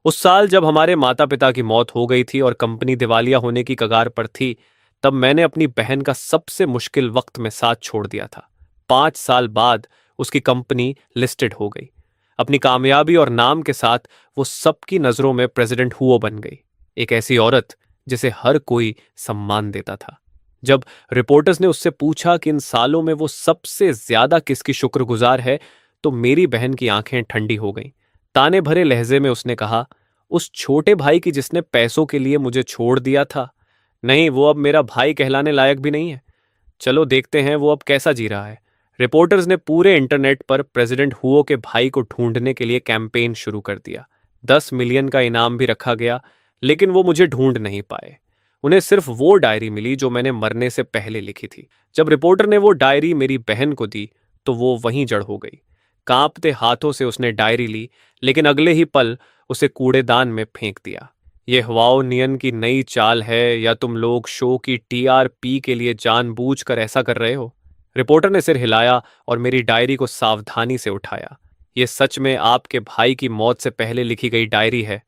उस साल जब हमारे माता पिता की मौत हो गई थी और कंपनी दिवालिया होने की कगार पर थी, तब मैंने अपनी बहन का सबसे मुश्किल वक्त में साथ छोड़ दिया था। 5 साल बाद उसकी कंपनी लिस्टेड हो गई। अपनी कामयाबी और नाम के साथ वो सबकी नजरों में प्रेसिडेंट हुओ बन गई। एक ऐसी औरत जिसे हर कोई सम्मान देता था। जब रिपोर्टर्स ने उससे पूछा कि इन सालों में वो सबसे ज्यादा किसकी शुक्रगुजार है, तो मेरी बहन की आंखें ठंडी हो गईं। ताने भरे लहजे में उसने कहा, उस छोटे भाई की जिसने पैसों के लिए मुझे छोड़ दिया था। नहीं, वो अब मेरा भाई कहलाने लायक भी नहीं है। चलो देखते हैं वो अब कैसा जी रहा है। रिपोर्टर्स ने पूरे इंटरनेट पर प्रेसिडेंट हुओ के भाई को ढूंढने के लिए कैंपेन शुरू कर दिया। 10 मिलियन का इनाम भी रखा गया, लेकिन वो मुझे ढूंढ नहीं पाए। उन्हें सिर्फ वो डायरी मिली जो मैंने मरने से पहले लिखी थी। जब रिपोर्टर ने वो डायरी मेरी बहन को दी, तो वो वहीं जड़ हो गई। कांपते हाथों से उसने डायरी ली, लेकिन अगले ही पल उसे कूड़ेदान में फेंक दिया। ये हवाओ नियन की नई चाल है, या तुम लोग शो की टीआरपी के लिए जानबूझकर ऐसा कर रहे हो? रिपोर्टर ने सिर हिलाया और मेरी डायरी को सावधानी से उठाया। ये सच में आपके भाई की मौत से पहले लिखी गई डायरी है।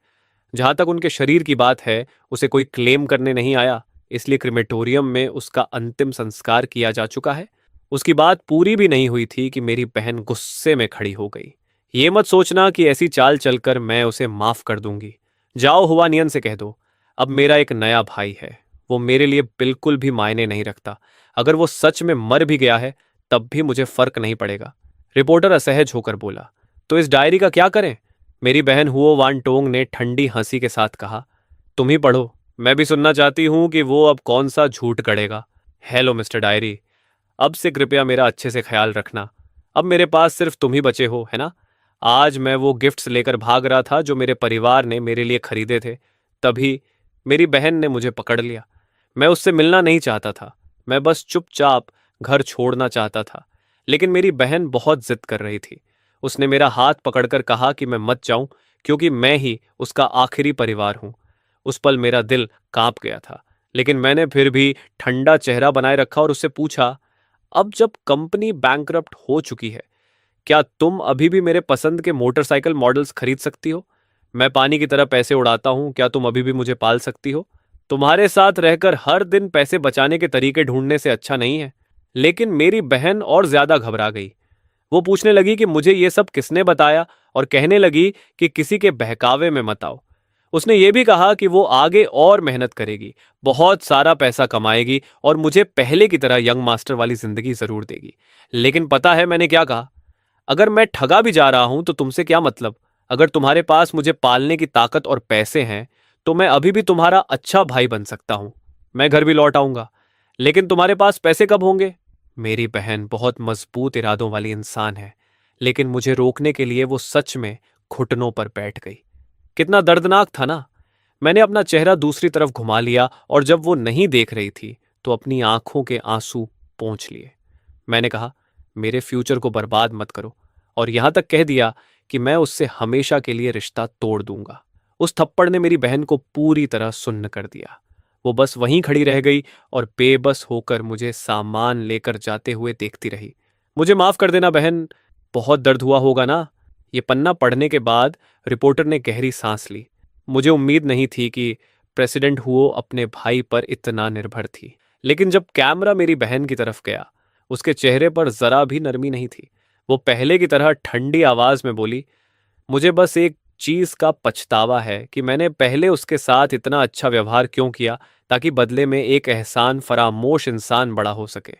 जहां तक उनके शरीर की बात है, उसे कोई क्लेम करने नहीं आया, इसलिए क्रिमेटोरियम में उसका अंतिम संस्कार किया जा चुका है। उसकी बात पूरी भी नहीं हुई थी कि मेरी बहन गुस्से में खड़ी हो गई। ये मत सोचना कि ऐसी चाल चलकर मैं उसे माफ कर दूंगी। जाओ हुआनियन से कह दो, अब मेरा एक नया भाई है। वो मेरे लिए बिल्कुल भी मायने नहीं रखता। अगर वो सच में मर भी गया है, तब भी मुझे फर्क नहीं पड़ेगा। रिपोर्टर असहज होकर बोला, तो इस डायरी का क्या करें? मेरी बहन हुओ वान टोंग ने ठंडी हंसी के साथ कहा, तुम ही पढ़ो। मैं भी सुनना चाहती हूं कि वो अब कौन सा झूठ गढ़ेगा। हेलो मिस्टर डायरी, अब से कृपया मेरा अच्छे से ख्याल रखना। अब मेरे पास सिर्फ तुम ही बचे हो, है ना? आज मैं वो गिफ्ट्स लेकर भाग रहा था जो मेरे परिवार ने मेरे लिए खरीदे थे। तभी मेरी बहन ने मुझे पकड़ लिया। मैं उससे मिलना नहीं चाहता था। मैं बस चुपचाप घर छोड़ना चाहता था। लेकिन मेरी बहन बहुत जिद कर रही थी। उसने मेरा हाथ पकड़कर कहा कि मैं मत जाऊं, क्योंकि मैं ही उसका आखिरी परिवार हूं। उस पल मेरा दिल कांप गया था, लेकिन मैंने फिर भी ठंडा चेहरा बनाए रखा और उससे पूछा, अब जब कंपनी बैंकरप्ट हो चुकी है, क्या तुम अभी भी मेरे पसंद के मोटरसाइकिल मॉडल्स खरीद सकती हो? मैं पानी की तरह पैसे उड़ाता हूं, क्या तुम अभी भी मुझे पाल सकती हो? तुम्हारे साथ रहकर हर दिन पैसे बचाने के तरीके ढूंढने से अच्छा नहीं है? लेकिन मेरी बहन और ज्यादा घबरा गई। वो पूछने लगी कि मुझे ये सब किसने बताया, और कहने लगी कि किसी के बहकावे में मत आओ। उसने ये भी कहा कि वो आगे और मेहनत करेगी, बहुत सारा पैसा कमाएगी और मुझे पहले की तरह यंग मास्टर वाली जिंदगी जरूर देगी। लेकिन पता है मैंने क्या कहा? अगर मैं ठगा भी जा रहा हूं तो तुमसे क्या मतलब? अगर तुम्हारे पास मुझे पालने की ताकत और पैसे हैं, तो मैं अभी भी तुम्हारा अच्छा भाई बन सकता हूं। मैं घर भी लौट आऊंगा। लेकिन तुम्हारे पास पैसे कब होंगे? मेरी बहन बहुत मजबूत इरादों वाली इंसान है, लेकिन मुझे रोकने के लिए वो सच में घुटनों पर बैठ गई। कितना दर्दनाक था ना। मैंने अपना चेहरा दूसरी तरफ घुमा लिया, और जब वो नहीं देख रही थी, तो अपनी आंखों के आंसू पोंछ लिए। मैंने कहा, मेरे फ्यूचर को बर्बाद मत करो, और यहां तक कह दिया कि मैं उससे हमेशा के लिए रिश्ता तोड़ दूंगा। उस थप्पड़ ने मेरी बहन को पूरी तरह सुन्न कर दिया। वो बस वहीं खड़ी रह गई और बेबस होकर मुझे सामान लेकर जाते हुए देखती रही। मुझे माफ कर देना बहन, बहुत दर्द हुआ होगा ना? ये पन्ना पढ़ने के बाद रिपोर्टर ने गहरी सांस ली। मुझे उम्मीद नहीं थी कि प्रेसिडेंट हुओ अपने भाई पर इतना निर्भर थी। लेकिन जब कैमरा मेरी बहन की तरफ गया, उसके चेहरे पर जरा भी नरमी नहीं थी। वो पहले की तरह ठंडी आवाज में बोली, मुझे बस एक चीज का पछतावा है कि मैंने पहले उसके साथ इतना अच्छा व्यवहार क्यों किया, ताकि बदले में एक एहसान फरामोश इंसान बड़ा हो सके।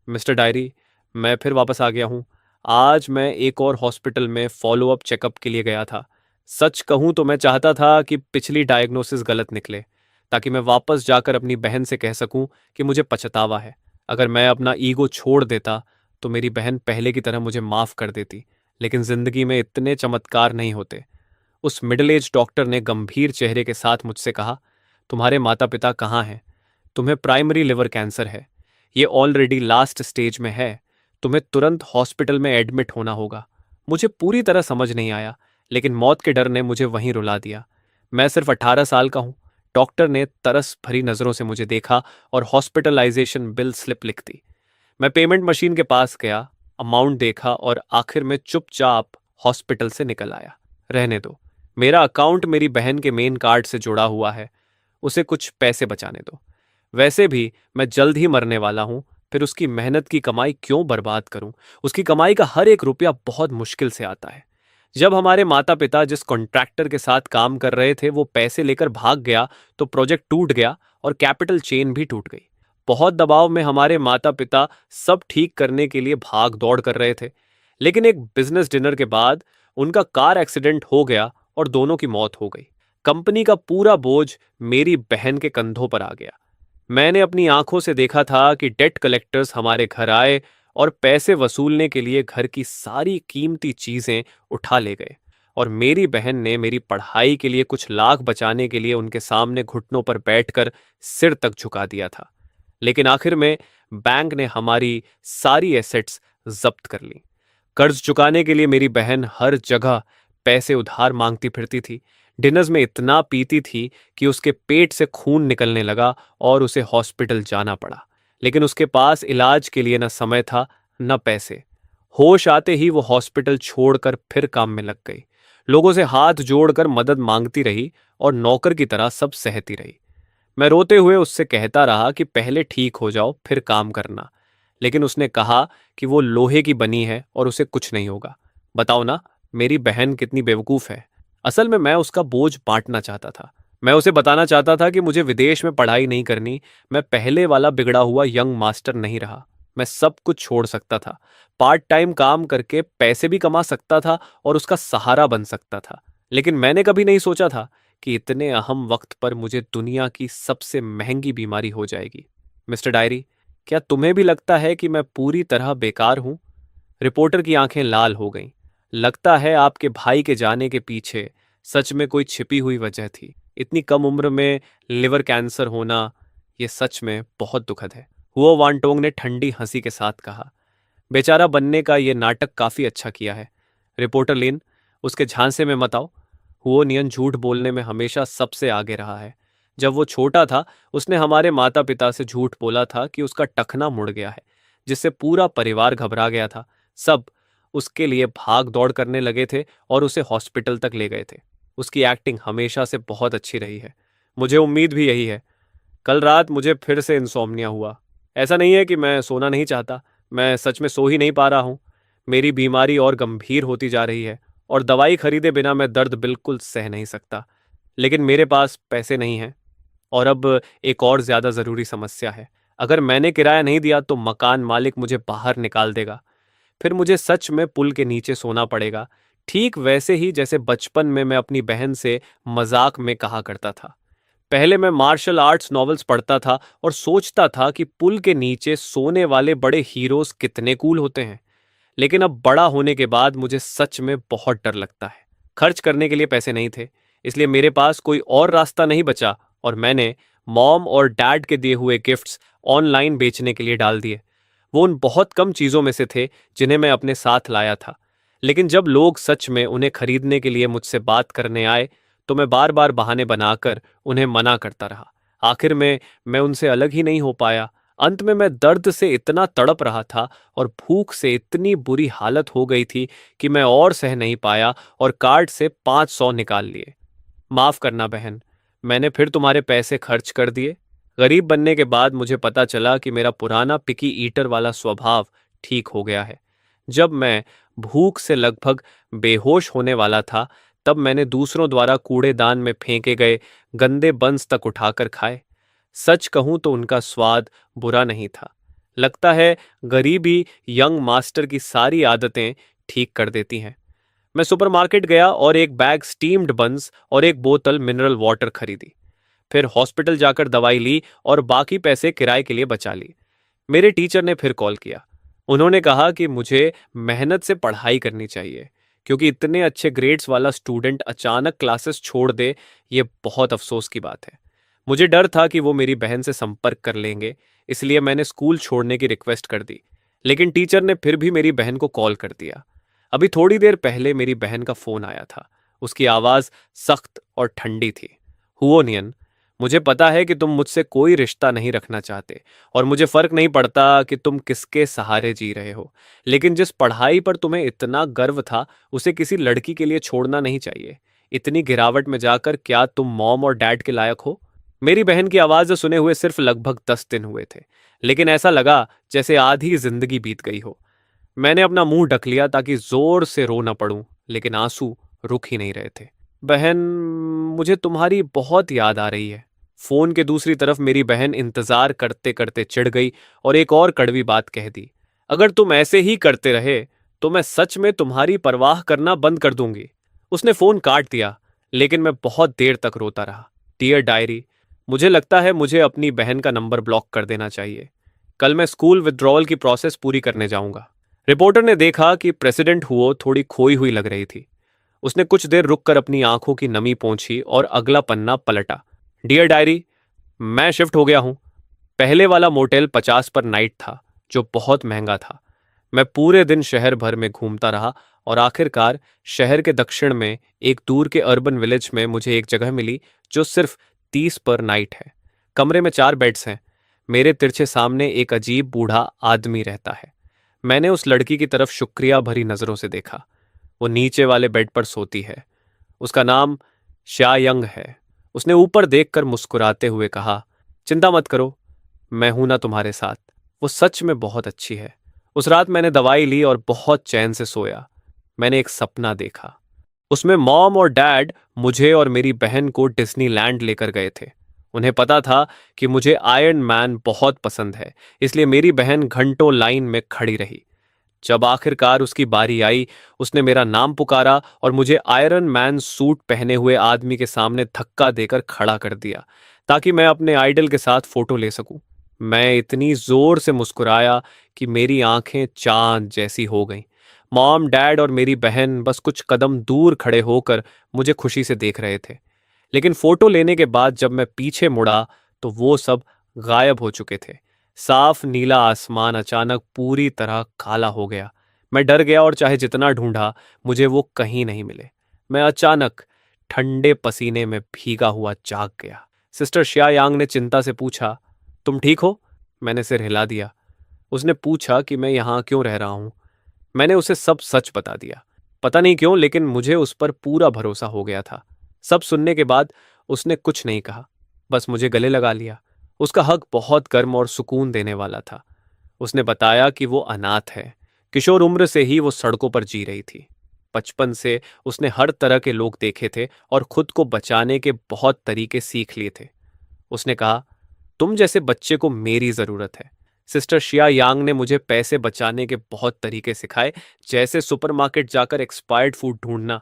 मिस्टर डायरी, मैं फिर वापस आ गया हूं। आज मैं एक और हॉस्पिटल में फॉलो अप चेकअप के लिए गया था। सच कहूं तो मैं चाहता था कि पिछली डायग्नोसिस गलत निकले, ताकि मैं वापस जाकर अपनी बहन से कह सकूं कि मुझे पछतावा है। अगर मैं अपना ईगो छोड़ देता, तो मेरी बहन पहले की तरह मुझे माफ कर देती। लेकिन जिंदगी में इतने चमत्कार नहीं होते। उस मिडिल एज डॉक्टर ने गंभीर चेहरे के साथ मुझसे कहा, तुम्हारे माता पिता कहाँ हैं? तुम्हें प्राइमरी लिवर कैंसर है। ये ऑलरेडी लास्ट स्टेज में है। तुम्हें तुरंत हॉस्पिटल में एडमिट होना होगा। मुझे पूरी तरह समझ नहीं आया, लेकिन मौत के डर ने मुझे वहीं रुला दिया। मैं सिर्फ 18 साल का हूं। डॉक्टर ने तरस भरी नजरों से मुझे देखा और हॉस्पिटलाइजेशन बिल स्लिप लिख दी। मैं पेमेंट मशीन के पास गया, अमाउंट देखा और आखिर में चुपचाप हॉस्पिटल से निकल आया। रहने दो, मेरा अकाउंट मेरी बहन के मेन कार्ड से जुड़ा हुआ है, उसे कुछ पैसे बचाने दो। वैसे भी मैं जल्द ही मरने वाला हूं, फिर उसकी मेहनत की कमाई क्यों बर्बाद करूं? उसकी कमाई का हर एक रुपया बहुत मुश्किल से आता है। जब हमारे माता पिता जिस कॉन्ट्रैक्टर के साथ काम कर रहे थे वो पैसे लेकर भाग गया तो प्रोजेक्ट टूट गया और कैपिटल चेन भी टूट गई। बहुत दबाव में हमारे माता पिता सब ठीक करने के लिए भाग दौड़ कर रहे थे, लेकिन एक बिजनेस डिनर के बाद उनका कार एक्सीडेंट हो गया और दोनों की मौत हो गई। कंपनी का पूरा बोझ मेरी बहन के कंधों पर आ गया। मैंने अपनी आंखों से देखा था कि डेट कलेक्टर्स हमारे घर आए और पैसे वसूलने के लिए घर की सारी कीमती चीजें उठा ले गए, और मेरी बहन ने मेरी पढ़ाई के लिए कुछ लाख बचाने के लिए उनके सामने घुटनों पर बैठकर सिर तक झुका दिया था। लेकिन आखिर में बैंक ने हमारी सारी एसेट्स जब्त कर ली। कर्ज चुकाने के लिए मेरी बहन हर जगह पैसे उधार मांगती फिरती थी। डिनर्स में इतना पीती थी कि उसके पेट से खून निकलने लगा और उसे हॉस्पिटल जाना पड़ा। लेकिन उसके पास इलाज के लिए न समय था न पैसे। होश आते ही वो हॉस्पिटल छोड़कर फिर काम में लग गई। लोगों से हाथ जोड़कर मदद मांगती रही और नौकर की तरह सब सहती रही। मैं रोते हुए उससे कहता रहा कि पहले ठीक हो जाओ फिर काम करना, लेकिन उसने कहा कि वो लोहे की बनी है और उसे कुछ नहीं होगा। बताओ ना, मेरी बहन कितनी बेवकूफ़ है। असल में मैं उसका बोझ बांटना चाहता था। मैं उसे बताना चाहता था कि मुझे विदेश में पढ़ाई नहीं करनी। मैं पहले वाला बिगड़ा हुआ यंग मास्टर नहीं रहा। मैं सब कुछ छोड़ सकता था, पार्ट टाइम काम करके पैसे भी कमा सकता था और उसका सहारा बन सकता था। लेकिन मैंने कभी नहीं सोचा था कि इतने अहम वक्त पर मुझे दुनिया की सबसे महंगी बीमारी हो जाएगी। मिस्टर डायरी, क्या तुम्हें भी लगता है कि मैं पूरी तरह बेकार हूं? रिपोर्टर की आंखें लाल हो गईं। लगता है आपके भाई के जाने के पीछे सच में कोई छिपी हुई वजह थी। इतनी कम उम्र में लिवर कैंसर होना, यह सच में बहुत दुखद है। हुओ वांटोंग ने ठंडी हंसी के साथ कहा। बेचारा बनने का यह नाटक काफी अच्छा किया है। रिपोर्टर लिन, उसके झांसे में मत आओ। हुओ नियन झूठ बोलने में हमेशा सबसे आगे रहा है। जब वो छोटा था उसने हमारे माता पिता से झूठ बोला था कि उसका टखना मुड़ गया है, जिससे पूरा परिवार घबरा गया था। सब उसके लिए भाग दौड़ करने लगे थे और उसे हॉस्पिटल तक ले गए थे। उसकी एक्टिंग हमेशा से बहुत अच्छी रही है। मुझे उम्मीद भी यही है। कल रात मुझे फिर से इंसोम्निया हुआ। ऐसा नहीं है कि मैं सोना नहीं चाहता, मैं सच में सो ही नहीं पा रहा हूँ। मेरी बीमारी और गंभीर होती जा रही है और दवाई खरीदे बिना मैं दर्द बिल्कुल सह नहीं सकता। लेकिन मेरे पास पैसे नहीं हैं, और अब एक और ज्यादा जरूरी समस्या है। अगर मैंने किराया नहीं दिया तो मकान मालिक मुझे बाहर निकाल देगा। फिर मुझे सच में पुल के नीचे सोना पड़ेगा, ठीक वैसे ही जैसे बचपन में मैं अपनी बहन से मजाक में कहा करता था। पहले मैं मार्शल आर्ट्स नॉवेल्स पढ़ता था और सोचता था कि पुल के नीचे सोने वाले बड़े हीरोज कितने कूल होते हैं। लेकिन अब बड़ा होने के बाद मुझे सच में बहुत डर लगता है। खर्च करने के लिए पैसे नहीं थे, इसलिए मेरे पास कोई और रास्ता नहीं बचा और मैंने मॉम और डैड के दिए हुए गिफ्ट्स ऑनलाइन बेचने के लिए डाल दिए। वो उन बहुत कम चीज़ों में से थे जिन्हें मैं अपने साथ लाया था। लेकिन जब लोग सच में उन्हें खरीदने के लिए मुझसे बात करने आए तो मैं बार बार बहाने बनाकर उन्हें मना करता रहा। आखिर में मैं उनसे अलग ही नहीं हो पाया। अंत में मैं दर्द से इतना तड़प रहा था और भूख से इतनी बुरी हालत हो गई थी कि मैं और सह नहीं पाया और कार्ड से 500 निकाल लिए। माफ करना बहन, मैंने फिर तुम्हारे पैसे खर्च कर दिए। गरीब बनने के बाद मुझे पता चला कि मेरा पुराना पिकी ईटर वाला स्वभाव ठीक हो गया है। जब मैं भूख से लगभग बेहोश होने वाला था तब मैंने दूसरों द्वारा कूड़ेदान में फेंके गए गंदे बंस तक उठाकर खाए। सच कहूं तो उनका स्वाद बुरा नहीं था। लगता है गरीबी यंग मास्टर की सारी आदतें ठीक कर देती हैं। मैं सुपरमार्केट गया और एक बैग स्टीम्ड बंस और एक बोतल मिनरल वाटर खरीदी। फिर हॉस्पिटल जाकर दवाई ली और बाकी पैसे किराए के लिए बचा लिए। मेरे टीचर ने फिर कॉल किया। उन्होंने कहा कि मुझे मेहनत से पढ़ाई करनी चाहिए, क्योंकि इतने अच्छे ग्रेड्स वाला स्टूडेंट अचानक क्लासेस छोड़ दे, ये बहुत अफसोस की बात है। मुझे डर था कि वो मेरी बहन से संपर्क कर लेंगे, इसलिए मैंने स्कूल छोड़ने की रिक्वेस्ट कर दी। लेकिन टीचर ने फिर भी मेरी बहन को कॉल कर दिया। अभी थोड़ी देर पहले मेरी बहन का फोन आया था। उसकी आवाज सख्त और ठंडी थी। हुओनियन, मुझे पता है कि तुम मुझसे कोई रिश्ता नहीं रखना चाहते और मुझे फर्क नहीं पड़ता कि तुम किसके सहारे जी रहे हो, लेकिन जिस पढ़ाई पर तुम्हें इतना गर्व था उसे किसी लड़की के लिए छोड़ना नहीं चाहिए। इतनी गिरावट में जाकर क्या तुम मॉम और डैड के लायक हो? मेरी बहन की आवाज सुने हुए सिर्फ लगभग 10 दिन हुए थे, लेकिन ऐसा लगा जैसे आधी जिंदगी बीत गई हो। मैंने अपना मुंह ढक लिया ताकि जोर से रो ना पड़ूं, लेकिन आंसू रुक ही नहीं रहे थे। बहन, मुझे तुम्हारी बहुत याद आ रही है। फोन के दूसरी तरफ मेरी बहन इंतजार करते करते चिढ़ गई और एक और कड़वी बात कह दी। अगर तुम ऐसे ही करते रहे तो मैं सच में तुम्हारी परवाह करना बंद कर दूंगी। उसने फोन काट दिया, लेकिन मैं बहुत देर तक रोता रहा। डियर डायरी, मुझे लगता है मुझे अपनी बहन का नंबर ब्लॉक कर देना चाहिए। कल मैं स्कूल विड्रॉवल की प्रोसेस पूरी करने जाऊंगा। रिपोर्टर ने देखा कि प्रेसिडेंट हुओ थोड़ी खोई हुई लग रही थी। उसने कुछ देर रुककर अपनी आंखों की नमी पोंछी और अगला पन्ना पलटा। डियर डायरी, मैं शिफ्ट हो गया हूं। पहले वाला मोटेल 50 पर नाइट था, जो बहुत महंगा था। मैं पूरे दिन शहर भर में घूमता रहा और आखिरकार शहर के दक्षिण में एक दूर के अर्बन विलेज में मुझे एक जगह मिली जो सिर्फ 30 पर नाइट है। कमरे में 4 बेड्स हैं। मेरे तिरछे सामने एक अजीब बूढ़ा आदमी रहता है। मैंने उस लड़की की तरफ शुक्रिया भरी नजरों से देखा। वो नीचे वाले बेड पर सोती है। उसका नाम शायंग है। उसने ऊपर देखकर मुस्कुराते हुए कहा, चिंता मत करो, मैं हूं ना तुम्हारे साथ। वो सच में बहुत अच्छी है। उस रात मैंने दवाई ली और बहुत चैन से सोया। मैंने एक सपना देखा। उसमें मॉम और डैड मुझे और मेरी बहन को डिज्नीलैंड लेकर गए थे। उन्हें पता था कि मुझे आयरन मैन बहुत पसंद है, इसलिए मेरी बहन घंटों लाइन में खड़ी रही। जब आखिरकार उसकी बारी आई, उसने मेरा नाम पुकारा और मुझे आयरन मैन सूट पहने हुए आदमी के सामने धक्का देकर खड़ा कर दिया ताकि मैं अपने आइडल के साथ फोटो ले सकूं। मैं इतनी जोर से मुस्कुराया कि मेरी आंखें चांद जैसी हो गईं। मॉम, डैड और मेरी बहन बस कुछ कदम दूर खड़े होकर मुझे खुशी से देख रहे थे। लेकिन फोटो लेने के बाद जब मैं पीछे मुड़ा तो वो सब गायब हो चुके थे। साफ नीला आसमान अचानक पूरी तरह काला हो गया। मैं डर गया और चाहे जितना ढूंढा, मुझे वो कहीं नहीं मिले। मैं अचानक ठंडे पसीने में भीगा हुआ जाग गया। सिस्टर श्यायांग ने चिंता से पूछा, तुम ठीक हो? मैंने सिर हिला दिया। उसने पूछा कि मैं यहाँ क्यों रह रहा हूँ। मैंने उसे सब सच बता दिया। पता नहीं क्यों, लेकिन मुझे उस पर पूरा भरोसा हो गया था। सब सुनने के बाद उसने कुछ नहीं कहा, बस मुझे गले लगा लिया। उसका हक बहुत गर्म और सुकून देने वाला था। उसने बताया कि वो अनाथ है। किशोर उम्र से ही वो सड़कों पर जी रही थी। बचपन से उसने हर तरह के लोग देखे थे और खुद को बचाने के बहुत तरीके सीख लिए थे। उसने कहा, तुम जैसे बच्चे को मेरी जरूरत है। सिस्टर शिया यांग ने मुझे पैसे बचाने के बहुत तरीके सिखाए, जैसे सुपरमार्केट जाकर एक्सपायर्ड फूड ढूंढना।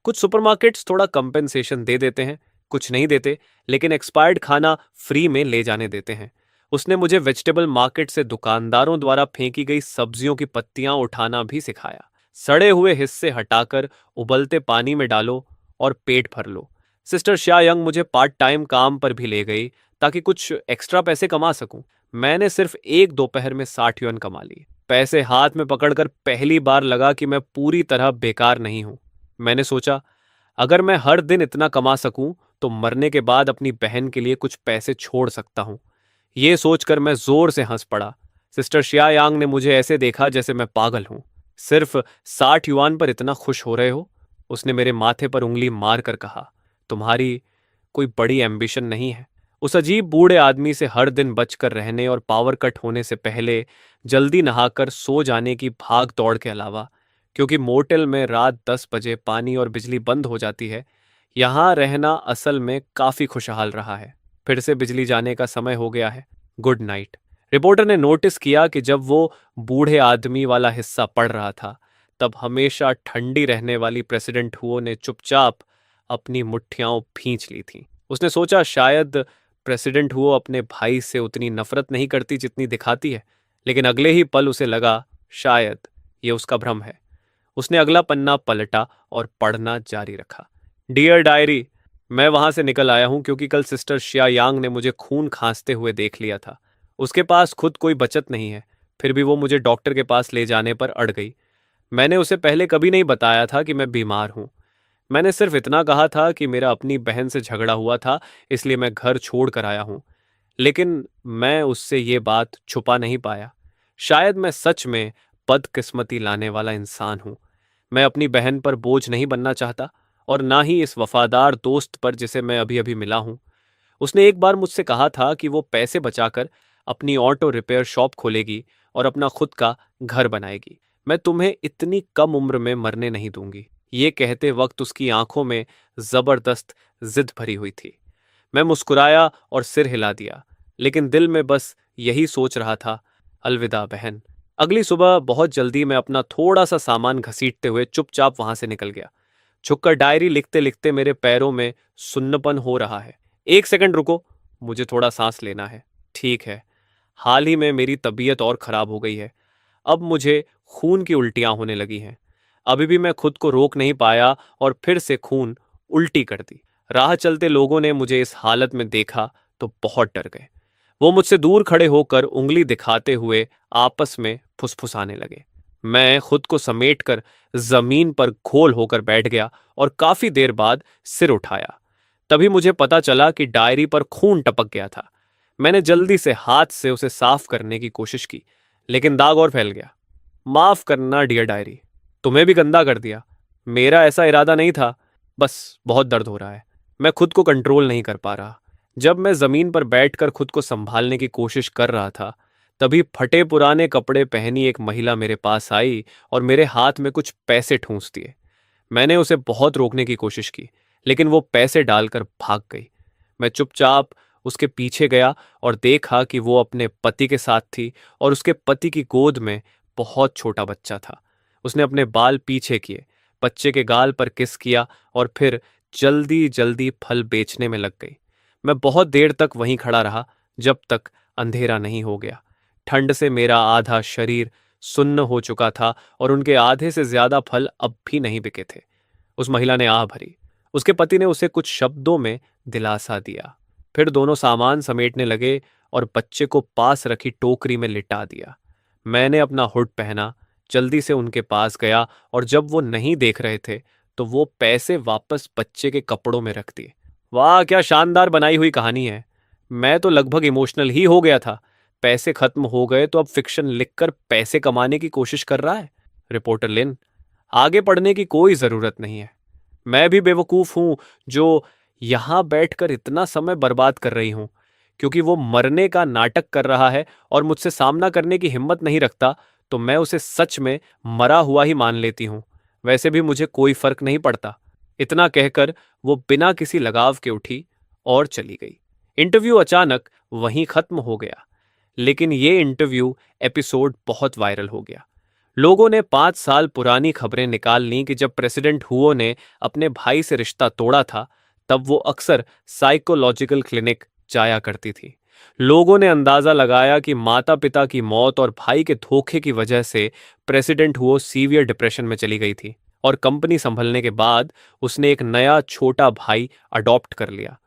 कुछ सुपरमार्केट्स थोड़ा कंपेंसेशन दे देते हैं, कुछ नहीं देते, लेकिन एक्सपायर्ड खाना फ्री में ले जाने देते हैं। उसने मुझे वेजिटेबल मार्केट से दुकानदारों द्वारा फेंकी गई सब्जियों की पत्तियां उठाना भी सिखाया। सड़े हुए हिस्से हटाकर उबलते पानी में डालो और पेट भर लो। सिस्टर शायंग मुझे पार्ट टाइम काम पर भी ले गई ताकि कुछ एक्स्ट्रा पैसे कमा सकूं। मैंने सिर्फ एक दोपहर में 60 युआन कमा लिए। पैसे हाथ में पकड़कर पहली बार लगा कि मैं पूरी तरह बेकार नहीं हूं। मैंने सोचा, अगर मैं हर दिन इतना कमा सकूं तो मरने के बाद अपनी बहन के लिए कुछ पैसे छोड़ सकता हूं। ये सोचकर मैं जोर से हंस पड़ा। सिस्टर शियायांग ने मुझे ऐसे देखा जैसे मैं पागल हूं। सिर्फ 60 युआन पर इतना खुश हो रहे हो? उसने मेरे माथे पर उंगली मार कर कहा, तुम्हारी कोई बड़ी एम्बिशन नहीं है? उस अजीब बूढ़े आदमी से हर दिन बचकर रहने और पावर कट होने से पहले जल्दी नहाकर सो जाने की भाग दौड़ के अलावा, क्योंकि मोटेल में रात 10 बजे पानी और बिजली बंद हो जाती है, यहाँ रहना असल में काफी खुशहाल रहा है। फिर से बिजली जाने का समय हो गया है। Good night. रिपोर्टर ने नोटिस किया कि जब वो बूढ़े आदमी वाला हिस्सा पढ़ रहा था, तब हमेशा ठंडी रहने वाली प्रेसिडेंट हुओ ने चुपचाप अपनी मुट्ठियां भींच ली थीं। उसने सोचा शायद प्रेसिडेंट हुओ अपने भाई से उतनी नफरत नहीं करती जितनी दिखाती है, लेकिन अगले ही पल उसे लगा शायद ये उसका भ्रम है। उसने अगला पन्ना पलटा और पढ़ना जारी रखा। डियर डायरी, मैं वहां से निकल आया हूं क्योंकि कल सिस्टर शिया यांग ने मुझे खून खांसते हुए देख लिया था। उसके पास खुद कोई बचत नहीं है, फिर भी वो मुझे डॉक्टर के पास ले जाने पर अड़ गई। मैंने उसे पहले कभी नहीं बताया था कि मैं बीमार हूं। मैंने सिर्फ इतना कहा था कि मेरा अपनी बहन से झगड़ा हुआ था, इसलिए मैं घर छोड़ कर आया हूं। लेकिन मैं उससे ये बात छुपा नहीं पाया। शायद मैं सच में बदकिस्मती लाने वाला इंसान हूं। मैं अपनी बहन पर बोझ नहीं बनना चाहता और ना ही इस वफादार दोस्त पर जिसे मैं अभी अभी मिला हूं। उसने एक बार मुझसे कहा था कि वो पैसे बचाकर अपनी ऑटो रिपेयर शॉप खोलेगी और अपना खुद का घर बनाएगी। मैं तुम्हें इतनी कम उम्र में मरने नहीं दूंगी, ये कहते वक्त उसकी आंखों में जबरदस्त जिद भरी हुई थी। मैं मुस्कुराया और सिर हिला दिया, लेकिन दिल में बस यही सोच रहा था, अलविदा बहन। अगली सुबह बहुत जल्दी मैं अपना थोड़ा सा सामान घसीटते हुए चुपचाप वहां से निकल गया। झुककर डायरी लिखते लिखते मेरे पैरों में सुन्नपन हो रहा है। एक सेकंड रुको, मुझे थोड़ा सांस लेना है। ठीक है, हाल ही में मेरी तबीयत और खराब हो गई है। अब मुझे खून की उल्टियां होने लगी हैं। अभी भी मैं खुद को रोक नहीं पाया और फिर से खून उल्टी कर दी। राह चलते लोगों ने मुझे इस हालत में देखा तो बहुत डर गए। वो मुझसे दूर खड़े होकर उंगली दिखाते हुए आपस में फुसफुसाने लगे। मैं खुद को समेटकर जमीन पर घोल होकर बैठ गया और काफी देर बाद सिर उठाया। तभी मुझे पता चला कि डायरी पर खून टपक गया था। मैंने जल्दी से हाथ से उसे साफ करने की कोशिश की, लेकिन दाग और फैल गया। माफ करना डियर डायरी, तुम्हें भी गंदा कर दिया। मेरा ऐसा इरादा नहीं था, बस बहुत दर्द हो रहा है। मैं खुद को कंट्रोल नहीं कर पा रहा। जब मैं जमीन पर बैठकर खुद को संभालने की कोशिश कर रहा था, तभी फटे पुराने कपड़े पहनी एक महिला मेरे पास आई और मेरे हाथ में कुछ पैसे ठूंस दिए। मैंने उसे बहुत रोकने की कोशिश की, लेकिन वो पैसे डालकर भाग गई। मैं चुपचाप उसके पीछे गया और देखा कि वो अपने पति के साथ थी और उसके पति की गोद में बहुत छोटा बच्चा था। उसने अपने बाल पीछे किए, बच्चे के गाल पर किस किया और फिर जल्दी जल्दी फल बेचने में लग गई। मैं बहुत देर तक वहीं खड़ा रहा, जब तक अंधेरा नहीं हो गया। ठंड से मेरा आधा शरीर सुन्न हो चुका था और उनके आधे से ज्यादा फल अब भी नहीं बिके थे। उस महिला ने आह भरी। उसके पति ने उसे कुछ शब्दों में दिलासा दिया। फिर दोनों सामान समेटने लगे और बच्चे को पास रखी टोकरी में लिटा दिया। मैंने अपना हुड पहना, जल्दी से उनके पास गया और जब वो नहीं देख रहे थे तो वो पैसे वापस बच्चे के कपड़ों में रख दिए। वाह, क्या शानदार बनाई हुई कहानी है। मैं तो लगभग इमोशनल ही हो गया था। पैसे खत्म हो गए तो अब फिक्शन लिखकर पैसे कमाने की कोशिश कर रहा है। रिपोर्टर लिन, आगे पढ़ने की कोई जरूरत नहीं है। मैं भी बेवकूफ हूं जो यहां बैठकर इतना समय बर्बाद कर रही हूं। क्योंकि वो मरने का नाटक कर रहा है और मुझसे सामना करने की हिम्मत नहीं रखता, तो मैं उसे सच में मरा हुआ ही मान लेती हूं। वैसे भी मुझे कोई फर्क नहीं पड़ता। इतना कहकर वो बिना किसी लगाव के उठी और चली गई। इंटरव्यू अचानक वहीं खत्म हो गया। लेकिन ये इंटरव्यू एपिसोड बहुत वायरल हो गया। लोगों ने 5 साल पुरानी खबरें निकाल लीं कि जब प्रेसिडेंट हुओ ने अपने भाई से रिश्ता तोड़ा था, तब वो अक्सर साइकोलॉजिकल क्लिनिक जाया करती थी। लोगों ने अंदाजा लगाया कि माता पिता की मौत और भाई के धोखे की वजह से प्रेसिडेंट हुओ सीवियर डिप्रेशन में चली गई थी और कंपनी संभलने के बाद उसने एक नया छोटा भाई अडॉप्ट कर लिया।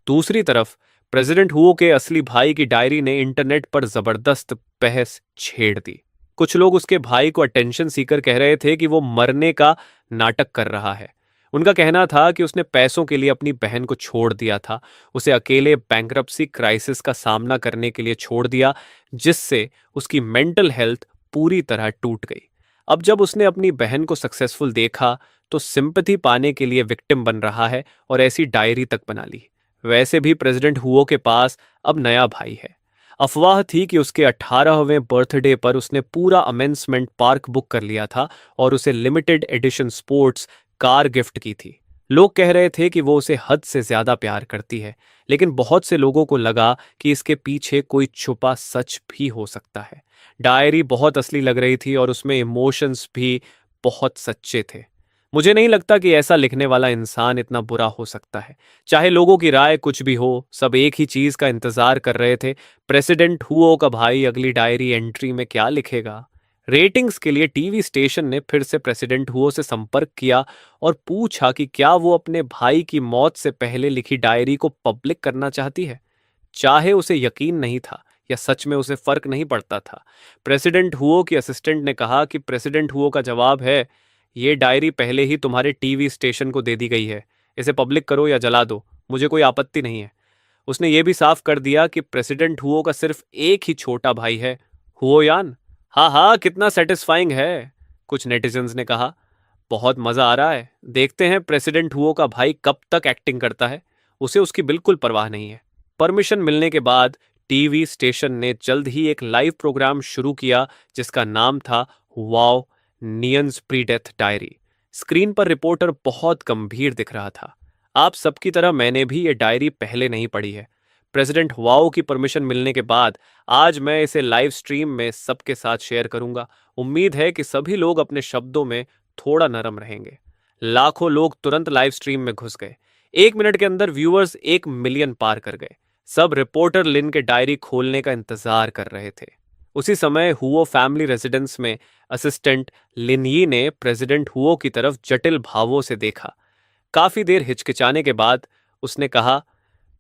दूसरी तरफ प्रेसिडेंट हुओ के असली भाई की डायरी ने इंटरनेट पर जबरदस्त बहस छेड़ दी। कुछ लोग उसके भाई को अटेंशन सीकर कह रहे थे कि वो मरने का नाटक कर रहा है। उनका कहना था कि उसने पैसों के लिए अपनी बहन को छोड़ दिया था, उसे अकेले बैंक्रप्सी क्राइसिस का सामना करने के लिए छोड़ दिया, जिससे उसकी मेंटल हेल्थ पूरी तरह टूट गई। अब जब उसने अपनी बहन को सक्सेसफुल देखा तो सिंपैथी पाने के लिए विक्टिम बन रहा है और ऐसी डायरी तक बना ली। वैसे भी प्रेसिडेंट हुओ के पास अब नया भाई है। अफवाह थी कि उसके 18वें बर्थडे पर उसने पूरा अमेंसमेंट पार्क बुक कर लिया था और उसे limited edition sports car gift की थी। लोग कह रहे थे कि वो उसे हद से ज्यादा प्यार करती है, लेकिन बहुत से लोगों को लगा कि इसके पीछे कोई छुपा सच भी हो सकता है। डायरी बहुत असली लग रही थी और उसमें इमोशंस भी बहुत सच्चे थे। मुझे नहीं लगता कि ऐसा लिखने वाला इंसान इतना बुरा हो सकता है। चाहे लोगों की राय कुछ भी हो, सब एक ही चीज का इंतजार कर रहे थे, प्रेसिडेंट हुओ का भाई अगली डायरी एंट्री में क्या लिखेगा। रेटिंग्स के लिए टीवी स्टेशन ने फिर से प्रेसिडेंट हुओ से संपर्क किया और पूछा कि क्या वो अपने भाई की मौत से पहले लिखी डायरी को पब्लिक करना चाहती है। चाहे उसे यकीन नहीं था या सच में उसे फर्क नहीं पड़ता था, प्रेसिडेंट हुओ की असिस्टेंट ने कहा कि प्रेसिडेंट हुओ का जवाब है, ये डायरी पहले ही तुम्हारे टीवी स्टेशन को दे दी गई है। इसे पब्लिक करो या जला दो, मुझे कोई आपत्ति नहीं है। उसने ये भी साफ कर दिया कि प्रेसिडेंट हुओ का सिर्फ एक ही छोटा भाई है, हुओयान। हाँ हाँ, कितना सेटिस्फाइंग है, कुछ नेटिजन्स ने कहा। बहुत मजा आ रहा है। देखते हैं प्रेसिडेंट हुओ का भाई कब तक एक्टिंग करता है। उसे उसकी बिल्कुल परवाह नहीं है। परमिशन मिलने के बाद टीवी स्टेशन ने जल्द ही एक लाइव प्रोग्राम शुरू किया जिसका नाम था वाओ नियंस प्री डेथ डायरी। स्क्रीन पर रिपोर्टर बहुत गंभीर दिख रहा था। आप सबकी तरह मैंने भी ये डायरी पहले नहीं पढ़ी है। प्रेसिडेंट वाओ की परमिशन मिलने के बाद आज मैं इसे लाइव स्ट्रीम में सबके साथ शेयर करूंगा। उम्मीद है कि सभी लोग अपने शब्दों में थोड़ा नरम रहेंगे। लाखों लोग तुरंत लाइव स्ट्रीम में घुस गए। 1 मिनट के अंदर व्यूअर्स 1 मिलियन पार कर गए। सब रिपोर्टर लिन के डायरी खोलने का इंतजार कर रहे थे। उसी समय हुओ फैमिली रेजिडेंस में असिस्टेंट लिनयी ने प्रेसिडेंट हुओ की तरफ जटिल भावों से देखा। काफी देर हिचकिचाने के बाद उसने कहा,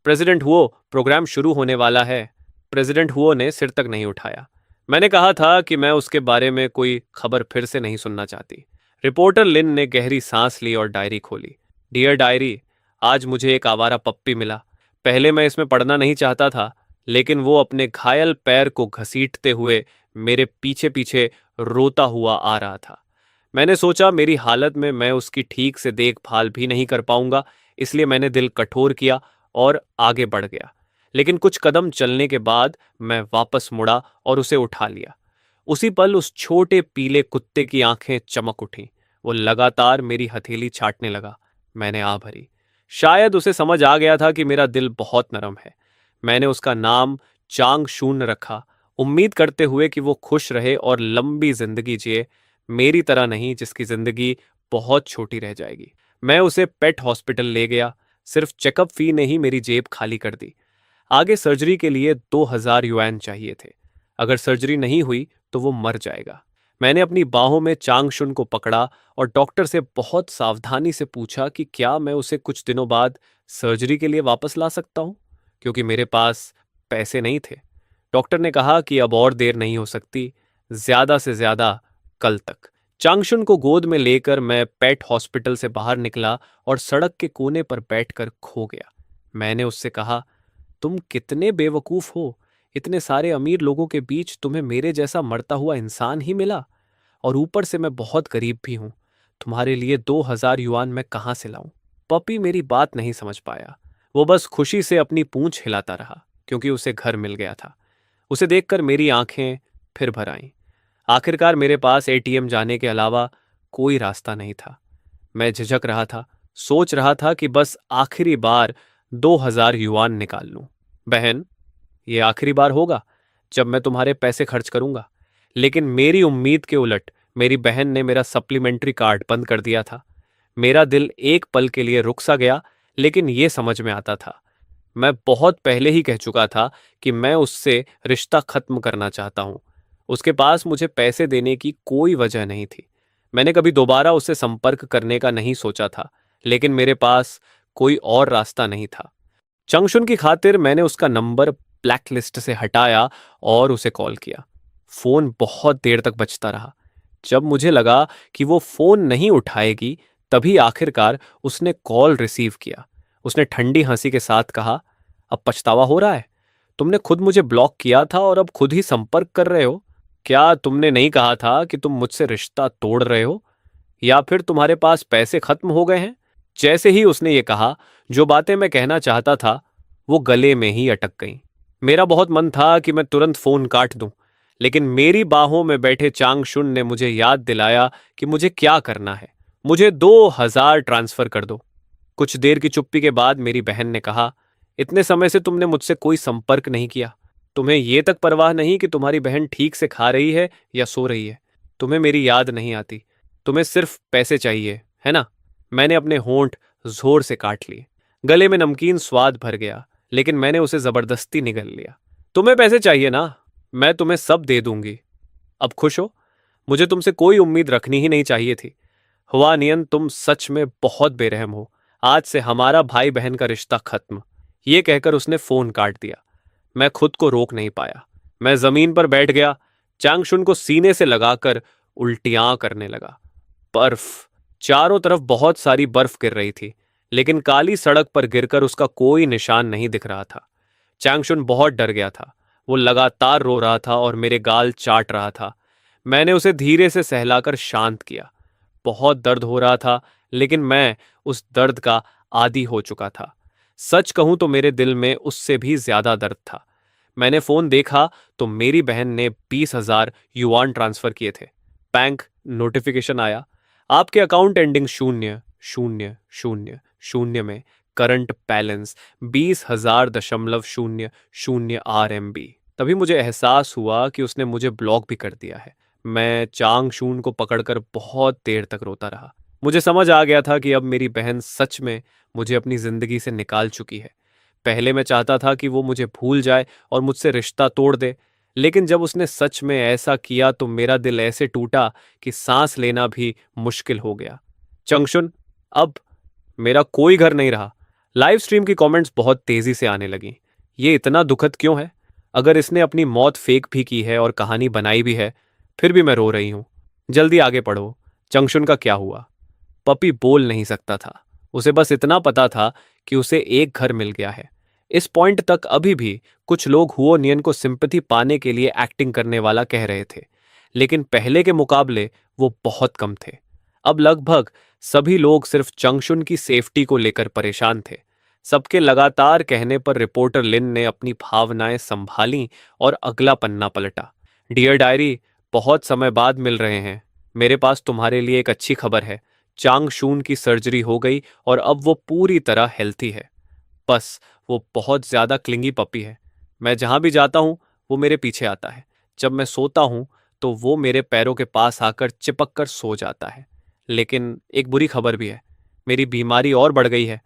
प्रेसिडेंट हुओ, प्रोग्राम शुरू होने वाला है। प्रेसिडेंट हुओ ने सिर तक नहीं उठाया। मैंने कहा था कि मैं उसके बारे में कोई खबर फिर से नहीं सुनना चाहती। रिपोर्टर लिन ने गहरी सांस ली और डायरी खोली। डियर डायरी, आज मुझे एक आवारा पप्पी मिला। पहले मैं इसमें पढ़ना नहीं चाहता था, लेकिन वो अपने घायल पैर को घसीटते हुए मेरे पीछे पीछे रोता हुआ आ रहा था। मैंने सोचा मेरी हालत में मैं उसकी ठीक से देखभाल भी नहीं कर पाऊंगा, इसलिए मैंने दिल कठोर किया और आगे बढ़ गया। लेकिन कुछ कदम चलने के बाद मैं वापस मुड़ा और उसे उठा लिया। उसी पल उस छोटे पीले कुत्ते की आंखें चमक उठीं। वो लगातार मेरी हथेली छाटने लगा। मैंने आ भरी। शायद उसे समझ आ गया था कि मेरा दिल बहुत नरम है। मैंने उसका नाम चांग शून रखा, उम्मीद करते हुए कि वो खुश रहे और लंबी जिंदगी जिए, मेरी तरह नहीं जिसकी जिंदगी बहुत छोटी रह जाएगी। मैं उसे पेट हॉस्पिटल ले गया। सिर्फ चेकअप फी ने ही मेरी जेब खाली कर दी। आगे सर्जरी के लिए 2000 युआन चाहिए थे। अगर सर्जरी नहीं हुई तो वो मर जाएगा। मैंने अपनी बाहों में चांगशुन को पकड़ा और डॉक्टर से बहुत सावधानी से पूछा कि क्या मैं उसे कुछ दिनों बाद सर्जरी के लिए वापस ला सकता हूं, क्योंकि मेरे पास पैसे नहीं थे। डॉक्टर ने कहा कि अब और देर नहीं हो सकती, ज्यादा से ज्यादा कल तक। चांगशुन को गोद में लेकर मैं पेट हॉस्पिटल से बाहर निकला और सड़क के कोने पर बैठकर खो गया। मैंने उससे कहा, तुम कितने बेवकूफ हो। इतने सारे अमीर लोगों के बीच तुम्हें मेरे जैसा मरता हुआ इंसान ही मिला, और ऊपर से मैं बहुत गरीब भी हूं। तुम्हारे लिए 2000 युआन मैं कहां से लाऊं। पपी मेरी बात नहीं समझ पाया। वो बस खुशी से अपनी पूंछ हिलाता रहा, क्योंकि उसे घर मिल गया था। उसे देखकर मेरी आंखें फिर भर आईं। आखिरकार मेरे पास एटीएम जाने के अलावा कोई रास्ता नहीं था। मैं झिझक रहा था, सोच रहा था कि बस आखिरी बार 2000 युआन निकाल लूं। बहन, ये आखिरी बार होगा जब मैं तुम्हारे पैसे खर्च करूंगा। लेकिन मेरी उम्मीद के उलट मेरी बहन ने मेरा सप्लीमेंट्री कार्ड बंद कर दिया था। मेरा दिल एक पल के लिए रुक सा गया, लेकिन ये समझ में आता था। मैं बहुत पहले ही कह चुका था कि मैं उससे रिश्ता खत्म करना चाहता हूं। उसके पास मुझे पैसे देने की कोई वजह नहीं थी। मैंने कभी दोबारा उससे संपर्क करने का नहीं सोचा था, लेकिन मेरे पास कोई और रास्ता नहीं था। चंगशुन की खातिर मैंने उसका नंबर ब्लैकलिस्ट से हटाया और उसे कॉल किया। फोन बहुत देर तक बजता रहा। जब मुझे लगा कि वो फोन नहीं उठाएगी, तभी आखिरकार उसने कॉल रिसीव किया। उसने ठंडी हंसी के साथ कहा, अब पछतावा हो रहा है? तुमने खुद मुझे ब्लॉक किया था और अब खुद ही संपर्क कर रहे हो। क्या तुमने नहीं कहा था कि तुम मुझसे रिश्ता तोड़ रहे हो, या फिर तुम्हारे पास पैसे खत्म हो गए हैं? जैसे ही उसने ये कहा, जो बातें मैं कहना चाहता था वो गले में ही अटक गईं। मेरा बहुत मन था कि मैं तुरंत फोन काट दूं, लेकिन मेरी बाहों में बैठे चांगशुन ने मुझे याद दिलाया कि मुझे क्या करना है। मुझे 2000 ट्रांसफर कर दो। कुछ देर की चुप्पी के बाद मेरी बहन ने कहा, इतने समय से तुमने मुझसे कोई संपर्क नहीं किया। तुम्हें ये तक परवाह नहीं कि तुम्हारी बहन ठीक से खा रही है या सो रही है। तुम्हें मेरी याद नहीं आती। तुम्हें सिर्फ पैसे चाहिए, है ना? मैंने अपने होंठ जोर से काट लिए। गले में नमकीन स्वाद भर गया, लेकिन मैंने उसे जबरदस्ती निगल लिया। तुम्हें पैसे चाहिए ना? मैं तुम्हें सब दे दूंगी। अब खुश हो? मुझे तुमसे कोई उम्मीद रखनी ही नहीं चाहिए थी। हुआ नियन, तुम सच में बहुत बेरहम हो। आज से हमारा भाई बहन का रिश्ता खत्म। ये कहकर उसने फोन काट दिया। मैं खुद को रोक नहीं पाया। मैं जमीन पर बैठ गया, चांगशुन को सीने से लगाकर उल्टियां करने लगा। बर्फ, चारों तरफ बहुत सारी बर्फ गिर रही थी, लेकिन काली सड़क पर गिरकर उसका कोई निशान नहीं दिख रहा था। चांगशुन बहुत डर गया था। वो लगातार रो रहा था और मेरे गाल चाट रहा था। मैंने उसे धीरे से सहलाकर शांत किया। बहुत दर्द हो रहा था, लेकिन मैं उस दर्द का आदी हो चुका था। सच कहूं तो मेरे दिल में उससे भी ज्यादा दर्द था। मैंने फोन देखा तो मेरी बहन ने 20,000 युआन ट्रांसफर किए थे। बैंक नोटिफिकेशन आया, आपके अकाउंट एंडिंग 0000 में करंट बैलेंस 20,000.00 RMB। तभी मुझे एहसास हुआ कि उसने मुझे ब्लॉक भी कर दिया है। मैं चांग शून को पकड़कर बहुत देर तक रोता रहा। मुझे समझ आ गया था कि अब मेरी बहन सच में मुझे अपनी जिंदगी से निकाल चुकी है। पहले मैं चाहता था कि वो मुझे भूल जाए और मुझसे रिश्ता तोड़ दे, लेकिन जब उसने सच में ऐसा किया तो मेरा दिल ऐसे टूटा कि सांस लेना भी मुश्किल हो गया। चंगशुन, अब मेरा कोई घर नहीं रहा। लाइव स्ट्रीम की कमेंट्स बहुत तेजी से आने लगी। ये इतना दुखद क्यों है? अगर इसने अपनी मौत फेक भी की है और कहानी बनाई भी है, फिर भी मैं रो रही हूं। जल्दी आगे पढ़ो। चंगशुन का क्या हुआ? पपी बोल नहीं सकता था। उसे बस इतना पता था कि उसे एक घर मिल गया है। इस पॉइंट तक अभी भी कुछ लोग हुओ नियन को सिंपैथी पाने के लिए एक्टिंग करने वाला कह रहे थे, लेकिन पहले के मुकाबले वो बहुत कम थे। अब लगभग सभी लोग सिर्फ चंगशुन की सेफ्टी को लेकर परेशान थे। सबके लगातार कहने पर रिपोर्टर लिन ने अपनी भावनाएं संभाली और अगला पन्ना पलटा। डियर डायरी, बहुत समय बाद मिल रहे हैं। मेरे पास तुम्हारे लिए एक अच्छी खबर है। चांग शून की सर्जरी हो गई और अब वो पूरी तरह हेल्थी है। बस वो बहुत ज्यादा क्लिंगी पपी है। मैं जहां भी जाता हूं वो मेरे पीछे आता है। जब मैं सोता हूं तो वो मेरे पैरों के पास आकर चिपक कर सो जाता है। लेकिन एक बुरी खबर भी है, मेरी बीमारी और बढ़ गई है।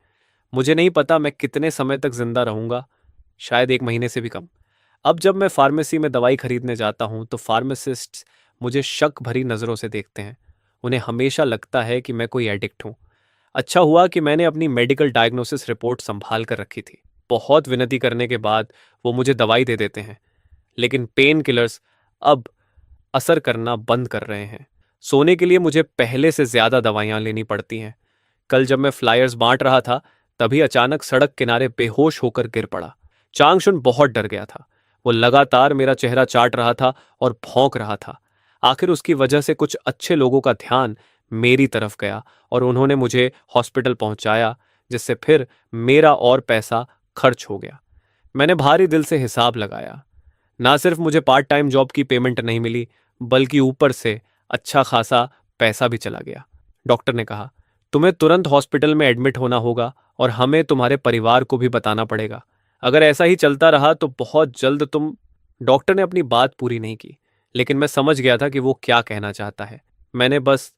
मुझे नहीं पता मैं कितने समय तक जिंदा रहूंगा, शायद 1 महीने से भी कम। अब जब मैं फार्मेसी में दवाई खरीदने जाता हूं तो फार्मासिस्ट मुझे शक भरी नजरों से देखते हैं। उन्हें हमेशा लगता है कि मैं कोई एडिक्ट हूं। अच्छा हुआ कि मैंने अपनी मेडिकल डायग्नोसिस रिपोर्ट संभाल कर रखी थी। बहुत विनती करने के बाद वो मुझे दवाई दे देते हैं, लेकिन पेन किलर्स अब असर करना बंद कर रहे हैं। सोने के लिए मुझे पहले से ज्यादा दवाइयां लेनी पड़ती हैं। कल जब मैं फ्लायर्स बांट रहा था, तभी अचानक सड़क किनारे बेहोश होकर गिर पड़ा। चांगशुन बहुत डर गया था। वो लगातार मेरा चेहरा चाट रहा था और भौंक रहा था। आखिर उसकी वजह से कुछ अच्छे लोगों का ध्यान मेरी तरफ गया और उन्होंने मुझे हॉस्पिटल पहुंचाया, जिससे फिर मेरा और पैसा खर्च हो गया। मैंने भारी दिल से हिसाब लगाया। ना सिर्फ मुझे पार्ट टाइम जॉब की पेमेंट नहीं मिली, बल्कि ऊपर से अच्छा खासा पैसा भी चला गया। डॉक्टर ने कहा, तुम्हें तुरंत हॉस्पिटल में एडमिट होना होगा और हमें तुम्हारे परिवार को भी बताना पड़ेगा। अगर ऐसा ही चलता रहा तो बहुत जल्द तुम। डॉक्टर ने अपनी बात पूरी नहीं की, लेकिन मैं समझ गया था कि वो क्या कहना चाहता है। मैंने बस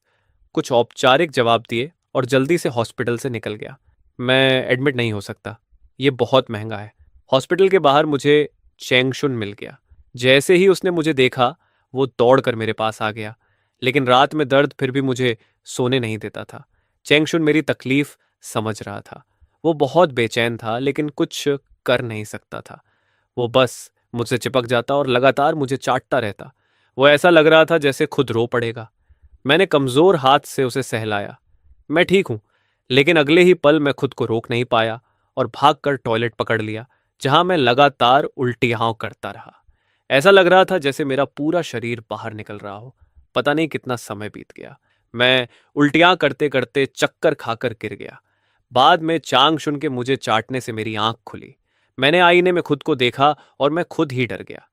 कुछ औपचारिक जवाब दिए और जल्दी से हॉस्पिटल से निकल गया। मैं एडमिट नहीं हो सकता, ये बहुत महंगा है। हॉस्पिटल के बाहर मुझे चेंगशुन मिल गया। जैसे ही उसने मुझे देखा, वो दौड़कर मेरे पास आ गया, लेकिन रात में दर्द फिर भी मुझे सोने नहीं देता था। चेंगशुन मेरी तकलीफ समझ रहा था। वो बहुत बेचैन था, लेकिन कुछ कर नहीं सकता था। वो बस मुझसे चिपक जाता और लगातार मुझे चाटता रहता। वो ऐसा लग रहा था जैसे खुद रो पड़ेगा। मैंने कमजोर हाथ से उसे सहलाया। मैं ठीक हूं, लेकिन अगले ही पल मैं खुद को रोक नहीं पाया और भागकर टॉयलेट पकड़ लिया, जहां मैं लगातार उल्टियां करता रहा। ऐसा लग रहा था जैसे मेरा पूरा शरीर बाहर निकल रहा हो। पता नहीं कितना समय बीत गया। मैं उल्टियां करते करते चक्कर खाकर गिर गया। बाद में चांग शुन के मुझे चाटने से मेरी आंख खुली। मैंने आईने में खुद को देखा और मैं खुद ही डर गया।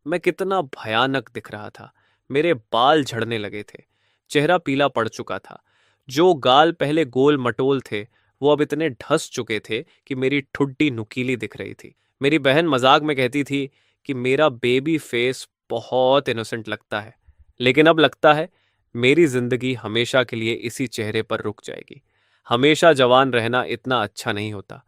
मैं कितना भयानक दिख रहा था। मेरे बाल झड़ने लगे थे। चेहरा पीला पड़ चुका था। जो गाल पहले गोल मटोल थे, वो अब इतने ढस चुके थे कि मेरी ठुड्डी नुकीली दिख रही थी। मेरी बहन मजाक में कहती थी कि मेरा बेबी फेस बहुत इनोसेंट लगता है, लेकिन अब लगता है मेरी जिंदगी हमेशा के लिए इसी चेहरे पर रुक जाएगी। हमेशा जवान रहना इतना अच्छा नहीं होता।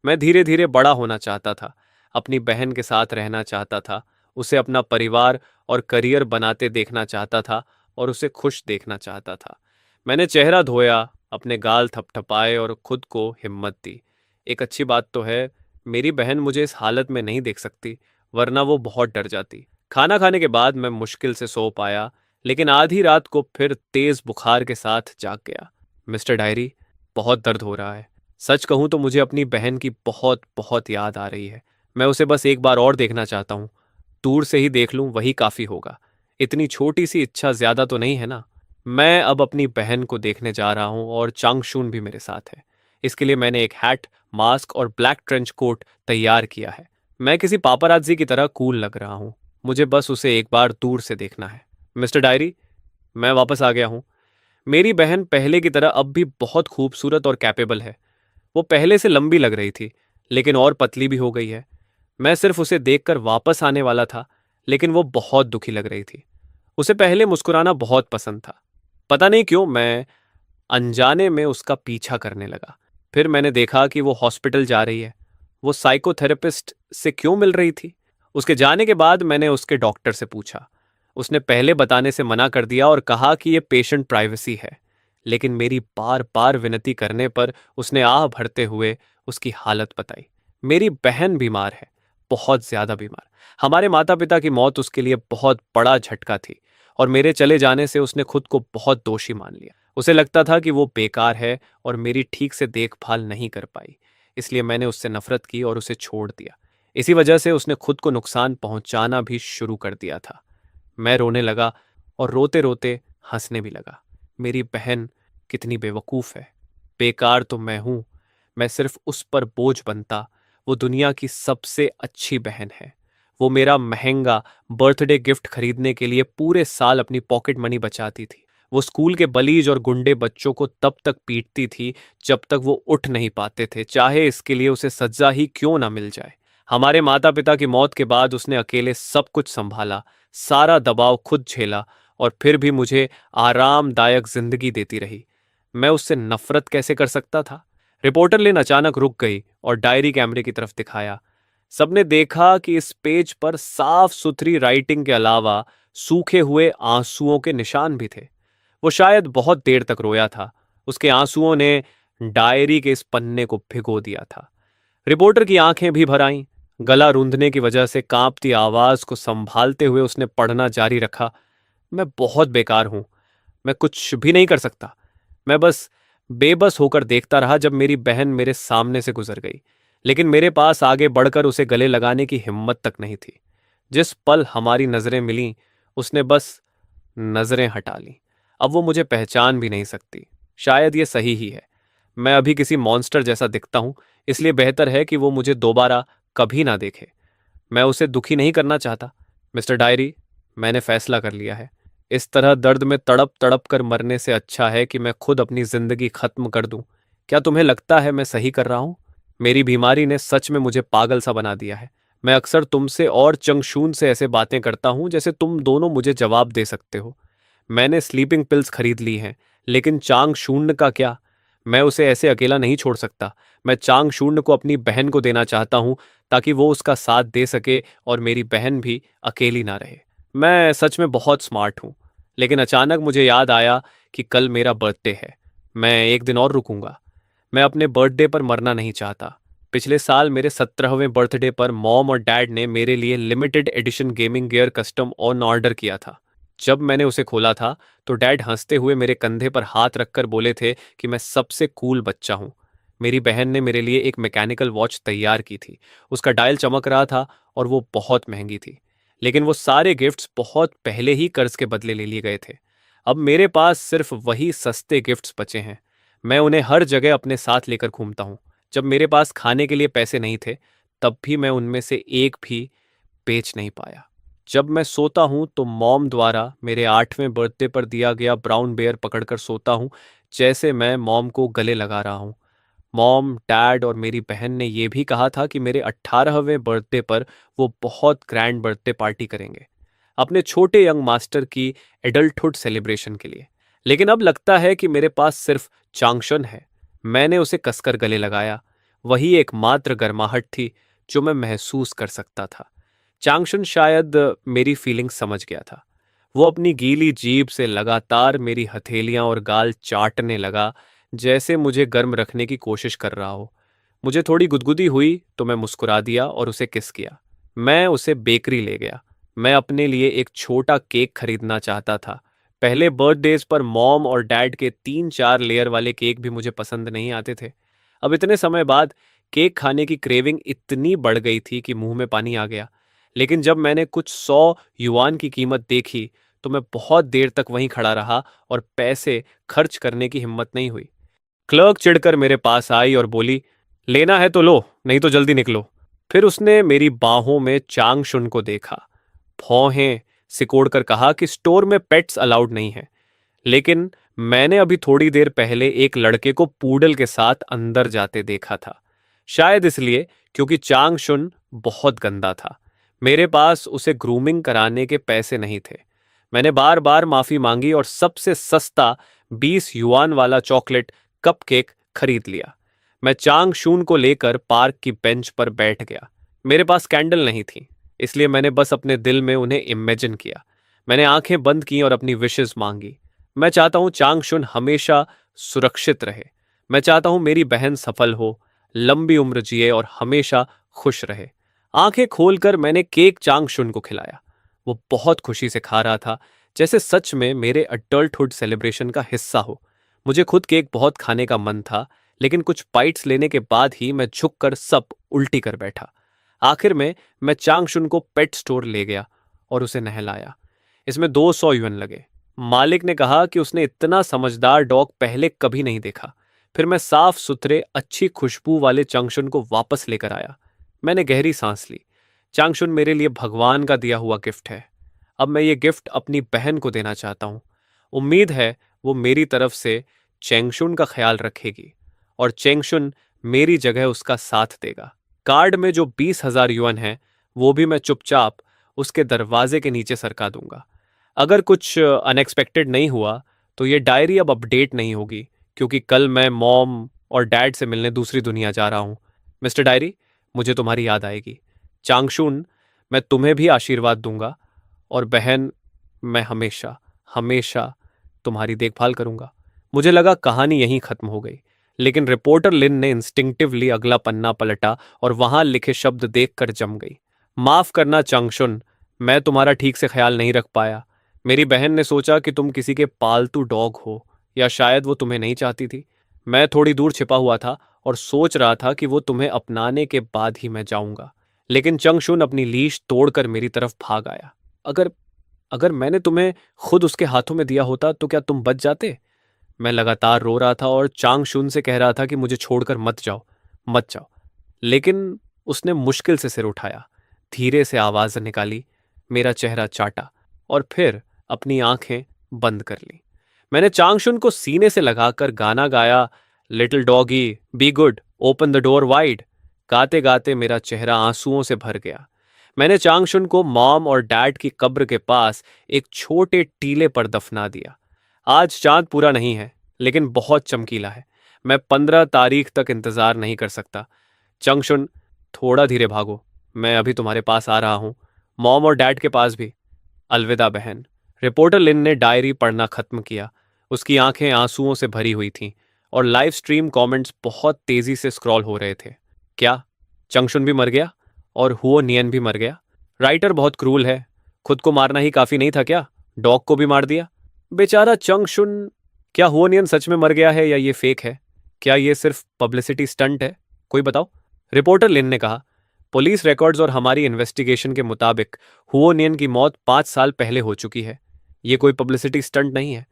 मैं धीरे धीरे बड़ा होना चाहता था, अपनी बहन के साथ रहना चाहता था, उसे अपना परिवार और करियर बनाते देखना चाहता था और उसे खुश देखना चाहता था। मैंने चेहरा धोया, अपने गाल थपथपाए और खुद को हिम्मत दी। एक अच्छी बात तो है, मेरी बहन मुझे इस हालत में नहीं देख सकती, वरना वो बहुत डर जाती। खाना खाने के बाद मैं मुश्किल से सो पाया, लेकिन आधी रात को फिर तेज बुखार के साथ जाग गया। मिस्टर डायरी, बहुत दर्द हो रहा है। सच कहूं तो मुझे अपनी बहन की बहुत बहुत याद आ रही है। मैं उसे बस एक बार और देखना चाहता हूँ। दूर से ही देख लूं वही काफी होगा। इतनी छोटी सी इच्छा ज्यादा तो नहीं है ना? मैं अब अपनी बहन को देखने जा रहा हूँ और चांगशून भी मेरे साथ है। इसके लिए मैंने एक हैट, मास्क और ब्लैक ट्रेंच कोट तैयार किया है। मैं किसी पापराज़ी की तरह कूल लग रहा हूँ। मुझे बस उसे एक बार दूर से देखना है। मिस्टर डायरी, मैं वापस आ गया हूँ। मेरी बहन पहले की तरह अब भी बहुत खूबसूरत और कैपेबल है। वो पहले से लंबी लग रही थी, लेकिन और पतली भी हो गई है। मैं सिर्फ उसे देखकर वापस आने वाला था, लेकिन वो बहुत दुखी लग रही थी। उसे पहले मुस्कुराना बहुत पसंद था। पता नहीं क्यों मैं अनजाने में उसका पीछा करने लगा। फिर मैंने देखा कि वो हॉस्पिटल जा रही है। वो साइकोथेरेपिस्ट से क्यों मिल रही थी? उसके जाने के बाद मैंने उसके डॉक्टर से पूछा। उसने पहले बताने से मना कर दिया और कहा कि यह पेशेंट प्राइवेसी है। लेकिन मेरी बार बार विनती करने पर उसने आह भरते हुए उसकी हालत बताई। मेरी बहन बीमार है, बहुत ज्यादा बीमार। हमारे माता पिता की मौत उसके लिए बहुत बड़ा झटका थी और मेरे चले जाने से उसने खुद को बहुत दोषी मान लिया। उसे लगता था कि वो बेकार है और मेरी ठीक से देखभाल नहीं कर पाई। इसलिए मैंने उससे नफरत की और उसे छोड़ दिया। इसी वजह से उसने खुद को नुकसान पहुंचाना भी शुरू कर दिया था। मैं रोने लगा और रोते रोते हंसने भी लगा। मेरी बहन कितनी बेवकूफ है। बेकार तो मैं हूं। मैं सिर्फ उस पर बोझ बनता। वो दुनिया की सबसे अच्छी बहन है। वो मेरा महंगा बर्थडे गिफ्ट खरीदने के लिए पूरे साल अपनी पॉकेट मनी बचाती थी। वो स्कूल के बलीज और गुंडे बच्चों को तब तक पीटती थी जब तक वो उठ नहीं पाते थे, चाहे इसके लिए उसे सजा ही क्यों ना मिल जाए। हमारे माता पिता की मौत के बाद उसने अकेले सब कुछ संभाला, सारा दबाव खुद झेला और फिर भी मुझे आरामदायक जिंदगी देती रही। मैं उससे नफरत कैसे कर सकता था? रिपोर्टर लेन अचानक रुक गई और डायरी कैमरे की तरफ दिखाया। सबने देखा कि इस पेज पर साफ सुथरी राइटिंग के अलावा सूखे हुए आंसुओं के निशान भी थे। वो शायद बहुत देर तक रोया था। उसके आंसुओं ने डायरी के इस पन्ने को भिगो दिया था। रिपोर्टर की आंखें भी भर आईं। गला रूंधने की वजह से कांपती आवाज को संभालते हुए उसने पढ़ना जारी रखा। मैं बहुत बेकार हूं। मैं कुछ भी नहीं कर सकता। मैं बस बेबस होकर देखता रहा जब मेरी बहन मेरे सामने से गुजर गई, लेकिन मेरे पास आगे बढ़कर उसे गले लगाने की हिम्मत तक नहीं थी। जिस पल हमारी नजरें मिलीं, उसने बस नजरें हटा लीं। अब वो मुझे पहचान भी नहीं सकती। शायद ये सही ही है। मैं अभी किसी मॉन्स्टर जैसा दिखता हूं, इसलिए बेहतर है कि वो मुझे दोबारा कभी ना देखे। मैं उसे दुखी नहीं करना चाहता। मिस्टर डायरी, मैंने फैसला कर लिया है। इस तरह दर्द में तड़प तड़प कर मरने से अच्छा है कि मैं खुद अपनी जिंदगी खत्म कर दूं। क्या तुम्हें लगता है मैं सही कर रहा हूं? मेरी बीमारी ने सच में मुझे पागल सा बना दिया है। मैं अक्सर तुमसे और चंगशून से ऐसे बातें करता हूं जैसे तुम दोनों मुझे जवाब दे सकते हो। मैंने स्लीपिंग पिल्स खरीद ली हैं, लेकिन चांग शून्य का क्या? मैं उसे ऐसे अकेला नहीं छोड़ सकता। मैं चांग शून्य को अपनी बहन को देना चाहता हूं, ताकि वो उसका साथ दे सके और मेरी बहन भी अकेली ना रहे। मैं सच में बहुत स्मार्ट हूं, लेकिन अचानक मुझे याद आया कि कल मेरा बर्थडे है। मैं एक दिन और रुकूंगा। मैं अपने बर्थडे पर मरना नहीं चाहता। पिछले साल मेरे 17वें बर्थडे पर मॉम और डैड ने मेरे लिए limited edition gaming gear custom on order किया था। जब मैंने उसे खोला था तो डैड हंसते हुए मेरे कंधे पर हाथ रखकर बोले थे कि मैं सबसे कूल बच्चा हूं। मेरी बहन ने मेरे लिए एक मैकेनिकल वॉच तैयार की थी। उसका डायल चमक रहा था और वो बहुत महंगी थी। लेकिन वो सारे गिफ्ट्स बहुत पहले ही कर्ज के बदले ले लिए गए थे। अब मेरे पास सिर्फ वही सस्ते गिफ्ट्स बचे हैं। मैं उन्हें हर जगह अपने साथ लेकर घूमता हूँ। जब मेरे पास खाने के लिए पैसे नहीं थे, तब भी मैं उनमें से एक भी बेच नहीं पाया। जब मैं सोता हूं तो मॉम द्वारा मेरे 8वें बर्थडे पर दिया गया ब्राउन बेयर पकड़कर सोता हूं, जैसे मैं मॉम को गले लगा रहा हूं। मॉम, डैड और मेरी बहन ने यह भी कहा था कि मेरे 18वें बर्थडे पर वो बहुत ग्रैंड बर्थडे पार्टी करेंगे, अपने छोटे यंग मास्टर की एडल्टहुड सेलिब्रेशन के लिए। लेकिन अब लगता है कि मेरे पास सिर्फ चांगशन है। मैंने उसे कसकर गले लगाया। वही एकमात्र गर्माहट थी जो मैं महसूस कर सकता था। चांगशन शायद मेरी फीलिंग समझ गया था। वो अपनी गीली जीभ से लगातार मेरी हथेलियां और गाल चाटने लगा, जैसे मुझे गर्म रखने की कोशिश कर रहा हो। मुझे थोड़ी गुदगुदी हुई तो मैं मुस्कुरा दिया और उसे किस किया। मैं उसे बेकरी ले गया। मैं अपने लिए एक छोटा केक खरीदना चाहता था। पहले बर्थडेज पर मॉम और डैड के 3-4 लेयर वाले केक भी मुझे पसंद नहीं आते थे। अब इतने समय बाद केक खाने की क्रेविंग इतनी बढ़ गई थी कि मुंह में पानी आ गया। लेकिन जब मैंने कुछ 100 युआन की कीमत देखी तो मैं बहुत देर तक वहीं खड़ा रहा और पैसे खर्च करने की हिम्मत नहीं हुई। क्लर्क चिढ़कर मेरे पास आई और बोली, लेना है तो लो, नहीं तो जल्दी निकलो। फिर उसने मेरी बाहों में चांगशुन को देखा, भौहें सिकोड़कर कहा कि स्टोर में पेट्स अलाउड नहीं है। लेकिन मैंने अभी थोड़ी देर पहले एक लड़के को पूडल के साथ अंदर जाते देखा था। शायद इसलिए क्योंकि चांगशुन बहुत गंदा था। मेरे पास उसे ग्रूमिंग कराने के पैसे नहीं थे। मैंने बार बार माफी मांगी और सबसे सस्ता 20 युआन वाला चॉकलेट कपकेक खरीद लिया। मैं चांगशून को लेकर पार्क की बेंच पर बैठ गया। मेरे पास कैंडल नहीं थी, इसलिए मैंने बस अपने दिल में उन्हें इमेजिन किया। मैंने आंखें बंद की और अपनी विशेस मांगी। मैं चाहता हूं चांगशुन हमेशा सुरक्षित रहे। मैं चाहता हूं मेरी बहन सफल हो, लंबी उम्र जिए और हमेशा खुश रहे। आंखें खोलकर मैंने केक चांगशुन को खिलाया। वो बहुत खुशी से खा रहा था, जैसे सच में मेरे अडल्टहुड सेलिब्रेशन का हिस्सा हो। मुझे खुद केक बहुत खाने का मन था, लेकिन कुछ बाइट्स लेने के बाद ही मैं झुककर सब उल्टी कर बैठा। आखिर में मैं चांगशुन को पेट स्टोर ले गया और उसे नहलाया। इसमें 200 युएन लगे। मालिक ने कहा कि उसने इतना समझदार डॉग पहले कभी नहीं देखा। फिर मैं साफ सुथरे अच्छी खुशबू वाले चांगशुन को वापस लेकर आया। मैंने गहरी सांस ली। चांगशुन मेरे लिए भगवान का दिया हुआ गिफ्ट है। अब मैं ये गिफ्ट अपनी बहन को देना चाहता हूँ। उम्मीद है वो मेरी तरफ से चेंगशुन का ख्याल रखेगी और चेंगशुन मेरी जगह उसका साथ देगा। कार्ड में जो 20,000 युआन है, वो भी मैं चुपचाप उसके दरवाजे के नीचे सरका दूंगा। अगर कुछ अनएक्सपेक्टेड नहीं हुआ तो ये डायरी अब अपडेट नहीं होगी, क्योंकि कल मैं मॉम और डैड से मिलने दूसरी दुनिया जा रहा हूं। मिस्टर डायरी, मुझे तुम्हारी याद आएगी। चांगशुन, मैं तुम्हें भी आशीर्वाद दूंगा। और बहन, मैं हमेशा हमेशा तुम्हारी देखभाल करूंगा। मुझे लगा कहानी यहीं खत्म हो गई, लेकिन रिपोर्टर लिन ने इंस्टिंक्टिवली अगला पन्ना पलटा और वहां लिखे शब्द देखकर जम गई। माफ करना चांगशुन, मैं तुम्हारा ठीक से ख्याल नहीं रख पाया। मेरी बहन ने सोचा कि तुम किसी के पालतू डॉग हो, या शायद वो तुम्हें नहीं चाहती थी। मैं थोड़ी दूर छिपा हुआ था और सोच रहा था कि वो तुम्हें अपनाने के बाद ही मैं जाऊंगा। लेकिन चंगशुन अपनी लीश तोड़कर मेरी तरफ भाग आया। अगर अगर मैंने तुम्हें खुद उसके हाथों में दिया होता तो क्या तुम बच जाते? मैं लगातार रो रहा था और चांगशुन से कह रहा था कि मुझे छोड़कर मत जाओ, मत जाओ। लेकिन उसने मुश्किल से सिर उठाया, धीरे से आवाज निकाली, मेरा चेहरा चाटा और फिर अपनी आंखें बंद कर ली। मैंने चांगशुन को सीने से लगाकर गाना गाया, little doggy be good, open the door wide. गाते गाते मेरा चेहरा आंसुओं से भर गया। मैंने चांगशुन को मॉम और डैड की कब्र के पास एक छोटे टीले पर दफना दिया। आज चांद पूरा नहीं है, लेकिन बहुत चमकीला है। मैं 15 तारीख तक इंतजार नहीं कर सकता। चंगशुन, थोड़ा धीरे भागो, मैं अभी तुम्हारे पास आ रहा हूं। मॉम और डैड के पास भी। अलविदा बहन। रिपोर्टर लिन ने डायरी पढ़ना खत्म किया। उसकी आंखें आंसुओं से भरी हुई थीं और लाइव स्ट्रीम कमेंट्स बहुत तेजी से स्क्रॉल हो रहे थे। क्या चंगशुन भी मर गया और हुओ नियन भी मर गया? राइटर बहुत क्रूल है। खुद को मारना ही काफी नहीं था क्या? डॉग को भी मार दिया। बेचारा चंगशुन। क्या हुओ नियन सच में मर गया है या ये फेक है? क्या ये सिर्फ पब्लिसिटी स्टंट है? कोई बताओ। रिपोर्टर लिन ने कहा, पुलिस रिकॉर्ड्स और हमारी इन्वेस्टिगेशन के मुताबिक हुओ नियन की मौत 5 साल पहले हो चुकी है। ये कोई पब्लिसिटी स्टंट नहीं है।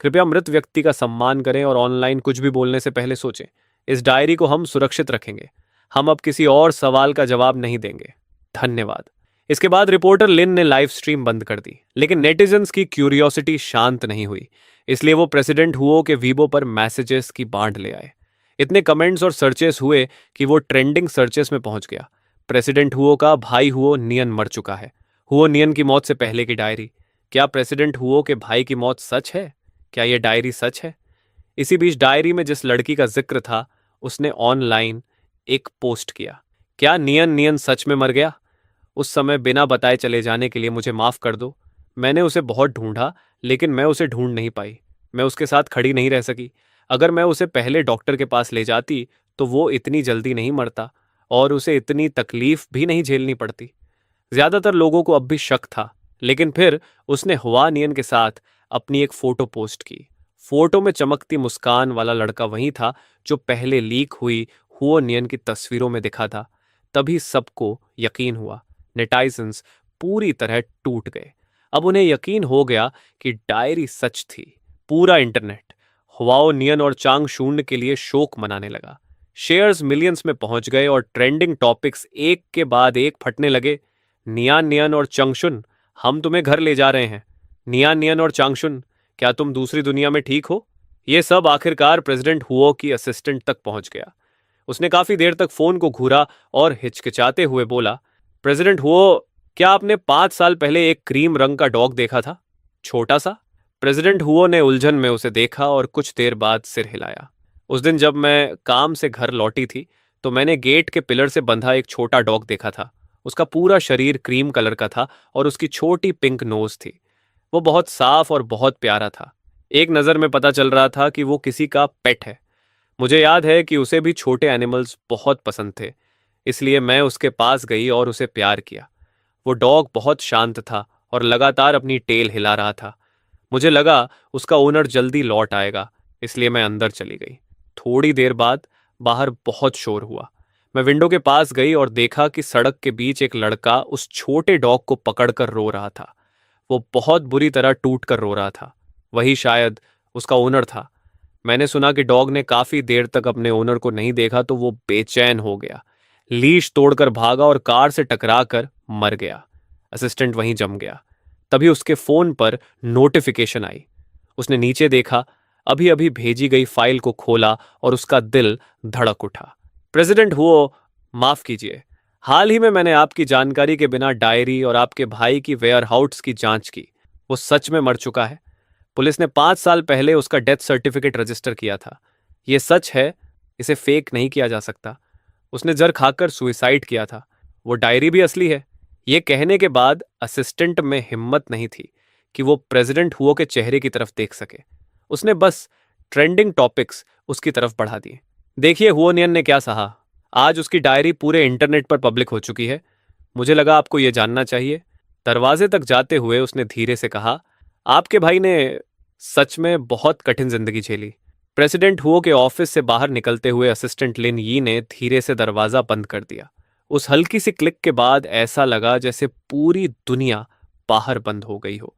कृपया मृत व्यक्ति का सम्मान करें और ऑनलाइन कुछ भी बोलने से पहले सोचें। इस डायरी को हम सुरक्षित रखेंगे। हम अब किसी और सवाल का जवाब नहीं देंगे। धन्यवाद। इसके बाद रिपोर्टर लिन ने लाइव स्ट्रीम बंद कर दी, लेकिन नेटिजन्स की क्यूरियोसिटी शांत नहीं हुई। इसलिए वो प्रेसिडेंट हुओ के वीबो पर मैसेजेस की बांट ले आए। इतने कमेंट्स और सर्चेस हुए कि वो ट्रेंडिंग सर्चेस में पहुंच गया। प्रेसिडेंट हुओ का भाई हुओ नियन मर चुका है। हुओ नियन की मौत से पहले की डायरी। क्या प्रेसिडेंट हुओ के भाई की मौत सच है? क्या यह डायरी सच है? इसी बीच डायरी में जिस लड़की का जिक्र था, उसने ऑनलाइन एक पोस्ट किया। क्या नियन नियन सच में मर गया? उस समय बिना बताए चले जाने के लिए मुझे माफ कर दो। मैंने उसे बहुत ढूंढा, लेकिन मैं उसे ढूंढ नहीं पाई। मैं उसके साथ खड़ी नहीं रह सकी। अगर मैं उसे पहले डॉक्टर के पास ले जाती तो वो इतनी जल्दी नहीं मरता और उसे इतनी तकलीफ भी नहीं झेलनी पड़ती। ज्यादातर लोगों को अब भी शक था, लेकिन फिर उसने हुआ नियन के साथ अपनी एक फोटो पोस्ट की। फोटो में चमकती मुस्कान वाला लड़का वही था जो पहले लीक हुई हुओ नियन की तस्वीरों में दिखा था। तभी सबको यकीन हुआ। नेटाइजन्स पूरी तरह टूट गए। अब उन्हें यकीन हो गया कि डायरी सच थी। पूरा इंटरनेट हुआओ नियन और चांग शून्य के लिए शोक मनाने लगा। शेयर्स मिलियंस में पहुंच गए और ट्रेंडिंग टॉपिक्स एक के बाद एक फटने लगे। नियान नियन और चंगशुन, हम तुम्हें घर ले जा रहे हैं। नियान नियन और चांगशुन, क्या तुम दूसरी दुनिया में ठीक हो? ये सब आखिरकार प्रेसिडेंट हुओ की असिस्टेंट तक पहुंच गया। उसने काफी देर तक फोन को घूरा और हिचकिचाते हुए बोला, प्रेसिडेंट हुओ, क्या आपने 5 साल पहले एक क्रीम रंग का डॉग देखा था, छोटा सा? प्रेसिडेंट हुओ ने उलझन में उसे देखा और कुछ देर बाद सिर हिलाया। उस दिन जब मैं काम से घर लौटी थी तो मैंने गेट के पिलर से बंधा एक छोटा डॉग देखा था। उसका पूरा शरीर क्रीम कलर का था और उसकी छोटी पिंक नोज थी। वो बहुत साफ और बहुत प्यारा था। एक नज़र में पता चल रहा था कि वो किसी का पेट है। मुझे याद है कि उसे भी छोटे एनिमल्स बहुत पसंद थे, इसलिए मैं उसके पास गई और उसे प्यार किया। वो डॉग बहुत शांत था और लगातार अपनी टेल हिला रहा था। मुझे लगा उसका ओनर जल्दी लौट आएगा, इसलिए मैं अंदर चली गई। थोड़ी देर बाद बाहर बहुत शोर हुआ। मैं विंडो के पास गई और देखा कि सड़क के बीच एक लड़का उस छोटे डॉग को पकड़कर रो रहा था। वो बहुत बुरी तरह टूट कर रो रहा था। वही शायद उसका ओनर था। मैंने सुना कि डॉग ने काफी देर तक अपने ओनर को नहीं देखा तो वो बेचैन हो गया, लीश तोड़कर भागा और कार से टकराकर मर गया। असिस्टेंट वहीं जम गया। तभी उसके फोन पर नोटिफिकेशन आई। उसने नीचे देखा, अभी अभी भेजी गई फाइल को खोला और उसका दिल धड़क उठा। प्रेसिडेंट हुओ, माफ कीजिए, हाल ही में मैंने आपकी जानकारी के बिना डायरी और आपके भाई की वेयरहाउस की जांच की। वो सच में मर चुका है। पुलिस ने 5 साल पहले उसका डेथ सर्टिफिकेट रजिस्टर किया था। ये सच है, इसे फेक नहीं किया जा सकता। उसने जहर खाकर सुइसाइड किया था। वो डायरी भी असली है। ये कहने के बाद असिस्टेंट में हिम्मत नहीं थी कि वो प्रेसिडेंट हुओ के चेहरे की तरफ देख सके। उसने बस ट्रेंडिंग टॉपिक्स उसकी तरफ बढ़ा दिए। देखिए हुओनियन ने क्या सहा। आज उसकी डायरी पूरे इंटरनेट पर पब्लिक हो चुकी है। मुझे लगा आपको यह जानना चाहिए। दरवाजे तक जाते हुए उसने धीरे से कहा, आपके भाई ने सच में बहुत कठिन जिंदगी झेली। प्रेसिडेंट हुओ के ऑफिस से बाहर निकलते हुए असिस्टेंट लिन यी ने धीरे से दरवाजा बंद कर दिया। उस हल्की सी क्लिक के बाद ऐसा लगा जैसे पूरी दुनिया बाहर बंद हो गई हो।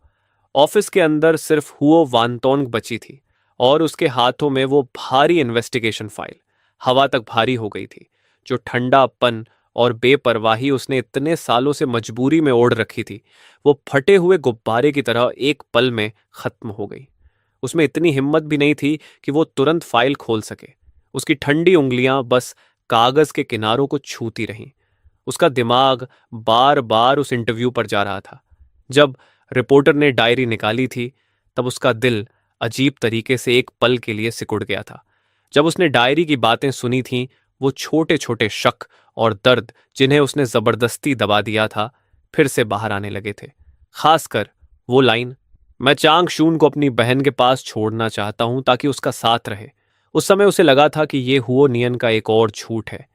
ऑफिस के अंदर सिर्फ हुओ वानतोंग बची थी और उसके हाथों में वो भारी इन्वेस्टिगेशन फाइल। हवा तक भारी हो गई थी। जो ठंडापन और बेपरवाही उसने इतने सालों से मजबूरी में ओढ़ रखी थी, वो फटे हुए गुब्बारे की तरह एक पल में खत्म हो गई। उसमें इतनी हिम्मत भी नहीं थी कि वो तुरंत फाइल खोल सके। उसकी ठंडी उंगलियां बस कागज के किनारों को छूती रहीं। उसका दिमाग बार बार उस इंटरव्यू पर जा रहा था। जब रिपोर्टर ने डायरी निकाली थी तब उसका दिल अजीब तरीके से एक पल के लिए सिकुड़ गया था। जब उसने डायरी की बातें सुनी थीं, वो छोटे छोटे शक और दर्द जिन्हें उसने जबरदस्ती दबा दिया था फिर से बाहर आने लगे थे। खासकर वो लाइन, मैं चांग शून को अपनी बहन के पास छोड़ना चाहता हूं ताकि उसका साथ रहे। उस समय उसे लगा था कि ये हुओ नियन का एक और झूठ है,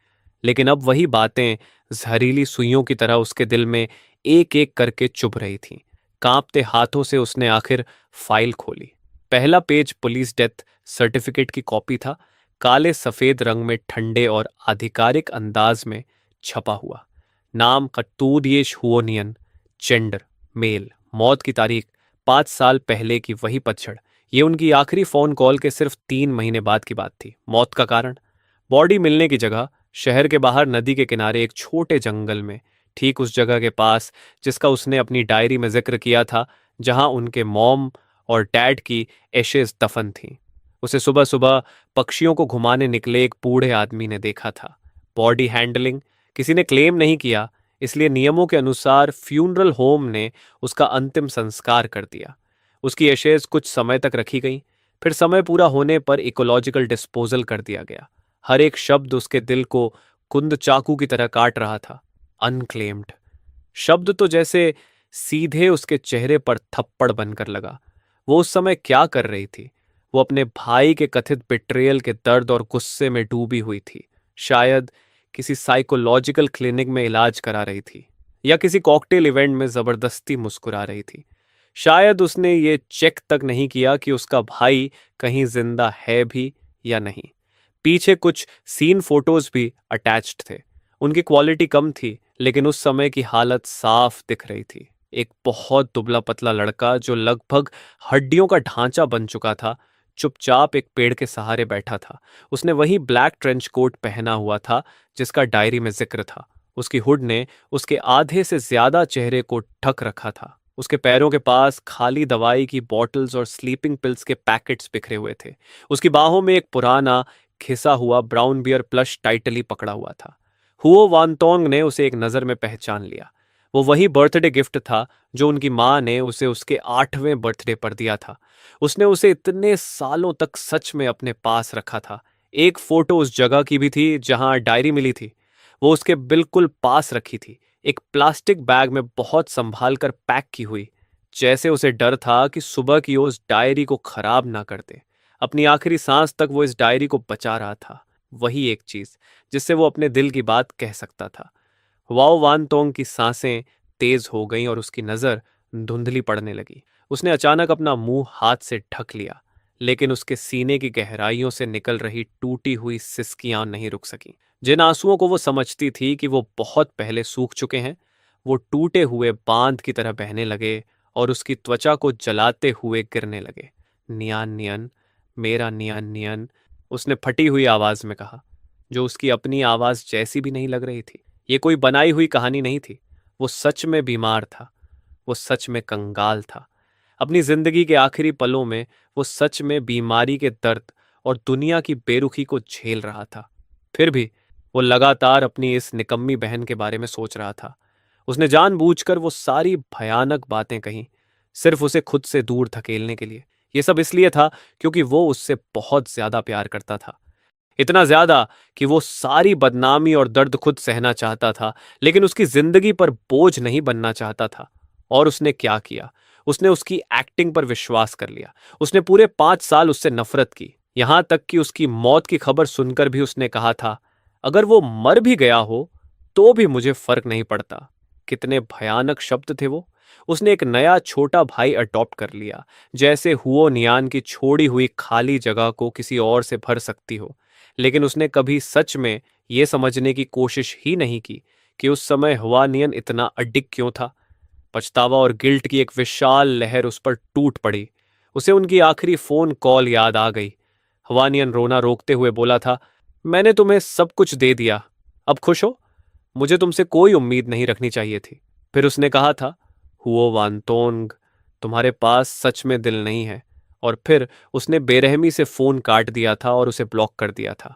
लेकिन अब वही बातें जहरीली सुइयों की तरह उसके दिल में एक एक करके चुभ रही थीं। कांपते हाथों से उसने आखिर फाइल खोली। पहला पेज पुलिस डेथ सर्टिफिकेट की कॉपी था, काले सफेद रंग में ठंडे और आधिकारिक अंदाज में छपा हुआ। नाम कत्तूदियेश हुओनियन, जेंडर मेल, मौत की तारीख 5 साल पहले की वही पतझड़। ये उनकी आखिरी फोन कॉल के सिर्फ 3 महीने बाद की बात थी। मौत का कारण, बॉडी मिलने की जगह शहर के बाहर नदी के किनारे एक छोटे जंगल में, ठीक उस जगह के पास जिसका उसने अपनी डायरी में जिक्र किया था, जहां उनके मॉम और डैड की एशेज दफन थीं। उसे सुबह सुबह पक्षियों को घुमाने निकले एक बूढ़े आदमी ने देखा था। बॉडी हैंडलिंग किसी ने क्लेम नहीं किया, इसलिए नियमों के अनुसार फ्यूनरल होम ने उसका अंतिम संस्कार कर दिया। उसकी एशेज कुछ समय तक रखी गईं, फिर समय पूरा होने पर इकोलॉजिकल डिस्पोजल कर दिया गया। हर एक शब्द उसके दिल को कुंद चाकू की तरह काट रहा था। अनक्लेम्ड शब्द तो जैसे सीधे उसके चेहरे पर थप्पड़ बनकर लगा। वो उस समय क्या कर रही थी? वो अपने भाई के कथित बिट्रेयल के दर्द और गुस्से में डूबी हुई थी। शायद किसी साइकोलॉजिकल क्लिनिक में इलाज करा रही थी या किसी कॉकटेल इवेंट में जबरदस्ती मुस्कुरा रही थी। शायद उसने ये चेक तक नहीं किया कि उसका भाई कहीं जिंदा है भी या नहीं। पीछे कुछ सीन फोटोज भी अटैच्ड थे। उनकी क्वालिटी कम थी, लेकिन उस समय की हालत साफ दिख रही थी। एक बहुत दुबला पतला लड़का जो लगभग हड्डियों का ढांचा बन चुका था, चुपचाप एक पेड़ के सहारे बैठा था। उसने वही ब्लैक ट्रेंच कोट पहना हुआ था जिसका डायरी में जिक्र था। उसकी हुड ने उसके आधे से ज्यादा चेहरे को ढक रखा था। उसके पैरों के पास खाली दवाई की बॉटल्स और स्लीपिंग पिल्स के पैकेट्स बिखरे हुए थे। उसकी बाहों में एक पुराना घिसा हुआ ब्राउन बियर प्लश टाइटली पकड़ा हुआ था। हुओ वानतोंग ने उसे एक नज़र में पहचान लिया। वो वही बर्थडे गिफ्ट था जो उनकी माँ ने उसे उसके 8वें बर्थडे पर दिया था। उसने उसे इतने सालों तक सच में अपने पास रखा था। एक फोटो उस जगह की भी थी जहां डायरी मिली थी। वो उसके बिल्कुल पास रखी थी, एक प्लास्टिक बैग में बहुत संभाल कर पैक की हुई, जैसे उसे डर था कि सुबह की उस डायरी को खराब ना कर दे। अपनी आखिरी सांस तक वो इस डायरी को बचा रहा था, वही एक चीज जिससे वो अपने दिल की बात कह सकता था। वाओ वान तोंग की सांसें तेज हो गईं और उसकी नजर धुंधली पड़ने लगी। उसने अचानक अपना मुंह हाथ से ढक लिया, लेकिन उसके सीने की गहराइयों से निकल रही टूटी हुई सिसकियां नहीं रुक सकी। जिन आंसुओं को वो समझती थी कि वो बहुत पहले सूख चुके हैं, वो टूटे हुए बांध की तरह बहने लगे और उसकी त्वचा को जलाते हुए गिरने लगे। नियान नियन, मेरा नियान नियन, उसने फटी हुई आवाज में कहा, जो उसकी अपनी आवाज जैसी भी नहीं लग रही थी। ये कोई बनाई हुई कहानी नहीं थी। वो सच में बीमार था। वो सच में कंगाल था। अपनी जिंदगी के आखिरी पलों में वो सच में बीमारी के दर्द और दुनिया की बेरुखी को झेल रहा था। फिर भी वो लगातार अपनी इस निकम्मी बहन के बारे में सोच रहा था। उसने जानबूझकर वो सारी भयानक बातें कही, सिर्फ उसे खुद से दूर धकेलने के लिए। ये सब इसलिए था क्योंकि वो उससे बहुत ज्यादा प्यार करता था। इतना ज्यादा कि वो सारी बदनामी और दर्द खुद सहना चाहता था, लेकिन उसकी जिंदगी पर बोझ नहीं बनना चाहता था। और उसने क्या किया? उसने उसकी एक्टिंग पर विश्वास कर लिया। उसने पूरे 5 साल उससे नफरत की, यहां तक कि उसकी मौत की खबर सुनकर भी उसने कहा था, अगर वो मर भी गया हो तो भी मुझे फर्क नहीं पड़ता। कितने भयानक शब्द थे वो। उसने एक नया छोटा भाई अडॉप्ट कर लिया, जैसे हुओ नियान की छोड़ी हुई खाली जगह को किसी और से भर सकती हो। लेकिन उसने कभी सच में यह समझने की कोशिश ही नहीं की कि उस समय हुआनियन इतना अडिग क्यों था। पछतावा और गिल्ट की एक विशाल लहर उस पर टूट पड़ी। उसे उनकी आखिरी फोन कॉल याद आ गई। हुआनियन रोना रोकते हुए बोला था, मैंने तुम्हें सब कुछ दे दिया, अब खुश हो? मुझे तुमसे कोई उम्मीद नहीं रखनी चाहिए थी। फिर उसने कहा था, हुओ वानतोंग, तुम्हारे पास सच में दिल नहीं है। और फिर उसने बेरहमी से फोन काट दिया था और उसे ब्लॉक कर दिया था।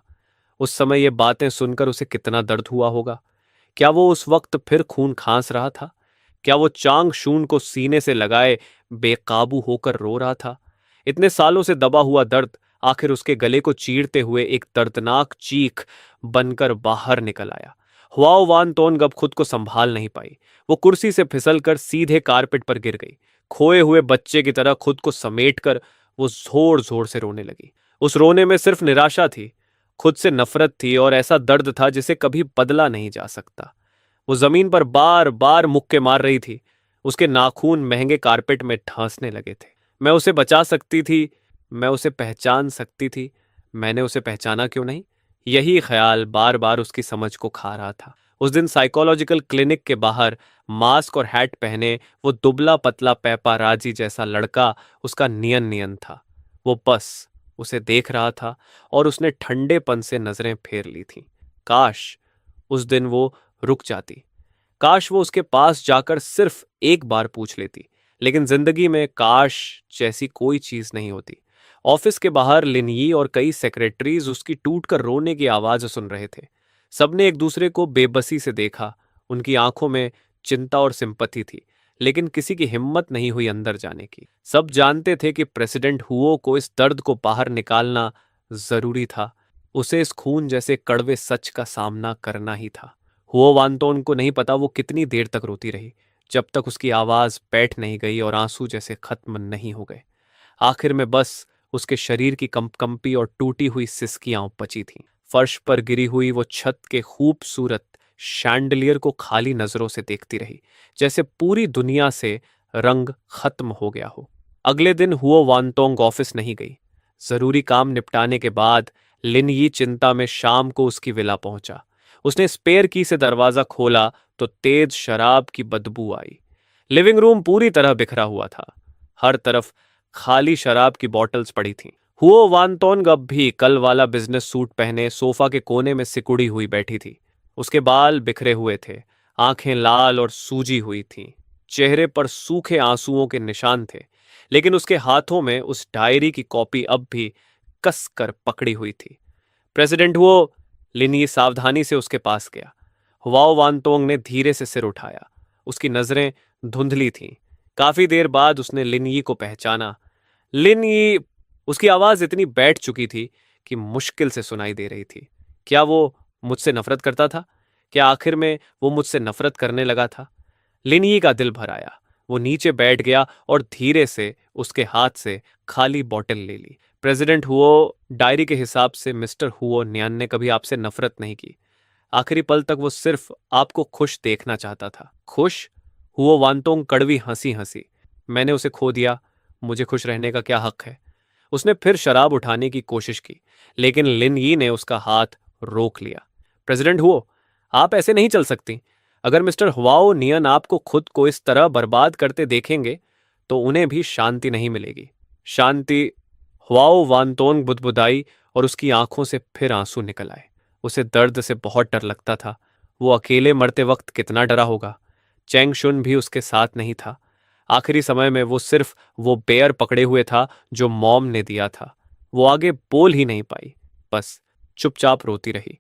उस समय ये बातें सुनकर उसे कितना दर्द हुआ होगा। क्या वो उस वक्त फिर खून खांस रहा था? क्या वो चांग शून को सीने से लगाए बेकाबू होकर रो रहा था? इतने सालों से दबा हुआ दर्द आखिर उसके गले को चीरते हुए एक दर्दनाक चीख बनकर बाहर निकल आया। हुआओ वान तोन अब खुद को संभाल नहीं पाई। वो कुर्सी से फिसलकर सीधे कारपेट पर गिर गई। खोए हुए बच्चे की तरह खुद को समेटकर वो जोर जोर से रोने लगी। उस रोने में सिर्फ निराशा थी, खुद से नफरत थी और ऐसा दर्द था जिसे कभी बदला नहीं जा सकता। वो जमीन पर बार बार मुक्के मार रही थी। उसके नाखून महंगे कारपेट में ढांसने लगे थे। मैं उसे बचा सकती थी, मैं उसे पहचान सकती थी, मैंने उसे पहचाना क्यों नहीं? यही ख्याल बार बार उसकी समझ को खा रहा था। उस दिन साइकोलॉजिकल क्लिनिक के बाहर मास्क और हैट पहने वो दुबला पतला पेपाराजी जैसा लड़का उसका नियन नियन था। वो बस उसे देख रहा था और उसने ठंडेपन से नजरें फेर ली थीं। काश उस दिन वो रुक जाती। काश वो उसके पास जाकर सिर्फ एक बार पूछ लेती। लेकिन जिंदगी में काश जैसी कोई चीज नहीं होती। ऑफिस के बाहर लिनयी और कई सेक्रेटरीज उसकी टूटकर रोने की आवाज सुन रहे थे। सबने एक दूसरे को बेबसी से देखा। उनकी आंखों में चिंता और सिंपथी थी, लेकिन किसी की हिम्मत नहीं हुई अंदर जाने की। सब जानते थे कि प्रेसिडेंट हुओ को इस दर्द को बाहर निकालना जरूरी था। उसे इस खून जैसे कड़वे सच का सामना करना ही था। हुओ वानतोन को नहीं पता वो कितनी देर तक रोती रही, जब तक उसकी आवाज बैठ नहीं गई और आंसू जैसे खत्म नहीं हो गए। आखिर में बस उसके शरीर की कंपकंपी और टूटी हुई सिसकियां बची थीं। फर्श पर गिरी हुई वो छत के खूबसूरत शैंडलियर को खाली नजरों से देखती रही, जैसे पूरी दुनिया से रंग खत्म हो गया हो। अगले दिन हुओ वानतोंग ऑफिस नहीं गई। जरूरी काम निपटाने के बाद लिन यी चिंता में शाम को उसकी विला पहुंचा। उसने स्पेयर की से दरवाजा खोला तो तेज शराब की बदबू आई। लिविंग रूम पूरी तरह बिखरा हुआ था। हर तरफ खाली शराब की बॉटल्स पड़ी थीं। हुओ वानतोंग अब भी कल वाला बिजनेस सूट पहने सोफा के कोने में सिकुड़ी हुई बैठी थी। उसके बाल बिखरे हुए थे, आंखें लाल और सूजी हुई थीं, चेहरे पर सूखे आंसुओं के निशान थे, लेकिन उसके हाथों में उस डायरी की कॉपी अब भी कस कर पकड़ी हुई थी। प्रेसिडेंट हुओ, लिनी सावधानी से उसके पास गया। हुआओ वानतोंग ने धीरे से सिर उठाया। उसकी नजरें धुंधली थीं। काफी देर बाद उसने लिनयी को पहचाना। लिनयी। उसकी आवाज इतनी बैठ चुकी थी कि मुश्किल से सुनाई दे रही थी। क्या वो मुझसे नफरत करता था? क्या आखिर में वो मुझसे नफरत करने लगा था? लिनयी का दिल भर आया। वो नीचे बैठ गया और धीरे से उसके हाथ से खाली बॉटल ले ली। प्रेसिडेंट हुओ, डायरी के हिसाब से मिस्टर हुओ न्यान ने कभी आपसे नफरत नहीं की। आखिरी पल तक वो सिर्फ आपको खुश देखना चाहता था। खुश? हुओ वानतोंग कड़वी हंसी हंसी। मैंने उसे खो दिया, मुझे खुश रहने का क्या हक है? उसने फिर शराब उठाने की कोशिश की, लेकिन लिन यी ने उसका हाथ रोक लिया। प्रेसिडेंट हुओ, आप ऐसे नहीं चल सकती। अगर मिस्टर हुआओ नियन आपको खुद को इस तरह बर्बाद करते देखेंगे तो उन्हें भी शांति नहीं मिलेगी। शांति? हुआओ वानतोंग बुदबुदाई और उसकी आंखों से फिर आंसू निकल आए। उसे दर्द से बहुत डर लगता था। वो अकेले मरते वक्त कितना डरा होगा। चैंग शुन भी उसके साथ नहीं था। आखिरी समय में वो सिर्फ वो बेयर पकड़े हुए था जो मॉम ने दिया था। वो आगे बोल ही नहीं पाई, बस चुपचाप रोती रही।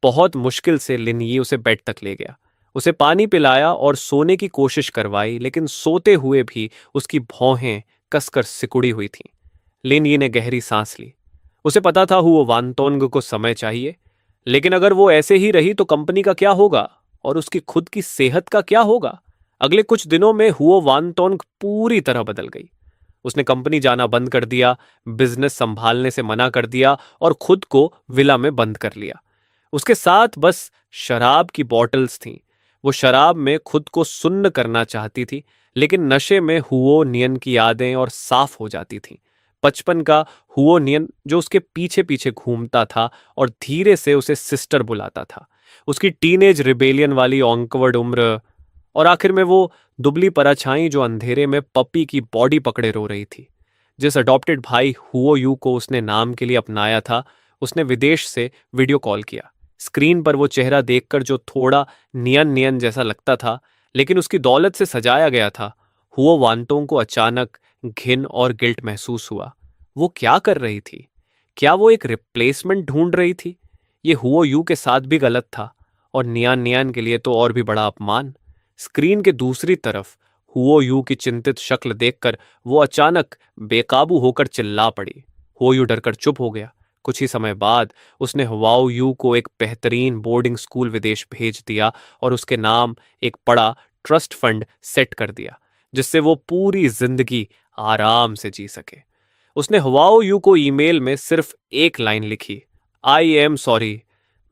बहुत मुश्किल से लिनयी उसे बेड तक ले गया। उसे पानी पिलाया और सोने की कोशिश करवाई, लेकिन सोते हुए भी उसकी भौहें कसकर सिकुड़ी हुई थीं। लिनयी ने गहरी सांस ली। उसे पता था वो वानतोंग को समय चाहिए, लेकिन अगर वो ऐसे ही रही तो कंपनी का क्या होगा और उसकी खुद की सेहत का क्या होगा? अगले कुछ दिनों में हुओ वानतोंग पूरी तरह बदल गई। उसने कंपनी जाना बंद कर दिया, बिजनेस संभालने से मना कर दिया और खुद को विला में बंद कर लिया। उसके साथ बस शराब की बॉटल्स थीं। वो शराब में खुद को सुन्न करना चाहती थी, लेकिन नशे में हुओ नियन की यादें और साफ हो जाती थीं। बचपन का हुओ नियन जो उसके पीछे पीछे घूमता था और धीरे से उसे सिस्टर बुलाता था। उसकी टीनेज रिबेलियन वाली ऑकवर्ड उम्र, और आखिर में वो दुबली परछाई जो अंधेरे में पप्पी की बॉडी पकड़े रो रही थी। जिस अडॉप्टेड भाई हुओ यू को उसने नाम के लिए अपनाया था, उसने विदेश से वीडियो कॉल किया। स्क्रीन पर वो चेहरा देखकर जो थोड़ा नियन नियन जैसा लगता था, लेकिन उसकी दौलत से सजाया गया था, हुओ वांटोंग को अचानक घिन और गिल्ट महसूस हुआ। वो क्या कर रही थी? क्या वो एक रिप्लेसमेंट ढूंढ रही थी? ये हुओ यू के साथ भी गलत था, और नियान नियान के लिए तो और भी बड़ा अपमान। स्क्रीन के दूसरी तरफ हुओ यू की चिंतित शक्ल देखकर वो अचानक बेकाबू होकर चिल्ला पड़ी। हुओ यू डरकर चुप हो गया। कुछ ही समय बाद उसने हुआओ यू को एक बेहतरीन बोर्डिंग स्कूल विदेश भेज दिया और उसके नाम एक बड़ा ट्रस्ट फंड सेट कर दिया, जिससे वो पूरी जिंदगी आराम से जी सके। उसने हुआओ यू को ईमेल में सिर्फ एक लाइन लिखी, आई एम सॉरी,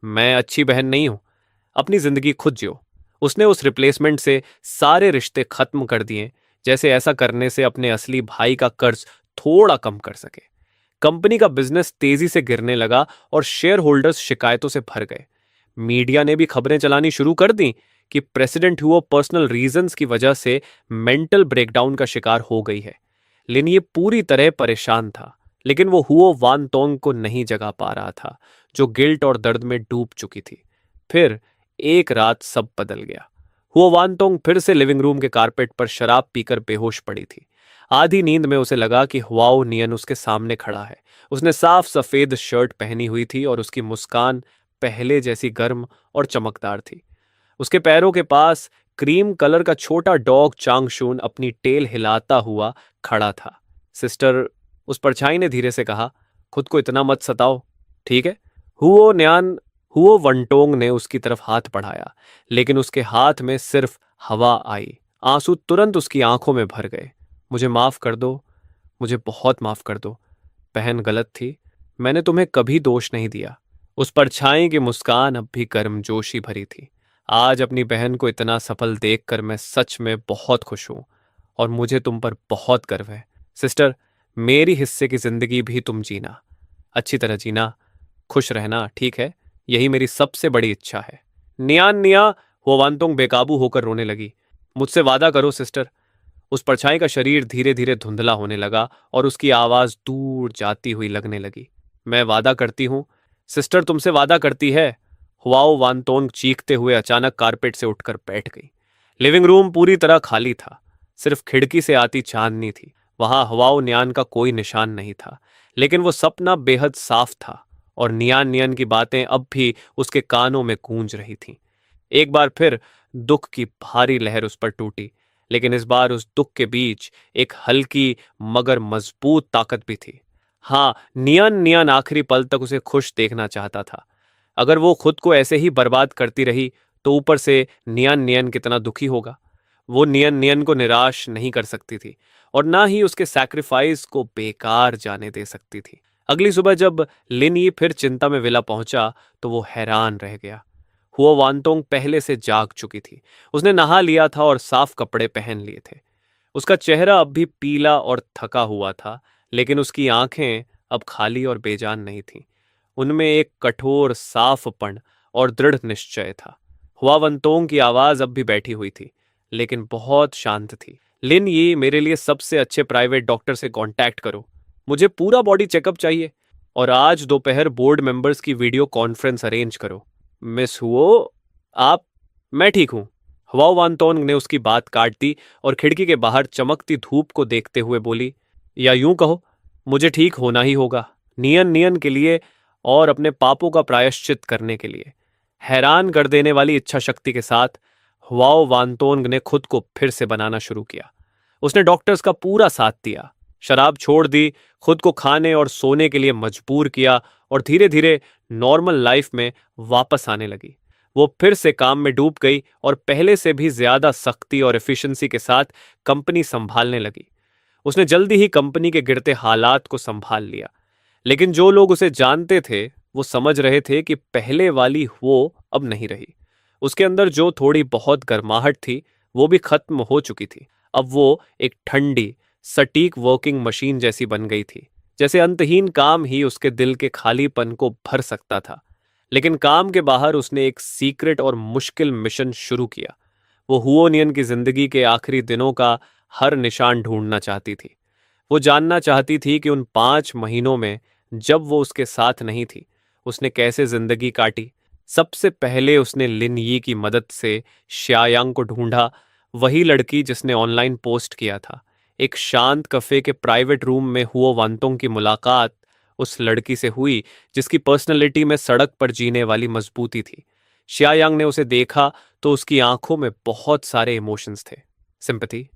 मैं अच्छी बहन नहीं हूं, अपनी जिंदगी खुद जियो। उसने उस रिप्लेसमेंट से सारे रिश्ते खत्म कर दिए, जैसे ऐसा करने से अपने असली भाई का कर्ज थोड़ा कम कर सके। कंपनी का बिजनेस तेजी से गिरने लगा और शेयर होल्डर्स शिकायतों से भर गए। मीडिया ने भी खबरें चलानी शुरू कर दी कि प्रेसिडेंट हुआ पर्सनल रीजंस की वजह से मेंटल ब्रेकडाउन का शिकार हो गई है। लेकिन ये पूरी तरह परेशान था, लेकिन वो हुओ वान तोंग को नहीं जगा पा रहा था, जो गिल्ट और दर्द में डूब चुकी थी। फिर एक रात सब बदल गया। हुओ वान तोंग फिर से लिविंग रूम के कारपेट पर शराब पीकर बेहोश पड़ी थी। आधी नींद में उसे लगा कि हुआओ नियन उसके सामने खड़ा है। उसने साफ सफेद शर्ट पहनी हुई थी और उसकी मुस्कान पहले जैसी गर्म और चमकदार थी। उसके पैरों के पास क्रीम कलर का छोटा डॉग चांगशून अपनी टेल हिलाता हुआ खड़ा था। सिस्टर, उस परछाई ने धीरे से कहा, खुद को इतना मत सताओ, ठीक है? हुओ न्यान हुओ वंटोंग ने उसकी तरफ हाथ बढ़ाया, लेकिन उसके हाथ में सिर्फ हवा आई। आंसू तुरंत उसकी आंखों में भर गए। मुझे माफ कर दो, मुझे बहुत माफ कर दो। बहन गलत थी, मैंने तुम्हें कभी दोष नहीं दिया। उस परछाई की मुस्कान अब भी गर्मजोशी भरी थी। आज अपनी बहन को इतना सफल देखकर मैं सच में बहुत खुश हूं और मुझे तुम पर बहुत गर्व है। सिस्टर, मेरी हिस्से की जिंदगी भी तुम जीना, अच्छी तरह जीना, खुश रहना, ठीक है? यही मेरी सबसे बड़ी इच्छा है। नियान निया, वो वांतोंग बेकाबू होकर रोने लगी। मुझसे वादा करो सिस्टर। उस परछाई का शरीर धीरे धीरे धुंधला होने लगा और उसकी आवाज दूर जाती हुई लगने लगी। मैं वादा करती हूं। सिस्टर तुमसे वादा करती है। हुआओ वानतोंग चीखते हुए अचानक कारपेट से उठकर बैठ गई। लिविंग रूम पूरी तरह खाली था। सिर्फ खिड़की से आती चांदनी थी। वहां हुआओ न्यान का कोई निशान नहीं था, लेकिन वो सपना बेहद साफ था और नियान नियन की बातें अब भी उसके कानों में गूंज रही थीं। एक बार फिर दुख की भारी लहर उस पर टूटी, लेकिन इस बार उस दुख के बीच एक हल्की मगर मजबूत ताकत भी थी। हाँ, नियन नियन आखिरी पल तक उसे खुश देखना चाहता था। अगर वो खुद को ऐसे ही बर्बाद करती रही तो ऊपर से नियन नियन कितना दुखी होगा। वो नियन नियन को निराश नहीं कर सकती थी और ना ही उसके सैक्रिफाइस को बेकार जाने दे सकती थी। अगली सुबह जब लिन यी फिर चिंता में विला पहुंचा तो वो हैरान रह गया। हुआ वानतोंग पहले से जाग चुकी थी। उसने नहा लिया था और साफ कपड़े पहन लिए थे। उसका चेहरा अब भी पीला और थका हुआ था, लेकिन उसकी आंखें अब खाली और बेजान नहीं थीं। उनमें एक कठोर साफपन और दृढ़ निश्चय था। हुआ वंतोंग की आवाज अब भी बैठी हुई थी, लेकिन बहुत शांत थी। लिन ये मेरे लिए सबसे अच्छे प्राइवेट डॉक्टर से कांटेक्ट करो। मुझे पूरा बॉडी चेकअप चाहिए और आज दोपहर बोर्ड मेंबर्स की वीडियो कॉन्फ्रेंस अरेंज करो। मिस हुओ, आप मैं ठीक हूं। हवाओ वानतोंग ने उसकी बात काट दी और खिड़की के बाहर चमकती धूप को देखते हुए बोली, या यूं कहो, मुझे ठीक होना ही होगा, नियन नियन के लिए और अपने पापों का प्रायश्चित करने के लिए। हैरान कर देने वाली इच्छा शक्ति के साथ हुआओ वानतोंग ने खुद को फिर से बनाना शुरू किया। उसने डॉक्टर्स का पूरा साथ दिया, शराब छोड़ दी, खुद को खाने और सोने के लिए मजबूर किया और धीरे धीरे नॉर्मल लाइफ में वापस आने लगी। वो फिर से काम में डूब गई और पहले से भी ज्यादा सख्ती और एफिशिएंसी के साथ कंपनी संभालने लगी। उसने जल्दी ही कंपनी के गिरते हालात को संभाल लिया, लेकिन जो लोग उसे जानते थे वो समझ रहे थे कि पहले वाली वो अब नहीं रही। उसके अंदर जो थोड़ी बहुत गर्माहट थी वो भी खत्म हो चुकी थी। अब वो एक ठंडी सटीक वर्किंग मशीन जैसी बन गई थी, जैसे अंतहीन काम ही उसके दिल के खालीपन को भर सकता था। लेकिन काम के बाहर उसने एक सीक्रेट और मुश्किल मिशन शुरू किया। वो हुओनियन की जिंदगी के आखिरी दिनों का हर निशान ढूंढना चाहती थी। वो जानना चाहती थी कि उन 5 महीनों में जब वो उसके साथ नहीं थी उसने कैसे जिंदगी काटी। सबसे पहले उसने लिन यी की मदद से श्यायांग को ढूंढा, वही लड़की जिसने ऑनलाइन पोस्ट किया था। एक शांत कफे के प्राइवेट रूम में हुओ वांतोंग की मुलाकात उस लड़की से हुई जिसकी पर्सनैलिटी में सड़क पर जीने वाली मजबूती थी। श्यायांग ने उसे देखा तो उसकी आंखों में बहुत सारे इमोशंस थे, सिंपैथी,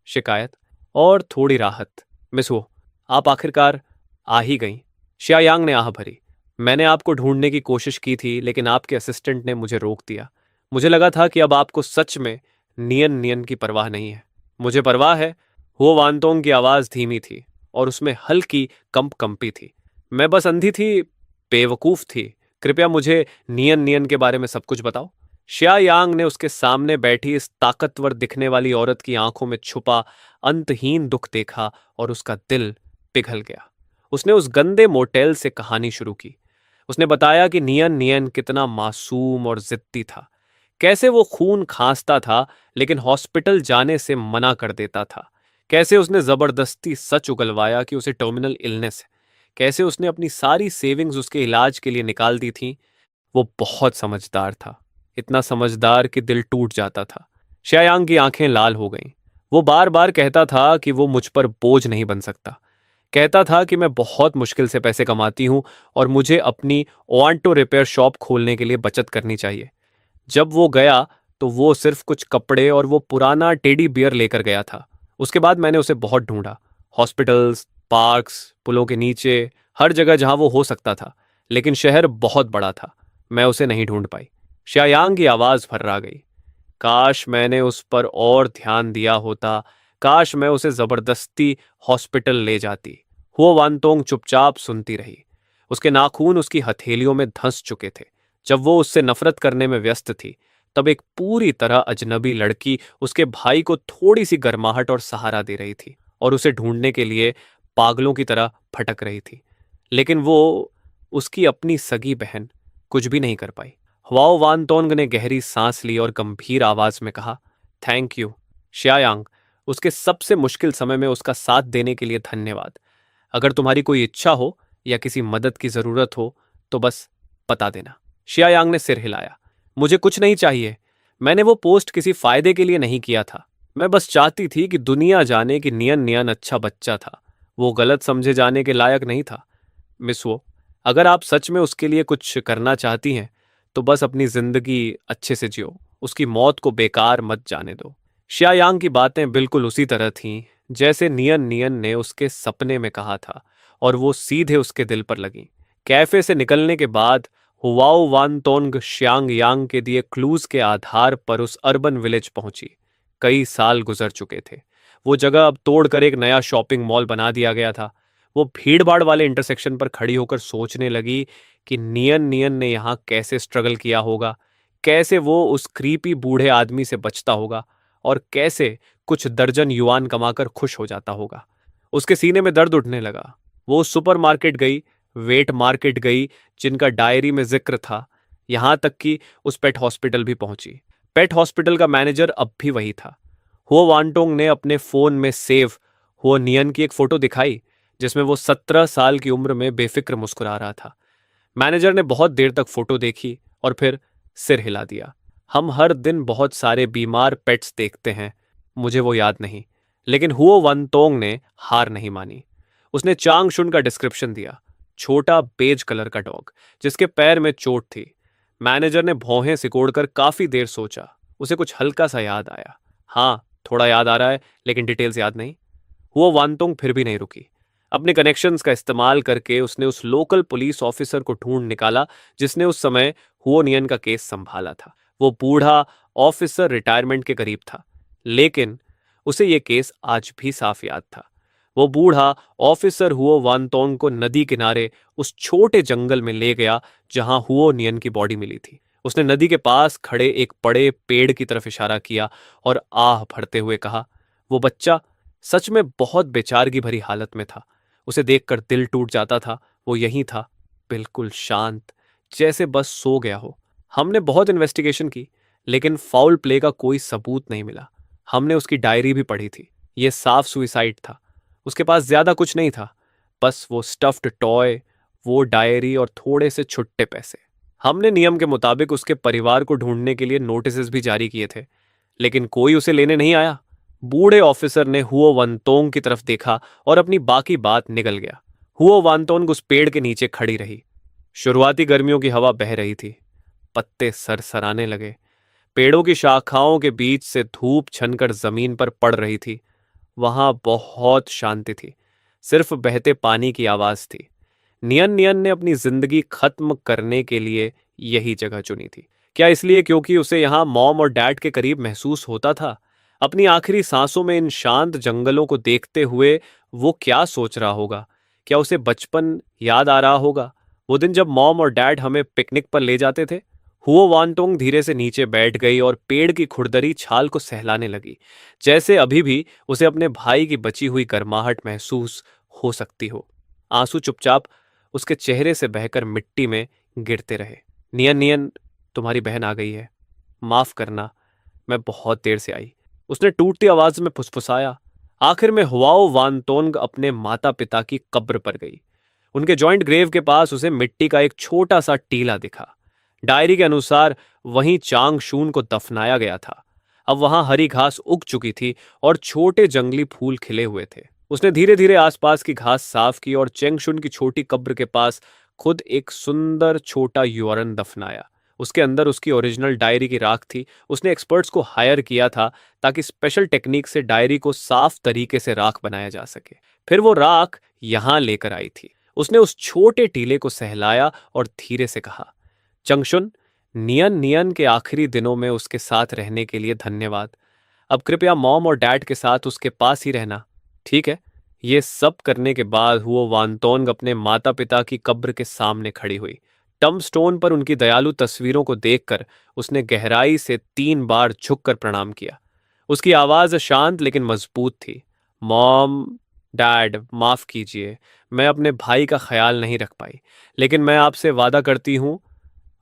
शिकायत और थोड़ी राहत। मिस वो, आप आखिरकार आ ही गईं। श्यायांग ने आह भरी। मैंने आपको ढूंढने की कोशिश की थी, लेकिन आपके असिस्टेंट ने मुझे रोक दिया। मुझे लगा था कि अब आपको सच में नियन नियन की परवाह नहीं है। मुझे परवाह है। वो वानतोंग की आवाज धीमी थी और उसमें हल्की कंपी थी। मैं बस अंधी थी, बेवकूफ थी। कृपया मुझे नियन नियन के बारे में सब कुछ बताओ। श्या यांग ने उसके सामने बैठी इस ताकतवर दिखने वाली औरत की आंखों में छुपा अंतहीन दुख देखा और उसका दिल पिघल गया। उसने उस गंदे मोटेल से कहानी शुरू की। उसने बताया कि नियन नियन कितना मासूम और जिद्दी था, कैसे वो खून खांसता था लेकिन हॉस्पिटल जाने से मना कर देता था, कैसे उसने जबरदस्ती सच उगलवाया कि उसे टर्मिनल इलनेस है, कैसे उसने अपनी सारी सेविंग्स उसके इलाज के लिए निकाल दी थी। वो बहुत समझदार था, इतना समझदार कि दिल टूट जाता था। श्यायांग की आंखें लाल हो गईं। वो बार बार कहता था कि वो मुझ पर बोझ नहीं बन सकता। कहता था कि मैं बहुत मुश्किल से पैसे कमाती हूं और मुझे अपनी ऑटो रिपेयर शॉप खोलने के लिए बचत करनी चाहिए। जब वो गया तो वो सिर्फ कुछ कपड़े और वो पुराना टेडी बियर लेकर गया था। उसके बाद मैंने उसे बहुत ढूंढा, हॉस्पिटल्स, पार्क्स, पुलों के नीचे, हर जगह जहां वो हो सकता था, लेकिन शहर बहुत बड़ा था, मैं उसे नहीं ढूंढ पाई। श्यायांग की आवाज फर्रा गई। काश मैंने उस पर और ध्यान दिया होता, काश मैं उसे जबरदस्ती हॉस्पिटल ले जाती। हुओ वानतोंग चुपचाप सुनती रही। उसके नाखून उसकी हथेलियों में धंस चुके थे। जब वो उससे नफरत करने में व्यस्त थी, तब एक पूरी तरह अजनबी लड़की उसके भाई को थोड़ी सी गर्माहट और सहारा दे रही थी और उसे ढूंढने के लिए पागलों की तरह भटक रही थी। लेकिन वो, उसकी अपनी सगी बहन, कुछ भी नहीं कर पाई। हवाओ वानतोंग ने गहरी सांस ली और गंभीर आवाज में कहा, थैंक यू। श्यायांग, उसके सबसे मुश्किल समय में उसका साथ देने के लिए धन्यवाद। अगर तुम्हारी कोई इच्छा हो या किसी मदद की जरूरत हो तो बस बता देना। श्यायांग ने सिर हिलाया। मुझे कुछ नहीं चाहिए। मैंने वो पोस्ट किसी फायदे के लिए नहीं किया था। मैं बस चाहती थी कि दुनिया जाने कि नियन नियन अच्छा बच्चा था। वो गलत समझे जाने के लायक नहीं था। मिस वो, अगर आप सच में उसके लिए कुछ करना चाहती हैं तो बस अपनी जिंदगी अच्छे से जियो, उसकी मौत को बेकार मत जाने दो। श्यायांग की बातें बिल्कुल उसी तरह थीं जैसे नियन नियन ने उसके सपने में कहा था, और वो सीधे उसके दिल पर लगीं। कैफे से निकलने के बाद हुआओ वानतोंग श्यांग यांग के दिए क्लूज के आधार पर उस अर्बन विलेज पहुंची। कई साल गुजर चुके थे। वो जगह अब तोड़कर एक नया शॉपिंग मॉल बना दिया गया था। वो भीड़भाड़ वाले इंटरसेक्शन पर खड़ी होकर सोचने लगी कि नियन नियन ने यहाँ कैसे स्ट्रगल किया होगा, कैसे वो उस क्रीपी बूढ़े आदमी से बचता होगा, और कैसे कुछ दर्जन युआन कमाकर खुश हो जाता होगा। उसके सीने में दर्द उठने लगा। वो सुपरमार्केट गई, वेट मार्केट गई जिनका डायरी में जिक्र था, यहां तक कि उस पेट हॉस्पिटल भी पहुंची। पेट हॉस्पिटल का मैनेजर अब भी वही था। हुओ वानटोंग ने अपने फोन में सेव हुओ नियन की एक फोटो दिखाई जिसमें वो 17 साल की उम्र में बेफिक्र मुस्कुरा रहा था। मैनेजर ने बहुत देर तक फोटो देखी और फिर सिर हिला दिया। हम हर दिन बहुत सारे बीमार पेट्स देखते हैं, मुझे वो याद नहीं। लेकिन हुओ वनतोंग ने हार नहीं मानी। उसने चांग शुन का डिस्क्रिप्शन दिया। छोटा बेज कलर का डॉग जिसके पैर में चोट थी। मैनेजर ने भौहें सिकोड़कर काफी देर सोचा। उसे कुछ हल्का सा याद आया। हाँ, थोड़ा याद आ रहा है लेकिन डिटेल्स याद नहीं। हुओ वानतोंग फिर भी नहीं रुकी। अपने कनेक्शंस का इस्तेमाल करके उसने उस लोकल पुलिस ऑफिसर को ढूंढ निकाला जिसने उस समय हुओ नियन का केस संभाला था। वो बूढ़ा ऑफिसर रिटायरमेंट के करीब था, लेकिन उसे ये केस आज भी साफ याद था। वो बूढ़ा ऑफिसर हुओ वानतोंग को नदी किनारे उस छोटे जंगल में ले गया जहां हुओ नियन की बॉडी मिली थी। उसने नदी के पास खड़े एक बड़े पेड़ की तरफ इशारा किया और आह भरते हुए कहा, वो बच्चा सच में बहुत बेचारगी भरी हालत में था। उसे देखकर दिल टूट जाता था। वो यहीं था, बिल्कुल शांत, जैसे बस सो गया हो। हमने बहुत इन्वेस्टिगेशन की लेकिन फाउल प्ले का कोई सबूत नहीं मिला। हमने उसकी डायरी भी पढ़ी थी। यह साफ सुइसाइड था। उसके पास ज्यादा कुछ नहीं था, बस वो स्टफ्ड टॉय, वो डायरी और थोड़े से छुट्टे पैसे। हमने नियम के मुताबिक उसके परिवार को ढूंढने के लिए नोटिस भी जारी किए थे, लेकिन कोई उसे लेने नहीं आया। बूढ़े ऑफिसर ने हुओ वनतोंग की तरफ देखा और अपनी बाकी बात निकल गया। हुओ वानतोंग उस पेड़ के नीचे खड़ी रही। शुरुआती गर्मियों की हवा बह रही थी। पत्ते सरसराने लगे। पेड़ों की शाखाओं के बीच से धूप छनकर जमीन पर पड़ रही थी। वहां बहुत शांति थी, सिर्फ बहते पानी की आवाज थी। नियन नियन ने अपनी जिंदगी खत्म करने के लिए यही जगह चुनी थी। क्या इसलिए क्योंकि उसे यहां मॉम और डैड के करीब महसूस होता था? अपनी आखिरी सांसों में इन शांत जंगलों को देखते हुए वो क्या सोच रहा होगा? क्या उसे बचपन याद आ रहा होगा, वो दिन जब मॉम और डैड हमें पिकनिक पर ले जाते थे? हुओ वानटोंग धीरे से नीचे बैठ गई और पेड़ की खुरदरी छाल को सहलाने लगी, जैसे अभी भी उसे अपने भाई की बची हुई गर्माहट महसूस हो सकती हो। आंसू चुपचाप उसके चेहरे से बहकर मिट्टी में गिरते रहे। नियन नियन, तुम्हारी बहन आ गई है। माफ करना, मैं बहुत देर से आई, उसने टूटती आवाज में फुसफुसाया। आखिर में हुआओ वानतोंग अपने माता पिता की कब्र पर गई। उनके जॉइंट ग्रेव के पास उसे मिट्टी का एक छोटा सा टीला दिखा। डायरी के अनुसार वहीं चांग शून को दफनाया गया था। अब वहां हरी घास उग चुकी थी और छोटे जंगली फूल खिले हुए थे। उसने धीरे धीरे आसपास की घास साफ की और चेंग शुन की छोटी कब्र के पास खुद एक सुंदर छोटा युआरन दफनाया। उसके अंदर उसकी ओरिजिनल डायरी की राख थी। उसने एक्सपर्ट्स को हायर किया था ताकि स्पेशल टेक्निक से डायरी को साफ तरीके से राख बनाया जा सके। फिर वो राख यहां लेकर आई थी। उसने उस छोटे टीले को सहलाया और धीरे से कहा, चंगशुन, नियन नियन के आखिरी दिनों में उसके साथ रहने के लिए धन्यवाद। अब कृपया मॉम और डैड के साथ उसके पास ही रहना, ठीक है? ये सब करने के बाद वो वानतोंग अपने माता पिता की कब्र के सामने खड़ी हुई। टम स्टोन पर उनकी दयालु तस्वीरों को देखकर उसने गहराई से 3 बार झुककर प्रणाम किया। उसकी आवाज शांत लेकिन मजबूत थी। मॉम, डैड, माफ कीजिए, मैं अपने भाई का ख्याल नहीं रख पाई, लेकिन मैं आपसे वादा करती हूं,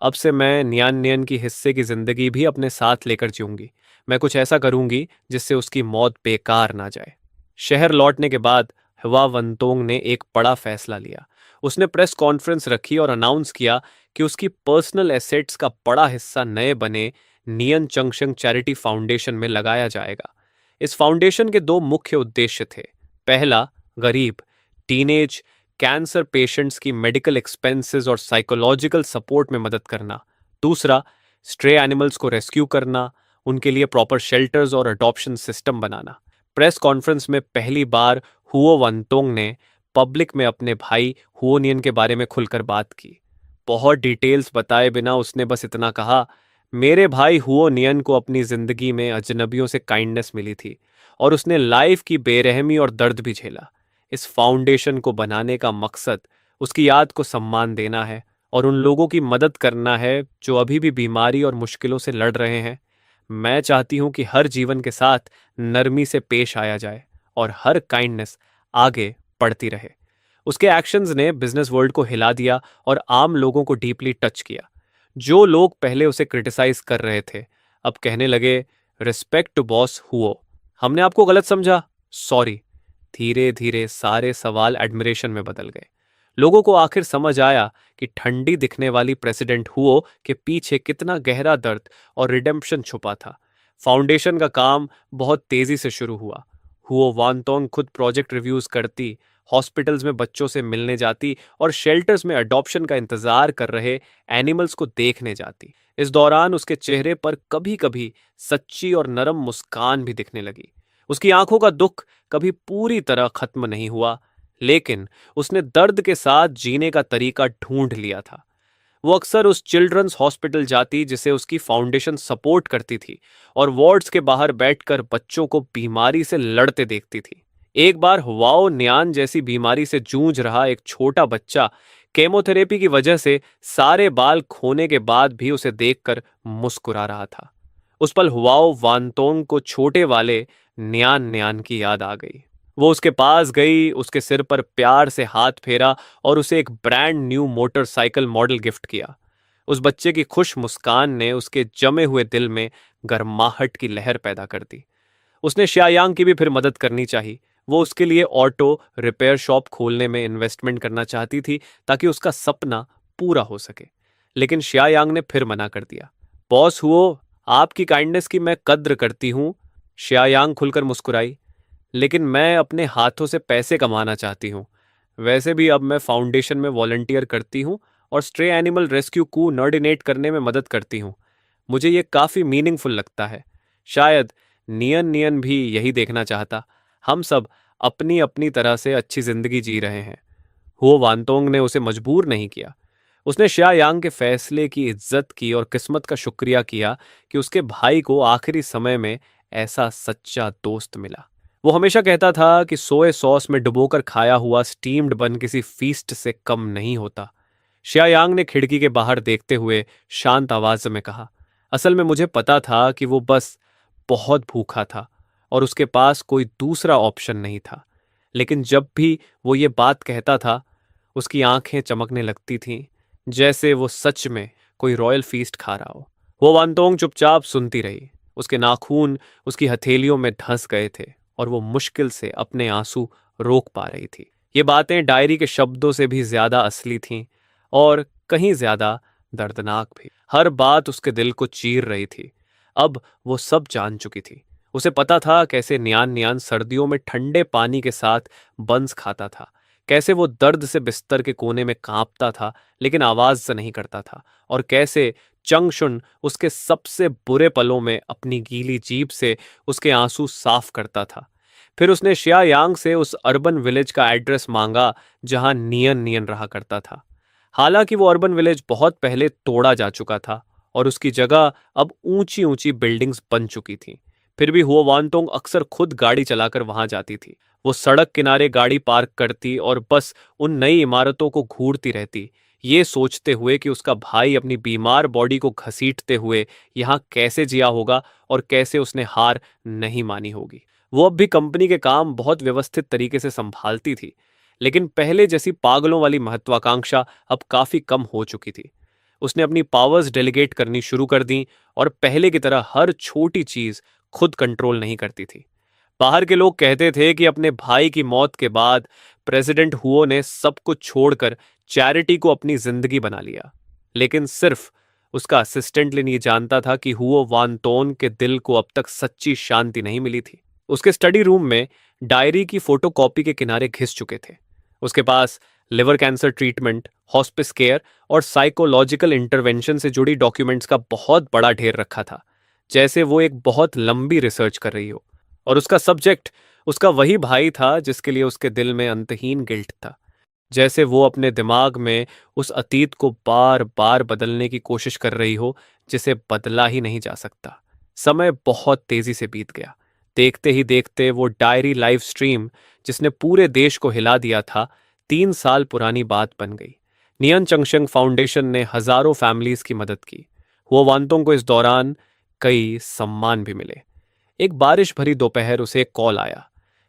अब से मैं नियान नियन की हिस्से की जिंदगी भी अपने साथ लेकर जीऊंगी। मैं कुछ ऐसा करूंगी जिससे उसकी मौत बेकार ना जाए। शहर लौटने के बाद हवा वंतोंग ने एक बड़ा फैसला लिया। उसने प्रेस कॉन्फ्रेंस रखी और अनाउंस किया कि उसकी पर्सनल एसेट्स का बड़ा हिस्सा नए बने नियन चंगशंग चैरिटी फाउंडेशन में लगाया जाएगा। इस फाउंडेशन के दो मुख्य उद्देश्य थे। पहला, गरीब टीनेज कैंसर पेशेंट्स की मेडिकल एक्सपेंसेस और साइकोलॉजिकल सपोर्ट में मदद करना। दूसरा, स्ट्रे एनिमल्स को रेस्क्यू करना, उनके लिए प्रॉपर शेल्टर्स और अडॉप्शन सिस्टम बनाना। प्रेस कॉन्फ्रेंस में पहली बार हुओ वंतोंग ने पब्लिक में अपने भाई हुओनियन के बारे में खुलकर बात की। बहुत डिटेल्स बताए बिना उसने बस इतना कहा, मेरे भाई हुओनियन को अपनी जिंदगी में अजनबियों से काइंडनेस मिली थी और उसने लाइफ की बेरहमी और दर्द भी झेला। इस फाउंडेशन को बनाने का मकसद उसकी याद को सम्मान देना है और उन लोगों की मदद करना है जो अभी भी बीमारी और मुश्किलों से लड़ रहे हैं। मैं चाहती हूं कि हर जीवन के साथ नरमी से पेश आया जाए और हर काइंडनेस आगे बढ़ती रहे। उसके एक्शंस ने बिजनेस वर्ल्ड को हिला दिया और आम लोगों को डीपली टच किया। जो लोग पहले उसे क्रिटिसाइज कर रहे थे अब कहने लगे, रिस्पेक्ट टू बॉस हुओ, हमने आपको गलत समझा, सॉरी। धीरे धीरे सारे सवाल एडमिरेशन में बदल गए। लोगों को आखिर समझ आया कि ठंडी दिखने वाली प्रेसिडेंट हुओ के पीछे कितना गहरा दर्द और रिडेम्पशन छुपा था। फाउंडेशन का काम बहुत तेजी से शुरू हुआ। हुओ वानतोंग खुद प्रोजेक्ट रिव्यूज करती, हॉस्पिटल्स में बच्चों से मिलने जाती और शेल्टर्स में अडॉप्शन का इंतजार कर रहे एनिमल्स को देखने जाती। इस दौरान उसके चेहरे पर कभी कभी सच्ची और नरम मुस्कान भी दिखने लगी। उसकी आंखों का दुख कभी पूरी तरह खत्म नहीं हुआ, लेकिन उसने दर्द के साथ जीने का तरीका ढूंढ लिया था। वो अक्सर उस चिल्ड्रंस हॉस्पिटल जाती जिसे उसकी फाउंडेशन सपोर्ट करती थी और वार्ड्स के बाहर बैठकर बच्चों को बीमारी से लड़ते देखती थी। एक बार हुआओ न्यान जैसी बीमारी से जूझ रहा एक छोटा बच्चा केमोथेरेपी की वजह से सारे बाल खोने के बाद भी उसे देखकर मुस्कुरा रहा था। उस पल हुआओ वानतोंग को छोटे वाले न्यान न्यान की याद आ गई। वो उसके पास गई, उसके सिर पर प्यार से हाथ फेरा और उसे एक brand new motorcycle model gift किया। उस बच्चे की खुश मुस्कान ने उसके जमे हुए दिल में गर्माहट की लहर पैदा कर दी। उसने श्यायांग की भी फिर मदद करनी चाहिए। वो उसके लिए ऑटो रिपेयर शॉप खोलने में इन्वेस्टमेंट करना चाहती थी ताकि उसका सपना पूरा हो सके। लेकिन श्यायांग ने फिर मना कर दिया। बॉस हुओ, आपकी काइंडनेस की मैं कद्र करती हूं। श्यायांग खुलकर मुस्कुराई, लेकिन मैं अपने हाथों से पैसे कमाना चाहती हूँ। वैसे भी अब मैं फाउंडेशन में वॉलंटियर करती हूँ और स्ट्रे एनिमल रेस्क्यू को नर्डिनेट करने में मदद करती हूँ। मुझे ये काफ़ी मीनिंगफुल लगता है। शायद नियन नियन भी यही देखना चाहता। हम सब अपनी अपनी तरह से अच्छी जिंदगी जी रहे हैं। हुओ वानतोंग ने उसे मजबूर नहीं किया। उसने श्यायांग के फैसले की इज्जत की और किस्मत का शुक्रिया किया कि उसके भाई को आखिरी समय में ऐसा सच्चा दोस्त मिला। वो हमेशा कहता था कि सोए सॉस में डुबोकर खाया हुआ स्टीम्ड बन किसी फीस्ट से कम नहीं होता। श्यायांग ने खिड़की के बाहर देखते हुए शांत आवाज में कहा, असल में मुझे पता था कि वो बस बहुत भूखा था और उसके पास कोई दूसरा ऑप्शन नहीं था। लेकिन जब भी वो ये बात कहता था, उसकी आंखें चमकने लगती थीं, जैसे वो सच में कोई रॉयल फीस्ट खा रहा हो। वो वानतोंग चुपचाप सुनती रही। उसके नाखून उसकी हथेलियों में धंस गए थे और वो मुश्किल से अपने आंसू रोक पा रही थी। ये बातें डायरी के शब्दों से भी ज्यादा असली थीं और कहीं ज्यादा दर्दनाक भी। हर बात उसके दिल को चीर रही थी। अब वो सब जान चुकी थी। उसे पता था कैसे न्यान न्यान सर्दियों में ठंडे पानी के साथ बंस खाता था, कैसे वो दर्द से बिस्तर के कोने में कांपता था लेकिन आवाज से नहीं करता था, और कैसे चंगशुन उसके सबसे बुरे पलों में अपनी गीली जीभ से उसके आंसू साफ करता था। फिर उसने श्यायांग से उस अर्बन विलेज का एड्रेस मांगा जहां नियन नियन रहा करता था। हालांकि वो अर्बन विलेज बहुत पहले तोड़ा जा चुका था और उसकी जगह अब ऊंची ऊंची बिल्डिंग्स बन चुकी थीं। फिर भी हुआ वानतोंग अक्सर खुद गाड़ी चलाकर वहां जाती थी। वो सड़क किनारे गाड़ी पार्क करती और बस उन नई इमारतों को घूरती रहती, ये सोचते हुए कि उसका भाई अपनी बीमार बॉडी को घसीटते हुए यहाँ कैसे जिया होगा और कैसे उसने हार नहीं मानी होगी। वो अब भी कंपनी के काम बहुत व्यवस्थित तरीके से संभालती थी, लेकिन पहले जैसी पागलों वाली महत्वाकांक्षा अब काफी कम हो चुकी थी। उसने अपनी पावर्स डेलीगेट करनी शुरू कर दी और पहले की तरह हर छोटी चीज खुद कंट्रोल नहीं करती थी। बाहर के लोग कहते थे कि अपने भाई की मौत के बाद प्रेसिडेंट हुओ ने सब कुछ छोड़कर चैरिटी को अपनी जिंदगी बना लिया, लेकिन सिर्फ उसका असिस्टेंट लिन ये जानता था कि हुओ वानतोन के दिल को अब तक सच्ची शांति नहीं मिली थी। उसके स्टडी रूम में डायरी की फोटोकॉपी के किनारे घिस चुके थे। उसके पास liver cancer treatment, hospice care और साइकोलॉजिकल इंटरवेंशन से जुड़ी डॉक्यूमेंट्स का बहुत बड़ा ढेर रखा था, जैसे वो एक बहुत लंबी रिसर्च कर रही हो। और उसका सब्जेक्ट उसका वही भाई था जिसके लिए उसके दिल में अंतहीन गिल्ट था, जैसे वो अपने दिमाग में उस अतीत को बार बार बदलने की कोशिश कर रही हो जिसे बदला ही नहीं जा सकता। समय बहुत तेजी से बीत गया। देखते ही देखते वो डायरी लाइव स्ट्रीम जिसने पूरे देश को हिला दिया था, 3 साल पुरानी बात बन गई। नियन चंगशंग फाउंडेशन ने हजारों फैमिलीज की मदद की। वो वांतों को इस दौरान कई सम्मान भी मिले। एक बारिश भरी दोपहर उसे एक कॉल आया।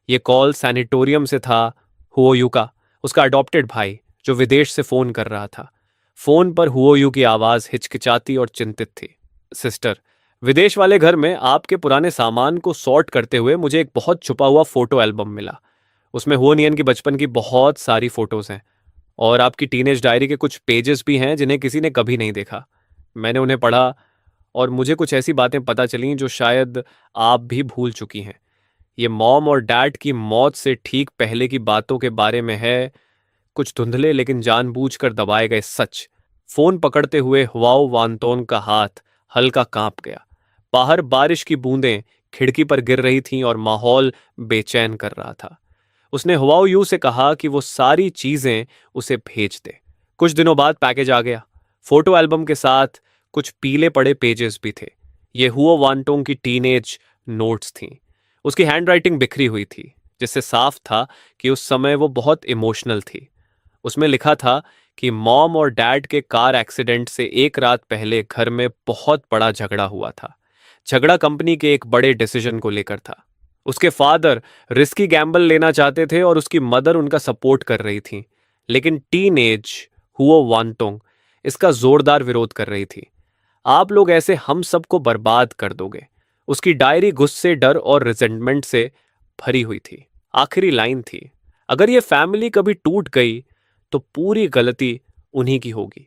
ये कॉल सैनिटोरियम से था। हुओयू का, उसका अडॉप्टेड भाई, जो विदेश से फोन कर रहा था। फोन पर हुओयू की आवाज हिचकिचाती और चिंतित थी। सिस्टर, विदेश वाले घर में आपके पुराने सामान को सॉर्ट करते हुए मुझे एक बहुत छुपा हुआ फोटो एल्बम मिला। उसमें हुओ नियन की बचपन की बहुत सारी फोटोज हैं और आपकी टीनेज डायरी के कुछ पेजेस भी हैं जिन्हें किसी ने कभी नहीं देखा। मैंने उन्हें पढ़ा और मुझे कुछ ऐसी बातें पता चलीं जो शायद आप भी भूल चुकी हैं। ये मॉम और डैड की मौत से ठीक पहले की बातों के बारे में है, कुछ धुंधले लेकिन जानबूझकर दबाए गए सच। फोन पकड़ते हुए हुआओ वानतोन का हाथ हल्का कांप गया। बाहर बारिश की बूंदें खिड़की पर गिर रही थीं और माहौल बेचैन कर रहा था। उसने हुआओ यू से कहा कि वो सारी चीजें उसे भेज दे। कुछ दिनों बाद पैकेज आ गया। फोटो एल्बम के साथ कुछ पीले पड़े पेजेस भी थे। ये हुओ वानटोंग की टीनेज नोट्स थीं। उसकी हैंडराइटिंग बिखरी हुई थी, जिससे साफ था कि उस समय वो बहुत इमोशनल थी। उसमें लिखा था कि मॉम और डैड के कार एक्सीडेंट से एक रात पहले घर में बहुत बड़ा झगड़ा हुआ था। झगड़ा कंपनी के एक बड़े डिसीजन को लेकर था। उसके फादर रिस्की गैम्बल लेना चाहते थे और उसकी मदर उनका सपोर्ट कर रही थी, लेकिन टीनेज हुओ वानटोंग इसका जोरदार विरोध कर रही थी। आप लोग ऐसे हम सबको बर्बाद कर दोगे। उसकी डायरी गुस्से, डर और रिजेंटमेंट से भरी हुई थी। आखिरी लाइन थी, अगर ये फैमिली कभी टूट गई तो पूरी गलती उन्हीं की होगी।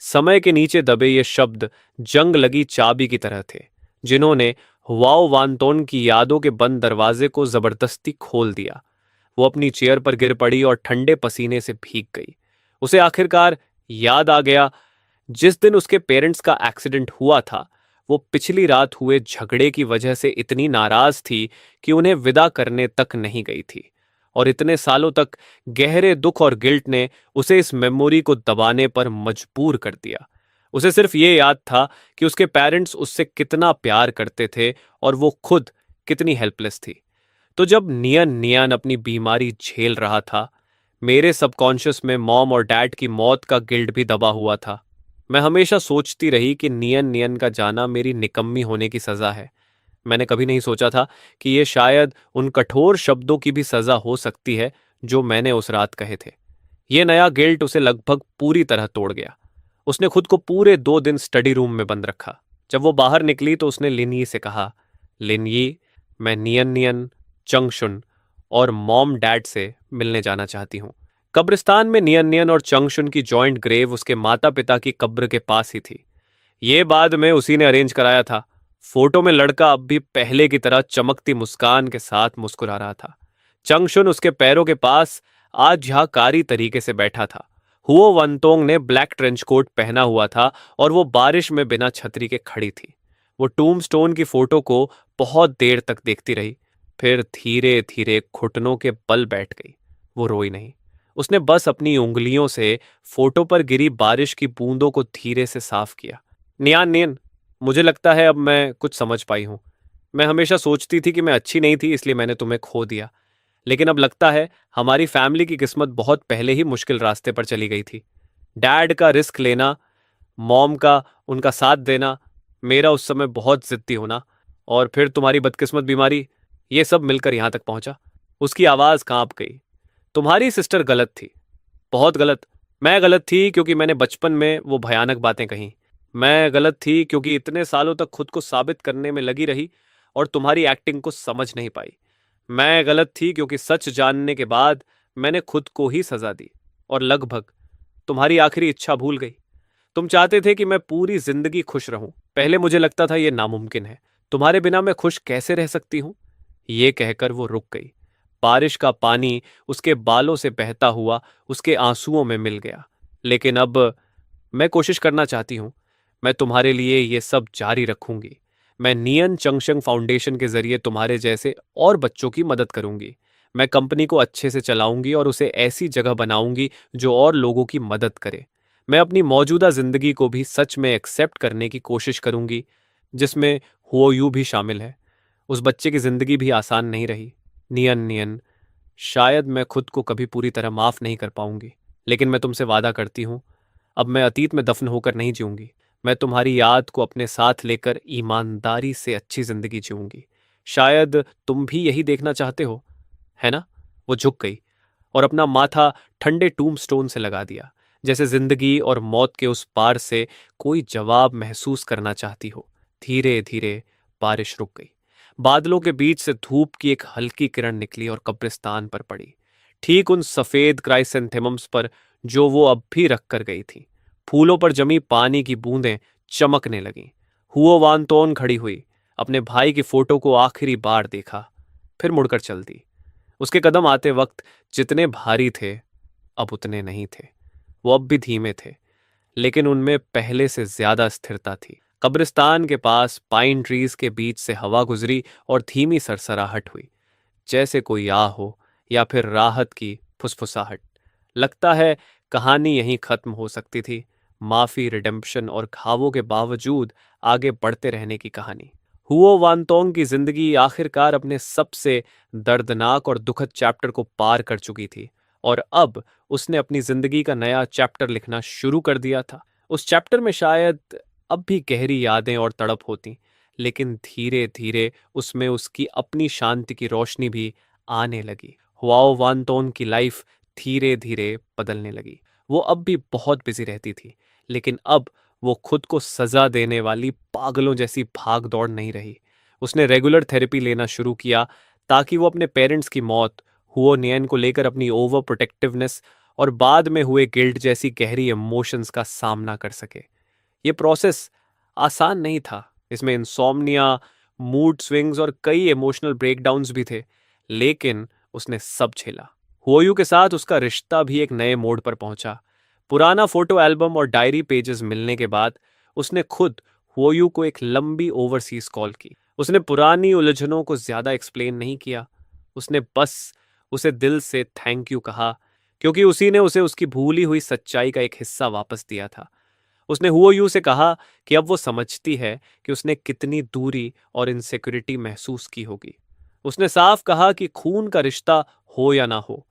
समय के नीचे दबे ये शब्द जंग लगी चाबी की तरह थे, जिन्होंने हुआओ वानतोन की यादों के बंद दरवाजे को जबरदस्ती खोल दिया। वो अपनी चेयर पर गिर पड़ी और ठंडे पसीने से भीग गई। उसे आखिरकार याद आ गया, जिस दिन उसके पेरेंट्स का एक्सीडेंट हुआ था, वो पिछली रात हुए झगड़े की वजह से इतनी नाराज थी कि उन्हें विदा करने तक नहीं गई थी। और इतने सालों तक गहरे दुख और गिल्ट ने उसे इस मेमोरी को दबाने पर मजबूर कर दिया। उसे सिर्फ ये याद था कि उसके पेरेंट्स उससे कितना प्यार करते थे और वो खुद कितनी हेल्पलेस थी। तो जब नियन नियन अपनी बीमारी झेल रहा था, मेरे सबकॉन्शियस में मॉम और डैड की मौत का गिल्ट भी दबा हुआ था। मैं हमेशा सोचती रही कि नियन नियन का जाना मेरी निकम्मी होने की सजा है। मैंने कभी नहीं सोचा था कि ये शायद उन कठोर शब्दों की भी सजा हो सकती है जो मैंने उस रात कहे थे। ये नया गिल्ट उसे लगभग पूरी तरह तोड़ गया। उसने खुद को पूरे 2 दिन स्टडी रूम में बंद रखा। जब वो बाहर निकली तो उसने लिनयी से कहा, लिनयी, मैं नियन नियन, चंगशुन और मॉम डैड से मिलने जाना चाहती हूँ। कब्रिस्तान में नियन नियन और चंगशुन की जॉइंट ग्रेव उसके माता पिता की कब्र के पास ही थी। ये बाद में उसी ने अरेंज कराया था। फोटो में लड़का अब भी पहले की तरह चमकती मुस्कान के साथ मुस्कुरा रहा था। चंगशुन उसके पैरों के पास आज्ञाकारी तरीके से बैठा था। हुओ वनतोंग ने ब्लैक ट्रेंच कोट पहना हुआ था और वो बारिश में बिना छतरी के खड़ी थी। वो टूम्बस्टोन की फोटो को बहुत देर तक देखती रही, फिर धीरे धीरे घुटनों के बल बैठ गई। वो रोई नहीं। उसने बस अपनी उंगलियों से फोटो पर गिरी बारिश की बूंदों को धीरे से साफ किया। नियान नियन, मुझे लगता है अब मैं कुछ समझ पाई हूं। मैं हमेशा सोचती थी कि मैं अच्छी नहीं थी, इसलिए मैंने तुम्हें खो दिया। लेकिन अब लगता है हमारी फैमिली की किस्मत बहुत पहले ही मुश्किल रास्ते पर चली गई थी। डैड का रिस्क लेना, मॉम का उनका साथ देना, मेरा उस समय बहुत जिद्दी होना, और फिर तुम्हारी बदकिस्मत बीमारी, ये सब मिलकर यहां तक पहुंचा। उसकी आवाज कांप गई। तुम्हारी सिस्टर गलत थी, बहुत गलत। मैं गलत थी क्योंकि मैंने बचपन में वो भयानक बातें कहीं। मैं गलत थी क्योंकि इतने सालों तक खुद को साबित करने में लगी रही और तुम्हारी एक्टिंग को समझ नहीं पाई। मैं गलत थी क्योंकि सच जानने के बाद मैंने खुद को ही सजा दी और लगभग तुम्हारी आखिरी इच्छा भूल गई। तुम चाहते थे कि मैं पूरी जिंदगी खुश रहूं। पहले मुझे लगता था यह नामुमकिन है। तुम्हारे बिना मैं खुश कैसे रह सकती हूं? ये कहकर वो रुक गई। बारिश का पानी उसके बालों से बहता हुआ उसके आंसुओं में मिल गया। लेकिन अब मैं कोशिश करना चाहती हूँ। मैं तुम्हारे लिए ये सब जारी रखूंगी। मैं नियन चंगशंग फाउंडेशन के जरिए तुम्हारे जैसे और बच्चों की मदद करूंगी। मैं कंपनी को अच्छे से चलाऊंगी और उसे ऐसी जगह बनाऊंगी जो और लोगों की मदद करे। मैं अपनी मौजूदा जिंदगी को भी सच में एक्सेप्ट करने की कोशिश करूंगी, जिसमें हुओ यू भी शामिल है। उस बच्चे की जिंदगी भी आसान नहीं रही। नियन नियन, शायद मैं खुद को कभी पूरी तरह माफ नहीं कर पाऊंगी, लेकिन मैं तुमसे वादा करती हूँ, अब मैं अतीत में दफन होकर नहीं जीऊंगी। मैं तुम्हारी याद को अपने साथ लेकर ईमानदारी से अच्छी जिंदगी जीऊंगी। शायद तुम भी यही देखना चाहते हो, है ना? वो झुक गई और अपना माथा ठंडे टूम्बस्टोन से लगा दिया, जैसे जिंदगी और मौत के उस पार से कोई जवाब महसूस करना चाहती हो। धीरे धीरे बारिश रुक गई। बादलों के बीच से धूप की एक हल्की किरण निकली और कब्रिस्तान पर पड़ी, ठीक उन सफेद क्राइसेंथेमम्स पर जो वो अब भी रख कर गई थी। फूलों पर जमी पानी की बूंदें चमकने लगीं। हुओ वानतोन खड़ी हुई, अपने भाई की फोटो को आखिरी बार देखा, फिर मुड़कर चल दी। उसके कदम आते वक्त जितने भारी थे, अब उतने नहीं थे। वो अब भी धीमे थे, लेकिन उनमें पहले से ज्यादा स्थिरता थी। कब्रिस्तान के पास पाइन ट्रीज के बीच से हवा गुजरी और धीमी सरसराहट हुई, जैसे कोई आ हो या फिर राहत की फुसफुसाहट। लगता है कहानी यहीं खत्म हो सकती थी। माफी, रिडेम्पशन और घावों के बावजूद आगे बढ़ते रहने की कहानी। हुओ वानतोंग की जिंदगी आखिरकार अपने सबसे दर्दनाक और दुखद चैप्टर को पार कर चुकी थी और अब उसने अपनी जिंदगी का नया चैप्टर लिखना शुरू कर दिया था। उस चैप्टर में शायद अब भी गहरी यादें और तड़प होती, लेकिन धीरे धीरे उसमें उसकी अपनी शांति की रोशनी भी आने लगी। हुआओ वानतोन की लाइफ धीरे धीरे बदलने लगी। वो अब भी बहुत बिजी रहती थी, लेकिन अब वो खुद को सजा देने वाली पागलों जैसी भाग दौड़ नहीं रही। उसने रेगुलर थेरेपी लेना शुरू किया ताकि वो अपने पेरेंट्स की मौत, हुओ नियन को लेकर अपनी ओवर प्रोटेक्टिवनेस और बाद में हुए गिल्ट जैसी गहरी इमोशंस का सामना कर सके। ये प्रोसेस आसान नहीं था। इसमें इंसोम्निया, मूड स्विंग्स और कई इमोशनल ब्रेकडाउन्स भी थे, लेकिन उसने सब झेला। हुओयू के साथ उसका रिश्ता भी एक नए मोड़ पर पहुंचा। पुराना फोटो एल्बम और डायरी पेजेस मिलने के बाद उसने खुद हुओयू को एक लंबी ओवरसीज कॉल की। उसने पुरानी उलझनों को ज्यादा एक्सप्लेन नहीं किया। उसने बस उसे दिल से थैंक यू कहा, क्योंकि उसी ने उसे उसकी भूली हुई सच्चाई का एक हिस्सा वापस दिया था। उसने हुओ यू से कहा कि अब वो समझती है कि उसने कितनी दूरी और इनसिक्योरिटी महसूस की होगी। उसने साफ कहा कि खून का रिश्ता हो या ना हो,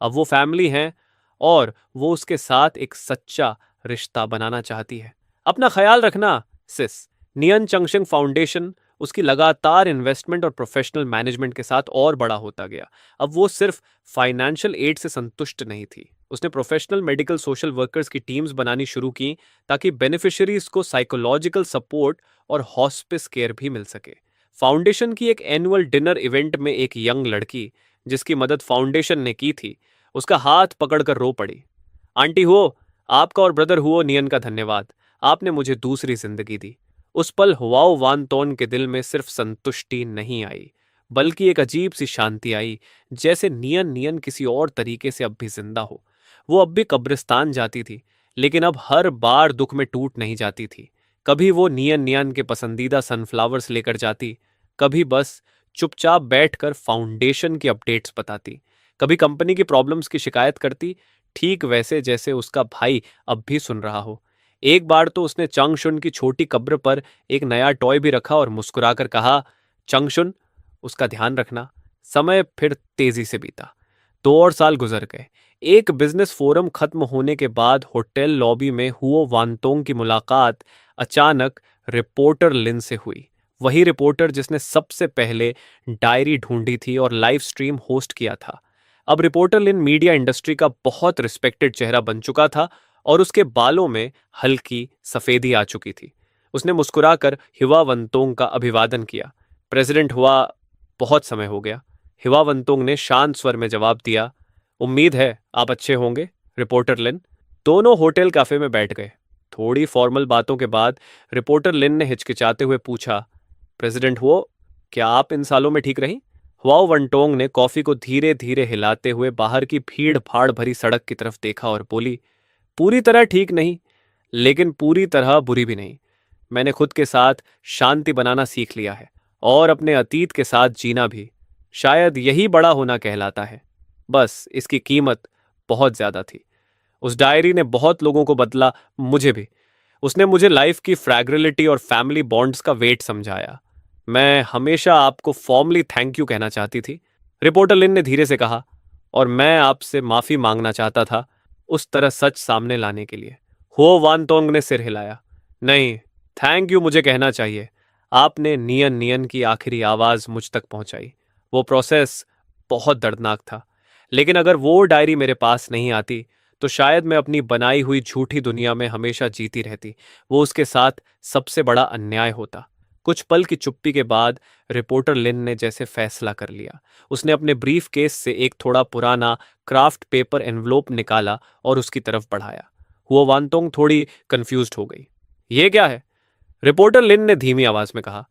अब वो फैमिली हैं और वो उसके साथ एक सच्चा रिश्ता बनाना चाहती है। अपना ख्याल रखना, सिस। नियन चंगशंग फाउंडेशन उसकी लगातार इन्वेस्टमेंट और प्रोफेशनल मैनेजमेंट के साथ और बड़ा होता गया। अब वो सिर्फ फाइनेंशियल एड से संतुष्ट नहीं थी। उसने प्रोफेशनल मेडिकल सोशल वर्कर्स की टीम्स बनानी शुरू की ताकि बेनिफिशियरीज को साइकोलॉजिकल सपोर्ट और हॉस्पिस केयर भी मिल सके। फाउंडेशन की एक एनुअल डिनर इवेंट में एक यंग लड़की, जिसकी मदद फाउंडेशन ने की थी, उसका हाथ पकड़कर रो पड़ी। आंटी हुओ, आपका और ब्रदर हुओ नियन का धन्यवाद। आपने मुझे दूसरी जिंदगी दी। उस पल हुआओ वानतोन के दिल में सिर्फ संतुष्टि नहीं आई, बल्कि एक अजीब सी शांति आई, जैसे नियन नियन किसी और तरीके से अब भी जिंदा हो। वो अब भी कब्रिस्तान जाती थी, लेकिन अब हर बार दुख में टूट नहीं जाती थी। कभी वो नियन नियन के पसंदीदा सनफ्लावर्स लेकर जाती, कभी बस चुपचाप बैठकर फाउंडेशन की अपडेट्स बताती, कभी कंपनी की प्रॉब्लम्स की शिकायत करती, ठीक वैसे जैसे उसका भाई अब भी सुन रहा हो। एक बार तो उसने चंगशुन की छोटी कब्र पर एक नया टॉय भी रखा और मुस्कुराकर कहा, चंगशुन, उसका ध्यान रखना। समय फिर तेजी से बीता। 2 और साल गुजर गए। एक बिजनेस फोरम खत्म होने के बाद होटल लॉबी में हुओ वानतोंग की मुलाकात अचानक रिपोर्टर लिन से हुई। वही रिपोर्टर जिसने सबसे पहले डायरी ढूंढी थी और लाइव स्ट्रीम होस्ट किया था। अब रिपोर्टर लिन मीडिया इंडस्ट्री का बहुत रिस्पेक्टेड चेहरा बन चुका था और उसके बालों में हल्की सफेदी आ चुकी थी। उसने मुस्कुराकर हिवा वंतोंग का अभिवादन किया। प्रेसिडेंट हुआ बहुत समय हो गया। हिवा वंतोंग ने शांत स्वर में जवाब दिया, उम्मीद है आप अच्छे होंगे रिपोर्टर लिन। दोनों होटल कैफे में बैठ गए। थोड़ी फॉर्मल बातों के बाद रिपोर्टर लिन ने हिचकिचाते हुए पूछा, प्रेसिडेंट हुओ, क्या आप इन सालों में ठीक रही? हुआओ वनटोंग ने कॉफी को धीरे धीरे हिलाते हुए बाहर की भीड़ भाड़ भरी सड़क की तरफ देखा और बोली, पूरी तरह ठीक नहीं, लेकिन पूरी तरह बुरी भी नहीं। मैंने खुद के साथ शांति बनाना सीख लिया है और अपने अतीत के साथ जीना भी। शायद यही बड़ा होना कहलाता है। बस इसकी कीमत बहुत ज्यादा थी। उस डायरी ने बहुत लोगों को बदला, मुझे भी। उसने मुझे लाइफ की फ्रैग्रिलिटी और फैमिली बॉन्ड्स का वेट समझाया। मैं हमेशा आपको फॉर्मली थैंक यू कहना चाहती थी, रिपोर्टर लिन ने धीरे से कहा, और मैं आपसे माफी मांगना चाहता था उस तरह सच सामने लाने के लिए। हो वानतोंग ने सिर हिलाया। नहीं, थैंक यू मुझे कहना चाहिए। आपने नियन नियन की आखिरी आवाज मुझ तक पहुंचाई। वो प्रोसेस बहुत दर्दनाक था, लेकिन अगर वो डायरी मेरे पास नहीं आती तो शायद मैं अपनी बनाई हुई झूठी दुनिया में हमेशा जीती रहती। वो उसके साथ सबसे बड़ा अन्याय होता। कुछ पल की चुप्पी के बाद रिपोर्टर लिन ने जैसे फैसला कर लिया। उसने अपने ब्रीफ केस से एक थोड़ा पुराना क्राफ्ट पेपर एनवलोप निकाला और उसकी तरफ बढ़ाया। हुआ वानतोंग थोड़ी कंफ्यूज्ड हो गई। ये क्या है? रिपोर्टर लिन ने धीमी आवाज में कहा,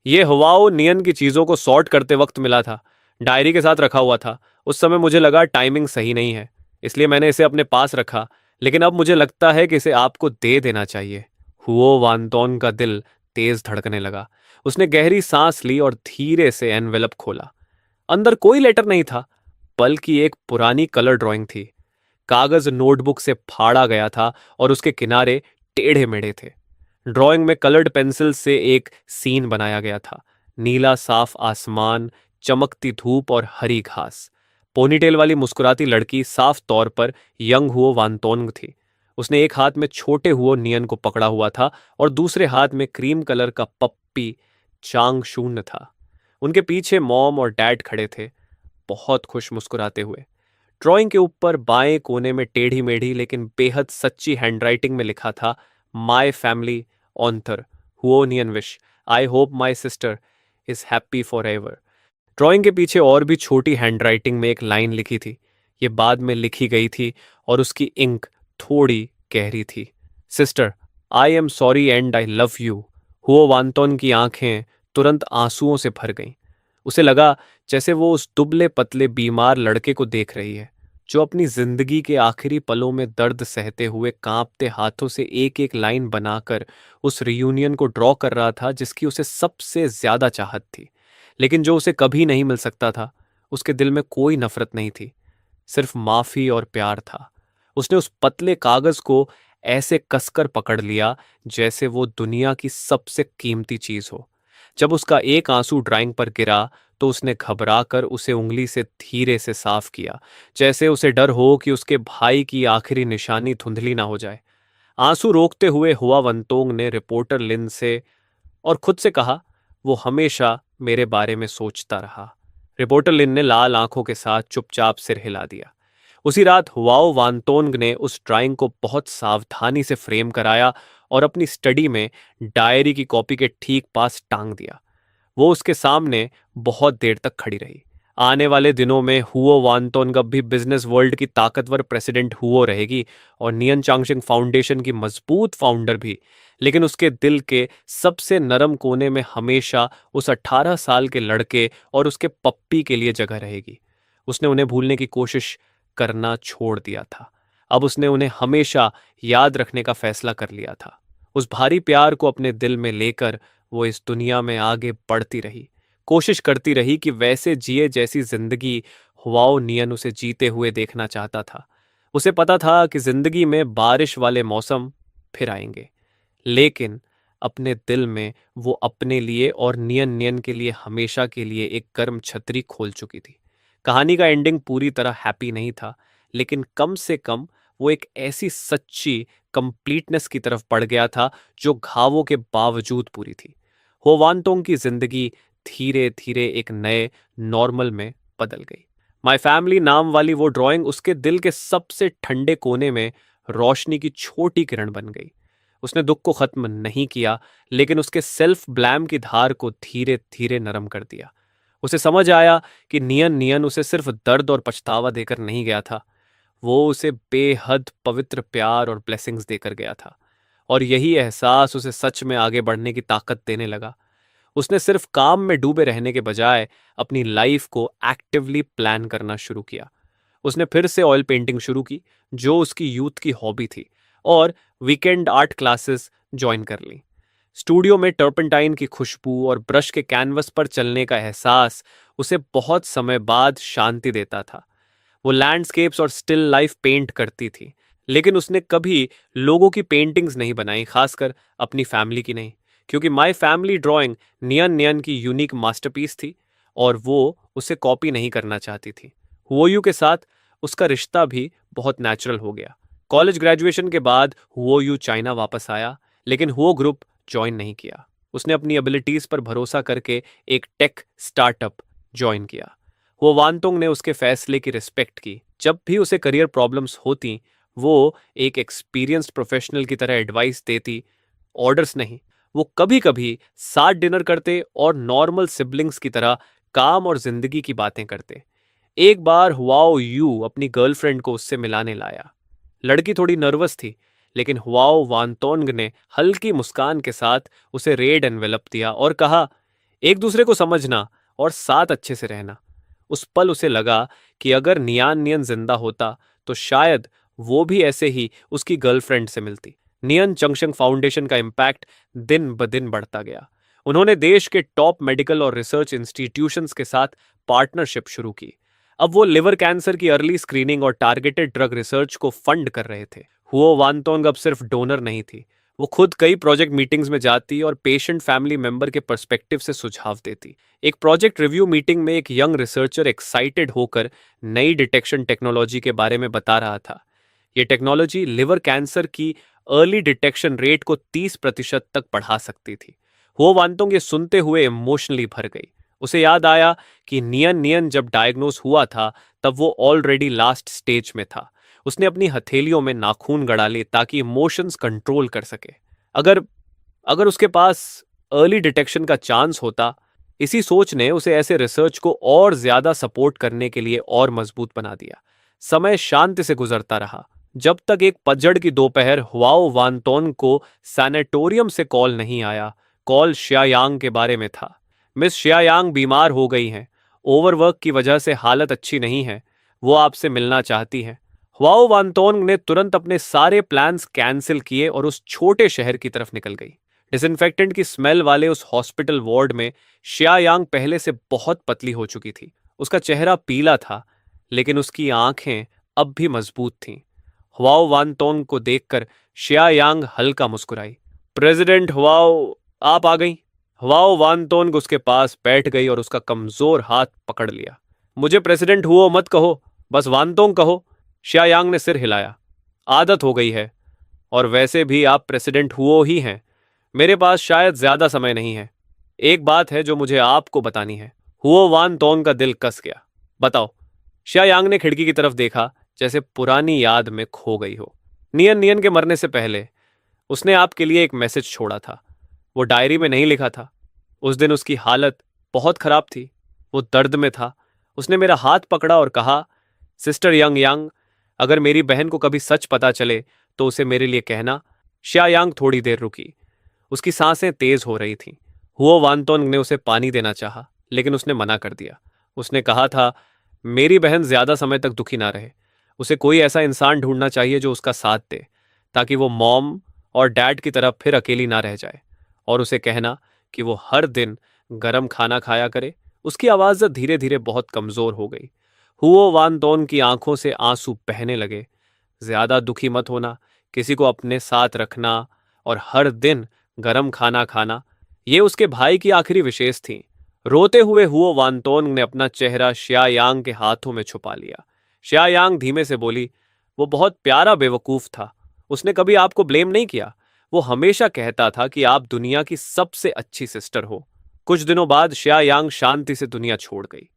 यह हुआओ नियन की चीजों को सॉर्ट करते वक्त मिला था। डायरी के साथ रखा हुआ था। उस समय मुझे लगा टाइमिंग सही नहीं है, इसलिए मैंने इसे अपने पास रखा, लेकिन अब मुझे लगता है कि इसे आपको दे देना चाहिए। हुओ वानतोन का दिल तेज धड़कने लगा। उसने गहरी सांस ली और धीरे से एनवेलप खोला। अंदर कोई लेटर नहीं था, बल्कि एक पुरानी कलर ड्राइंग थी। कागज नोटबुक से फाड़ा गया था और उसके किनारे टेढ़े मेढ़े थे। ड्राइंग में कलर्ड पेंसिल से एक सीन बनाया गया था। नीला साफ आसमान, चमकती धूप और हरी घास। पोनीटेल वाली मुस्कुराती लड़की साफ तौर पर यंग हुओ वानतोंग थी। उसने एक हाथ में छोटे हुओ नियन को पकड़ा हुआ था और दूसरे हाथ में क्रीम कलर का पप्पी चांग शून्य था। उनके पीछे मॉम और डैड खड़े थे, बहुत खुश मुस्कुराते हुए। ड्राइंग के ऊपर बाएं कोने में टेढ़ी मेढ़ी लेकिन बेहद सच्ची हैंडराइटिंग में लिखा था, माई family author Huo Nian wish, I hope my sister is happy forever. Drawing के पीछे और भी छोटी हैंडराइटिंग में एक लाइन लिखी थी। ये बाद में लिखी गई थी और उसकी इंक थोड़ी गहरी थी। Sister, I am sorry and I love you. हुओ वानतोन की आंखें तुरंत आंसुओं से भर गईं। उसे लगा जैसे वो उस दुबले पतले बीमार लड़के को देख रही है, जो अपनी जिंदगी के आखिरी पलों में दर्द सहते हुए कांपते हाथों से एक एक लाइन बनाकर उस रियूनियन को ड्रॉ कर रहा था जिसकी उसे सबसे ज्यादा चाहत थी, लेकिन जो उसे कभी नहीं मिल सकता था। उसके दिल में कोई नफरत नहीं थी, सिर्फ माफी और प्यार था। उसने उस पतले कागज को ऐसे कसकर पकड़ लिया जैसे वो दुनिया की सबसे कीमती चीज हो। जब उसका एक आंसू ड्राइंग पर गिरा तो उसने घबराकर उसे उंगली से धीरे से साफ किया, जैसे उसे डर हो कि उसके भाई की आखिरी निशानी धुंधली ना हो जाए। आंसू रोकते हुए हुआ वंतोंग ने रिपोर्टर लिन से और खुद से कहा, वो हमेशा मेरे बारे में सोचता रहा। रिपोर्टर लिन ने लाल आंखों के साथ चुपचाप सिर हिला दिया। उसी रात हुआओ वानतोंग ने उस ड्राइंग को बहुत सावधानी से फ्रेम कराया और अपनी स्टडी में डायरी की कॉपी के ठीक पास टांग दिया। वो उसके सामने बहुत देर तक खड़ी रही। आने वाले दिनों में हुओ वानतोंग अब भी बिजनेस वर्ल्ड की ताकतवर प्रेसिडेंट हुओ रहेगी और नियन चांगशिंग फाउंडेशन की मजबूत फाउंडर भी, लेकिन उसके दिल के सबसे नरम कोने में हमेशा उस 18 साल के लड़के और उसके पप्पी के लिए जगह रहेगी। उसने उन्हें भूलने की कोशिश करना छोड़ दिया था। अब उसने उन्हें हमेशा याद रखने का फैसला कर लिया था। उस भारी प्यार को अपने दिल में लेकर वो इस दुनिया में आगे बढ़ती रही, कोशिश करती रही कि वैसे जिए जैसी जिंदगी हुआओ नियन उसे जीते हुए देखना चाहता था। उसे पता था कि जिंदगी में बारिश वाले मौसम फिर आएंगे, लेकिन अपने दिल में वो अपने लिए और नियन नियन के लिए हमेशा के लिए एक गर्म छतरी खोल चुकी थी। कहानी का एंडिंग पूरी तरह हैप्पी नहीं था, लेकिन कम से कम वो एक ऐसी सच्ची कंप्लीटनेस की तरफ बढ़ गया था जो घावों के बावजूद पूरी थी। होवानतोंग की जिंदगी धीरे धीरे एक नए नॉर्मल में बदल गई। माई फैमिली नाम वाली वो ड्राइंग उसके दिल के सबसे ठंडे कोने में रोशनी की छोटी किरण बन गई। उसने दुख को खत्म नहीं किया, लेकिन उसके सेल्फ ब्लैम की धार को धीरे धीरे नरम कर दिया। उसे समझ आया कि नियन नियन उसे सिर्फ दर्द और पछतावा देकर नहीं गया था, वो उसे बेहद पवित्र प्यार और ब्लेसिंग्स देकर गया था। और यही एहसास उसे सच में आगे बढ़ने की ताकत देने लगा। उसने सिर्फ काम में डूबे रहने के बजाय अपनी लाइफ को एक्टिवली प्लान करना शुरू किया। उसने फिर से ऑयल पेंटिंग शुरू की, जो उसकी यूथ की हॉबी थी, और वीकेंड आर्ट क्लासेस ज्वाइन कर ली। स्टूडियो में टर्पेंटाइन की खुशबू और ब्रश के कैनवस पर चलने का एहसास उसे बहुत समय बाद शांति देता था। वो लैंडस्केप्स और स्टिल लाइफ पेंट करती थी, लेकिन उसने कभी लोगों की पेंटिंग्स नहीं बनाई, खासकर अपनी फैमिली की नहीं, क्योंकि माई फैमिली ड्राइंग नियन नियन की यूनिक मास्टरपीस थी और वो उसे कॉपी नहीं करना चाहती थी। हुओयू के साथ उसका रिश्ता भी बहुत नेचुरल हो गया। कॉलेज ग्रेजुएशन के बाद हुओयू चाइना वापस आया, लेकिन हुओ ग्रुप ज्वाइन नहीं किया। उसने अपनी एबिलिटीज पर भरोसा करके एक टेक स्टार्टअप ज्वाइन किया। वो वानतोंग ने उसके फैसले की रिस्पेक्ट की। जब भी उसे करियर प्रॉब्लम्स होती, वो एक एक्सपीरियंस्ड प्रोफेशनल की तरह एडवाइस देती, ऑर्डर्स नहीं। वो कभी कभी साथ डिनर करते और नॉर्मल सिबलिंग्स की तरह काम और जिंदगी की बातें करते। एक बार हुआओ यू अपनी गर्लफ्रेंड को उससे मिलाने लाया। लड़की थोड़ी नर्वस थी, लेकिन हुआओ वानतोंग ने हल्की मुस्कान के साथ उसे रेड एनवेलप दिया और कहा, एक दूसरे को समझना और साथ अच्छे से रहना। उस पल उसे लगा कि अगर नियान नियन जिंदा होता तो शायद वो भी ऐसे ही उसकी गर्लफ्रेंड से मिलती। नियन चंगशंग फाउंडेशन का इम्पैक्ट दिन ब दिन बढ़ता गया। उन्होंने देश के टॉप मेडिकल और रिसर्च इंस्टीट्यूशंस के साथ पार्टनरशिप शुरू की। अब वो लिवर कैंसर की अर्ली स्क्रीनिंग और टारगेटेड ड्रग रिसर्च को फंड कर रहे थे। हुओ वानतोंग अब सिर्फ डोनर नहीं थी, वो खुद कई प्रोजेक्ट मीटिंग्स में जाती और पेशेंट फैमिली मेंबर के पर्सपेक्टिव से सुझाव देती। एक प्रोजेक्ट रिव्यू मीटिंग में एक यंग रिसर्चर एक्साइटेड होकर नई डिटेक्शन टेक्नोलॉजी के बारे में बता रहा था। ये टेक्नोलॉजी लिवर कैंसर की अर्ली डिटेक्शन रेट को 30% तक बढ़ा सकती थी। वो वांतोंग ये सुनते हुए इमोशनली भर गई। उसे याद आया कि नियन नियन जब डायग्नोस हुआ था, तब वो ऑलरेडी लास्ट स्टेज में था। उसने अपनी हथेलियों में नाखून गड़ा लिए ताकि इमोशंस कंट्रोल कर सके। अगर अगर उसके पास अर्ली डिटेक्शन का चांस होता। इसी सोच ने उसे ऐसे रिसर्च को और ज्यादा सपोर्ट करने के लिए और मजबूत बना दिया। समय शांति से गुजरता रहा, जब तक एक पतझड़ की दोपहर हुआओ वानतोन को सैनेटोरियम से कॉल नहीं आया। कॉल शियायांग के बारे में था। मिस शियायांग बीमार हो गई हैं, ओवरवर्क की वजह से हालत अच्छी नहीं है, वो आपसे मिलना चाहती हैं। हुआओ वानतोंग ने तुरंत अपने सारे प्लान्स कैंसिल किए और उस छोटे शहर की तरफ निकल गई। डिसइंफेक्टेंट की स्मेल वाले उस हॉस्पिटल वार्ड में शियायांग पहले से बहुत पतली हो चुकी थी। उसका चेहरा पीला था, लेकिन उसकी आंखें अब भी मजबूत थीं। हुआओ वानतोंग को देखकर शियायांग हल्का मुस्कुराई। प्रेसिडेंट हुआओ, आप आ गई। हुआओ वानतोंग उसके पास बैठ गई और उसका कमजोर हाथ पकड़ लिया। मुझे प्रेसिडेंट हुओ मत कहो, बस वानतोंग कहो। शियायांग ने सिर हिलाया। आदत हो गई है, और वैसे भी आप प्रेसिडेंट हुओ ही हैं। मेरे पास शायद ज्यादा समय नहीं है। एक बात है जो मुझे आपको बतानी है। हुओ वानतोंग का दिल कस गया। बताओ। शियायांग ने खिड़की की तरफ देखा, जैसे पुरानी याद में खो गई हो। नियन नियन के मरने से पहले उसने आपके लिए एक मैसेज छोड़ा था। वो डायरी में नहीं लिखा था। उस दिन उसकी हालत बहुत खराब थी, वो दर्द में था। उसने मेरा हाथ पकड़ा और कहा, सिस्टर यंग यांग, अगर मेरी बहन को कभी सच पता चले तो उसे मेरे लिए कहना। शियायांग थोड़ी देर रुकी। उसकी सांसें तेज हो रही थीं। हुओ वानतोंग ने उसे पानी देना चाहा, लेकिन उसने मना कर दिया। उसने कहा था, मेरी बहन ज्यादा समय तक दुखी ना रहे। उसे कोई ऐसा इंसान ढूंढना चाहिए जो उसका साथ दे, ताकि वो मॉम और डैड की तरफ फिर अकेली ना रह जाए। और उसे कहना कि वो हर दिन गरम खाना खाया करे। उसकी आवाज धीरे धीरे बहुत कमजोर हो गई। हुओ वानतोंग की आंखों से आंसू बहने लगे। ज्यादा दुखी मत होना, किसी को अपने साथ रखना और हर दिन गरम खाना खाना, ये उसके भाई की आखिरी विशेष थी। रोते हुए हुओ वानतोंग ने अपना चेहरा शियायांग के हाथों में छुपा लिया। शियायांग धीमे से बोली, वो बहुत प्यारा बेवकूफ था। उसने कभी आपको ब्लेम नहीं किया। वो हमेशा कहता था कि आप दुनिया की सबसे अच्छी सिस्टर हो। कुछ दिनों बाद शियायांग शांति से दुनिया छोड़ गई।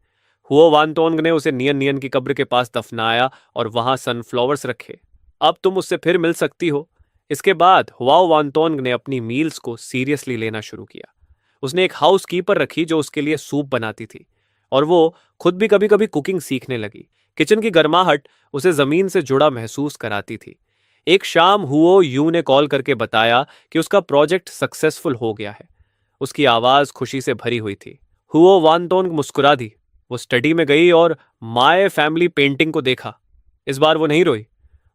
हुओ वानतोंग ने उसे नियन नियन की कब्र के पास दफनाया और वहां सनफ्लावर्स रखे। अब तुम उससे फिर मिल सकती हो। इसके बाद हुआओ वानतोंग ने अपनी मील्स को सीरियसली लेना शुरू किया। उसने एक हाउस कीपर रखी जो उसके लिए सूप बनाती थी, और वो खुद भी कभी कभी कुकिंग सीखने लगी। किचन की गर्माहट उसे जमीन से जुड़ा महसूस कराती थी। एक शाम हुओ यू ने कॉल करके बताया कि उसका प्रोजेक्ट सक्सेसफुल हो गया है। उसकी आवाज खुशी से भरी हुई थी। हुओ वानतोंग मुस्कुरा दी। वो स्टडी में गई और माय फैमिली पेंटिंग को देखा। इस बार वो नहीं रोई।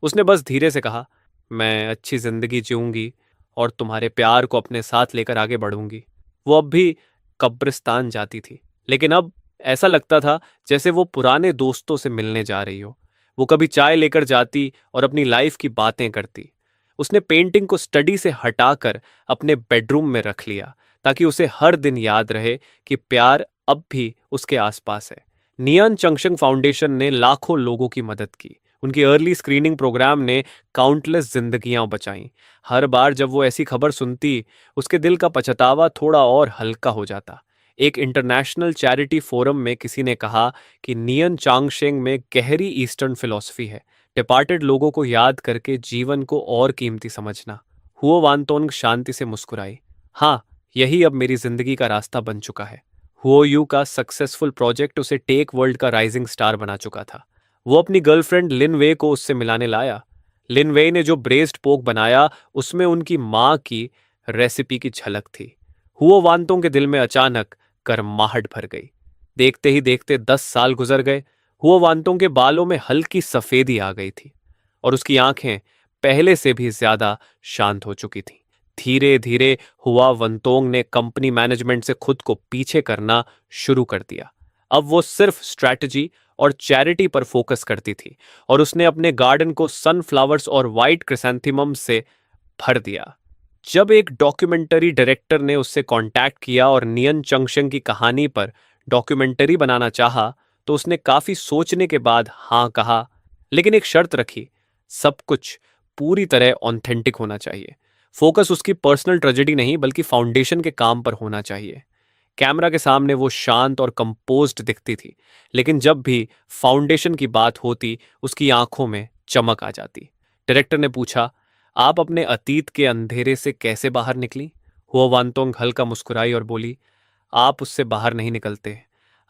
उसने बस धीरे से कहा, मैं अच्छी जिंदगी जीऊंगी और तुम्हारे प्यार को अपने साथ लेकर आगे बढ़ूंगी। वो अब भी कब्रिस्तान जाती थी, लेकिन अब ऐसा लगता था जैसे वो पुराने दोस्तों से मिलने जा रही हो। वो कभी चाय लेकर जाती और अपनी लाइफ की बातें करती। उसने पेंटिंग को स्टडी से हटाकर अपने बेडरूम में रख लिया, ताकि उसे हर दिन याद रहे कि प्यार अब भी उसके आसपास है। नियन चंगशंग फाउंडेशन ने लाखों लोगों की मदद की। उनकी अर्ली स्क्रीनिंग प्रोग्राम ने काउंटलेस जिंदगियां बचाईं। हर बार जब वो ऐसी खबर सुनती, उसके दिल का पछतावा थोड़ा और हल्का हो जाता। एक इंटरनेशनल चैरिटी फोरम में किसी ने कहा कि नियन चांगशेंग में गहरी ईस्टर्न फिलॉसफी है, डिपार्टेड लोगों को याद करके जीवन को और कीमती समझना। हुओ वानतोंग शांति से मुस्कुराई। हाँ, यही अब मेरी जिंदगी का रास्ता बन चुका है। हुओ यू का सक्सेसफुल प्रोजेक्ट उसे टेक वर्ल्ड का राइजिंग स्टार बना चुका था। वो अपनी गर्लफ्रेंड लिन वे को उससे मिलाने लाया। लिन वे ने जो ब्रेस्ड पोक बनाया, उसमें उनकी माँ की रेसिपी की झलक थी। हुओ वांतों के दिल में अचानक गर्माहट भर गई। देखते ही देखते 10 साल गुजर गए। हुओ वांतों के बालों में हल्की सफेदी आ गई थी और उसकी आंखें पहले से भी ज्यादा शांत हो चुकी थीं। धीरे धीरे हुआ वंतोंग ने कंपनी मैनेजमेंट से खुद को पीछे करना शुरू कर दिया। अब वो सिर्फ स्ट्रैटेजी और चैरिटी पर फोकस करती थी, और उसने अपने गार्डन को सनफ्लावर्स और वाइट क्रिसैंथेमम से भर दिया। जब एक डॉक्यूमेंटरी डायरेक्टर ने उससे कांटेक्ट किया और नियन चंगशंग की कहानी पर डॉक्यूमेंटरी बनाना चाहा, तो उसने काफी सोचने के बाद हाँ कहा, लेकिन एक शर्त रखी, सब कुछ पूरी तरह ऑथेंटिक होना चाहिए। फोकस उसकी पर्सनल ट्रेजेडी नहीं बल्कि फाउंडेशन के काम पर होना चाहिए। कैमरा के सामने वो शांत और कंपोज्ड दिखती थी, लेकिन जब भी फाउंडेशन की बात होती, उसकी आंखों में चमक आ जाती। डायरेक्टर ने पूछा, आप अपने अतीत के अंधेरे से कैसे बाहर निकली? हुआ वांतोंग हल्का मुस्कुराई और बोली, आप उससे बाहर नहीं निकलते,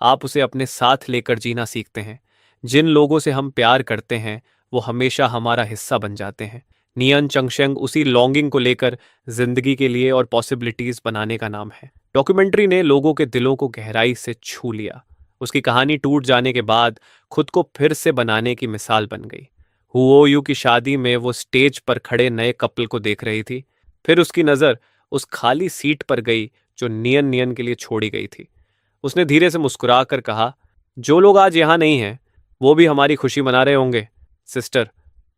आप उसे अपने साथ लेकर जीना सीखते हैं। जिन लोगों से हम प्यार करते हैं, वो हमेशा हमारा हिस्सा बन जाते हैं। नियन चंगशेंग उसी लॉन्गिंग को लेकर जिंदगी के लिए और पॉसिबिलिटीज बनाने का नाम है। डॉक्यूमेंट्री ने लोगों के दिलों को गहराई से छू लिया। उसकी कहानी टूट जाने के बाद खुद को फिर से बनाने की मिसाल बन गई। हुओ यू की शादी में वो स्टेज पर खड़े नए कपल को देख रही थी। फिर उसकी नजर उस खाली सीट पर गई जो नियन नियन के लिए छोड़ी गई थी। उसने धीरे से मुस्कुराकर कहा, जो लोग आज यहां नहीं हैं, वो भी हमारी खुशी मना रहे होंगे। सिस्टर,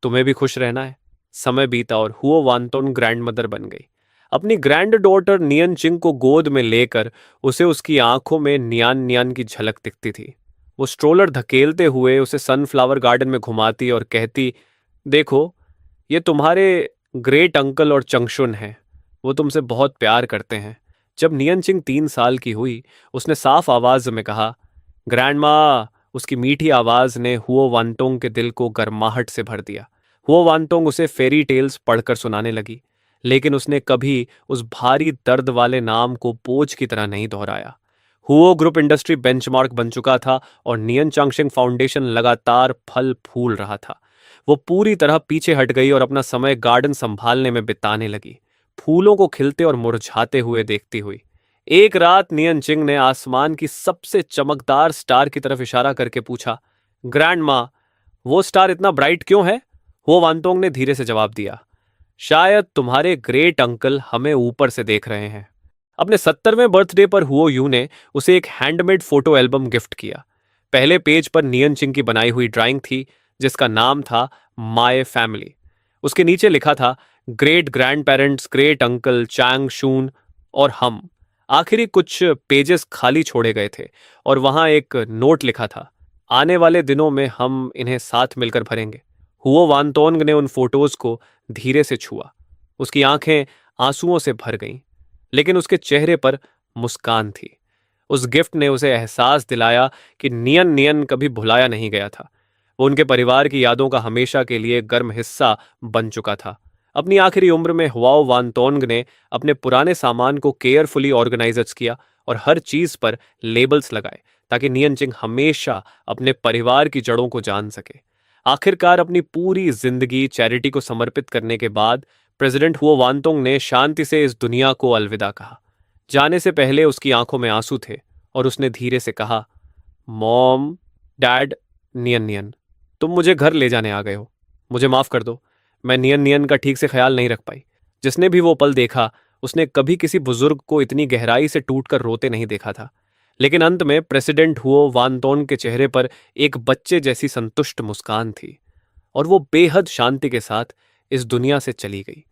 तुम्हें भी खुश रहना है। समय बीता और हुओ वांतोन ग्रैंड मदर बन गई। अपनी ग्रैंड डॉटर नियन चिंग को गोद में लेकर उसे उसकी आंखों में नियान नियान की झलक दिखती थी। वो स्ट्रोलर धकेलते हुए उसे सनफ्लावर गार्डन में घुमाती और कहती, देखो, ये तुम्हारे ग्रेट अंकल और चंगशुन हैं। वो तुमसे बहुत प्यार करते हैं। जब नियन चिंग 3 साल की हुई, उसने साफ आवाज में कहा, ग्रैंड माँ। उसकी मीठी आवाज ने हुओ वांतोंग के दिल को गर्माहट से भर दिया। हुओ वांतोंग उसे फेरी टेल्स पढ़कर सुनाने लगी, लेकिन उसने कभी उस भारी दर्द वाले नाम को बोझ की तरह नहीं दोहराया। हुओ ग्रुप इंडस्ट्री बेंचमार्क बन चुका था और नियन चांगशेंग फाउंडेशन लगातार फल फूल रहा था। वो पूरी तरह पीछे हट गई और अपना समय गार्डन संभालने में बिताने लगी, फूलों को खिलते और मुरझाते हुए देखती हुई। एक रात नियन चिंग ने आसमान की सबसे चमकदार स्टार की तरफ इशारा करके पूछा, ग्रैंड माँ, वो स्टार इतना ब्राइट क्यों है? वो वांतोंग ने धीरे से जवाब दिया, शायद तुम्हारे ग्रेट अंकल हमें ऊपर से देख रहे हैं। अपने 70वें बर्थडे पर हुओ यू ने उसे एक हैंडमेड फोटो एल्बम गिफ्ट किया। पहले पेज पर नियन चिंग की बनाई हुई ड्राइंग थी, जिसका नाम था माय फैमिली। उसके नीचे लिखा था, great grandparents, great uncle Chang Shun और हम। आखिरी कुछ पेजेस खाली छोड़े गए थे और वहां एक नोट लिखा था, आने वाले दिनों में हम इन्हें साथ मिलकर भरेंगे। हुओ वानतोंग ने उन फोटोज को धीरे से छुआ। उसकी आंखें आंसुओं से भर गईं, लेकिन उसके चेहरे पर मुस्कान थी। उस गिफ्ट ने उसे एहसास दिलाया कि नियन नियन कभी भुलाया नहीं गया था। वो उनके परिवार की यादों का हमेशा के लिए गर्म हिस्सा बन चुका था। अपनी आखिरी उम्र में हुआओ वानतोंग ने अपने पुराने सामान को केयरफुली ऑर्गेनाइज किया और हर चीज पर लेबल्स लगाए ताकि नियन चिंग हमेशा अपने परिवार की जड़ों को जान सके। आखिरकार अपनी पूरी जिंदगी चैरिटी को समर्पित करने के बाद प्रेसिडेंट हुओ वानतोंग ने शांति से इस दुनिया को अलविदा कहा। जाने से पहले उसकी आंखों में आंसू थे और उसने धीरे से कहा, मॉम, डैड, नियन नियन, तुम मुझे घर ले जाने आ गए हो। मुझे माफ कर दो, मैं नियन नियन का ठीक से ख्याल नहीं रख पाई। जिसने भी वो पल देखा उसने कभी किसी बुजुर्ग को इतनी गहराई से टूटकर रोते नहीं देखा था। लेकिन अंत में प्रेसिडेंट हुओ वानतोन के चेहरे पर एक बच्चे जैसी संतुष्ट मुस्कान थी और वो बेहद शांति के साथ इस दुनिया से चली गई।